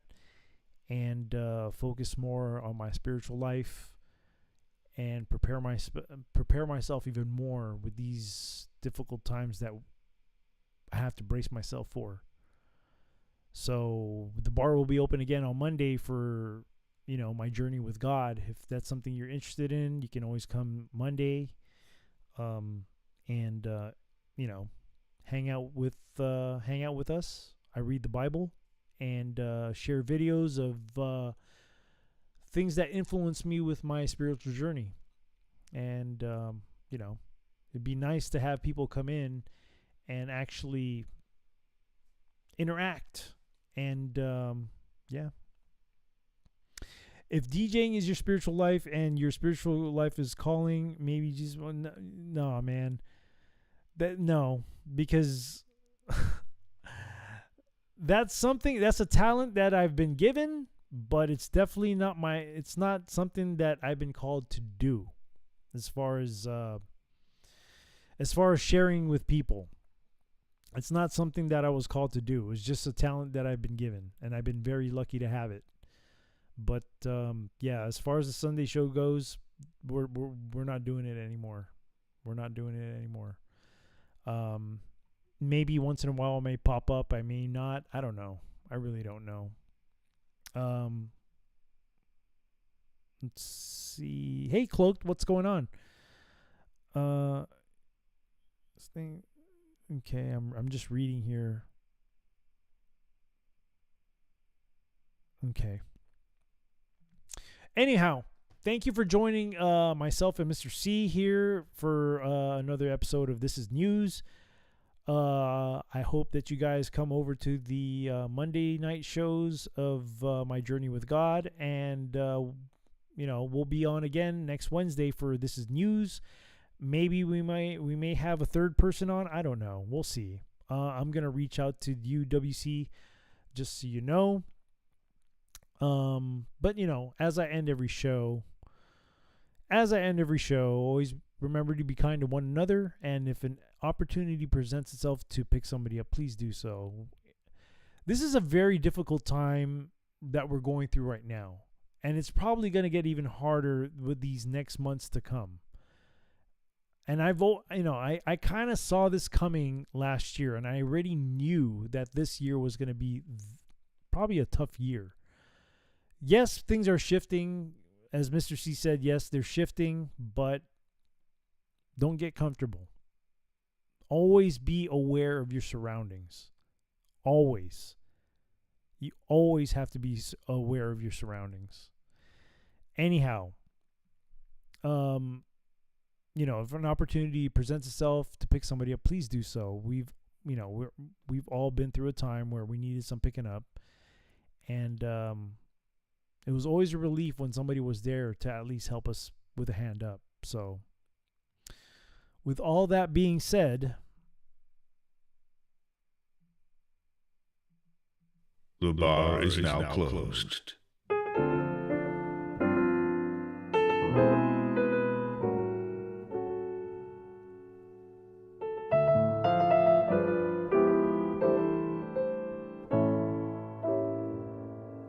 and focus more on my spiritual life and prepare myself even more with these difficult times that I have to brace myself for. So the bar will be open again on Monday for, my journey with God. If that's something you're interested in, you can always come Monday, and hang out with us. I read the Bible and share videos of things that influence me with my spiritual journey. And it'd be nice to have people come in and actually interact. And if DJing is your spiritual life and your spiritual life is calling, maybe just no, man. No, because that's a talent that I've been given, but it's definitely it's not something that I've been called to do as far as sharing with people. It's not something that I was called to do. It's just a talent that I've been given, and I've been very lucky to have it. But as far as the Sunday show goes, we're not doing it anymore. Maybe once in a while it may pop up. I may not. I don't know. I really don't know. Let's see. Hey, Cloaked, what's going on? This thing. Okay, I'm just reading here. Okay. Anyhow, thank you for joining myself and Mr. C here for another episode of This Is News. I hope that you guys come over to the Monday night shows of my journey with God, and we'll be on again next Wednesday for This Is News. Maybe we may have a third person on. I don't know. We'll see. I'm gonna reach out to UWC just so you know. But as I end every show, always remember to be kind to one another, and if an opportunity presents itself to pick somebody up, please do so. This is a very difficult time that we're going through right now, and it's probably going to get even harder with these next months to come. And I kind of saw this coming last year, and I already knew that this year was going to be probably a tough year. Yes, things are shifting. As Mr. C said, yes, they're shifting, but don't get comfortable. Always be aware of your surroundings. Always. You always have to be aware of your surroundings. Anyhow, if an opportunity presents itself to pick somebody up, please do so. We've all been through a time where we needed some picking up, and it was always a relief when somebody was there to at least help us with a hand up. So, with all that being said, the bar is now closed.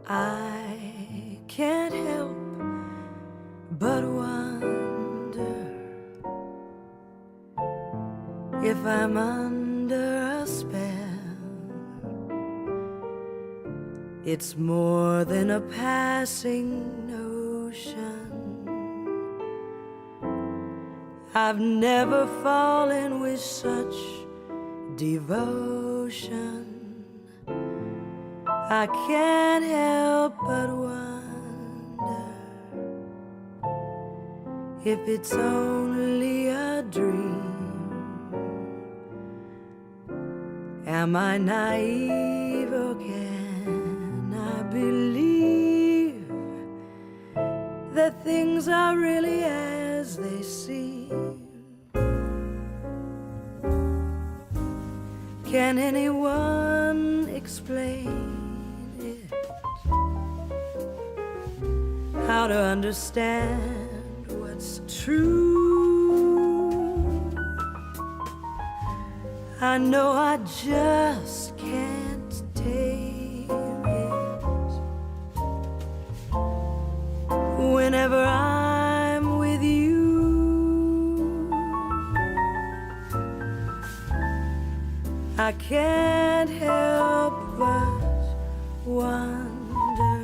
I can't help but wonder if I'm under a spell. It's more than a passing notion. I've never fallen with such devotion. I can't help but wonder if it's only a dream. Am I naive or can I believe that things are really as they seem? Can anyone explain it? How to understand what's true? I know I just can't tame it. Whenever I'm with you, I can't help but wonder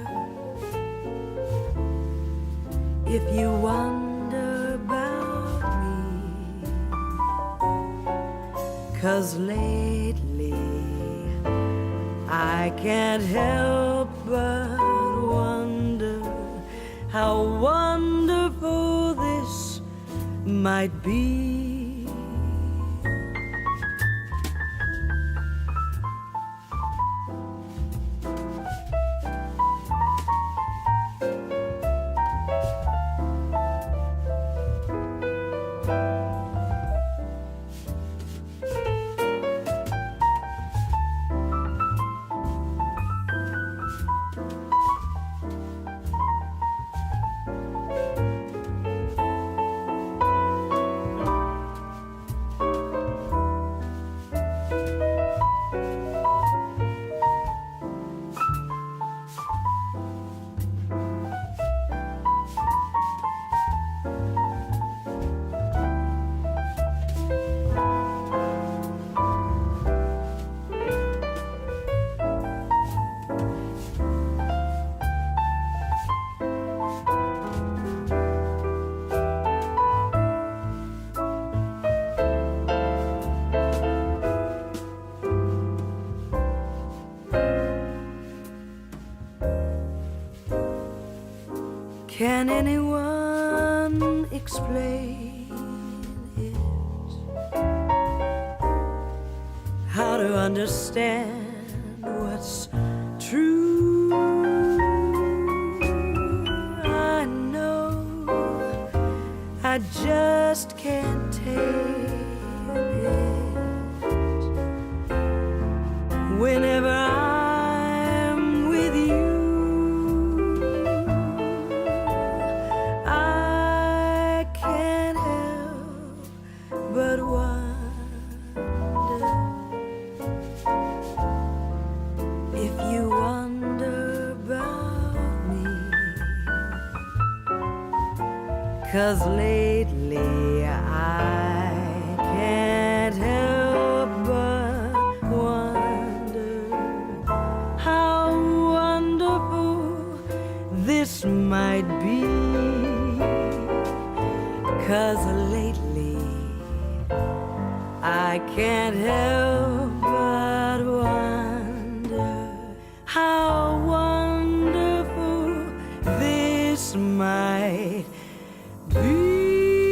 if you wonder about me. 'Cause lately I can't help but wonder how wonderful this might be. Can anyone explain it? How to understand what's true? I know I just can't take it. Whenever I'm with you, but wonder if you wonder about me. 'Cause lately I can't help but wonder how wonderful this might be. 'Cause lately I can't help but wonder how wonderful this might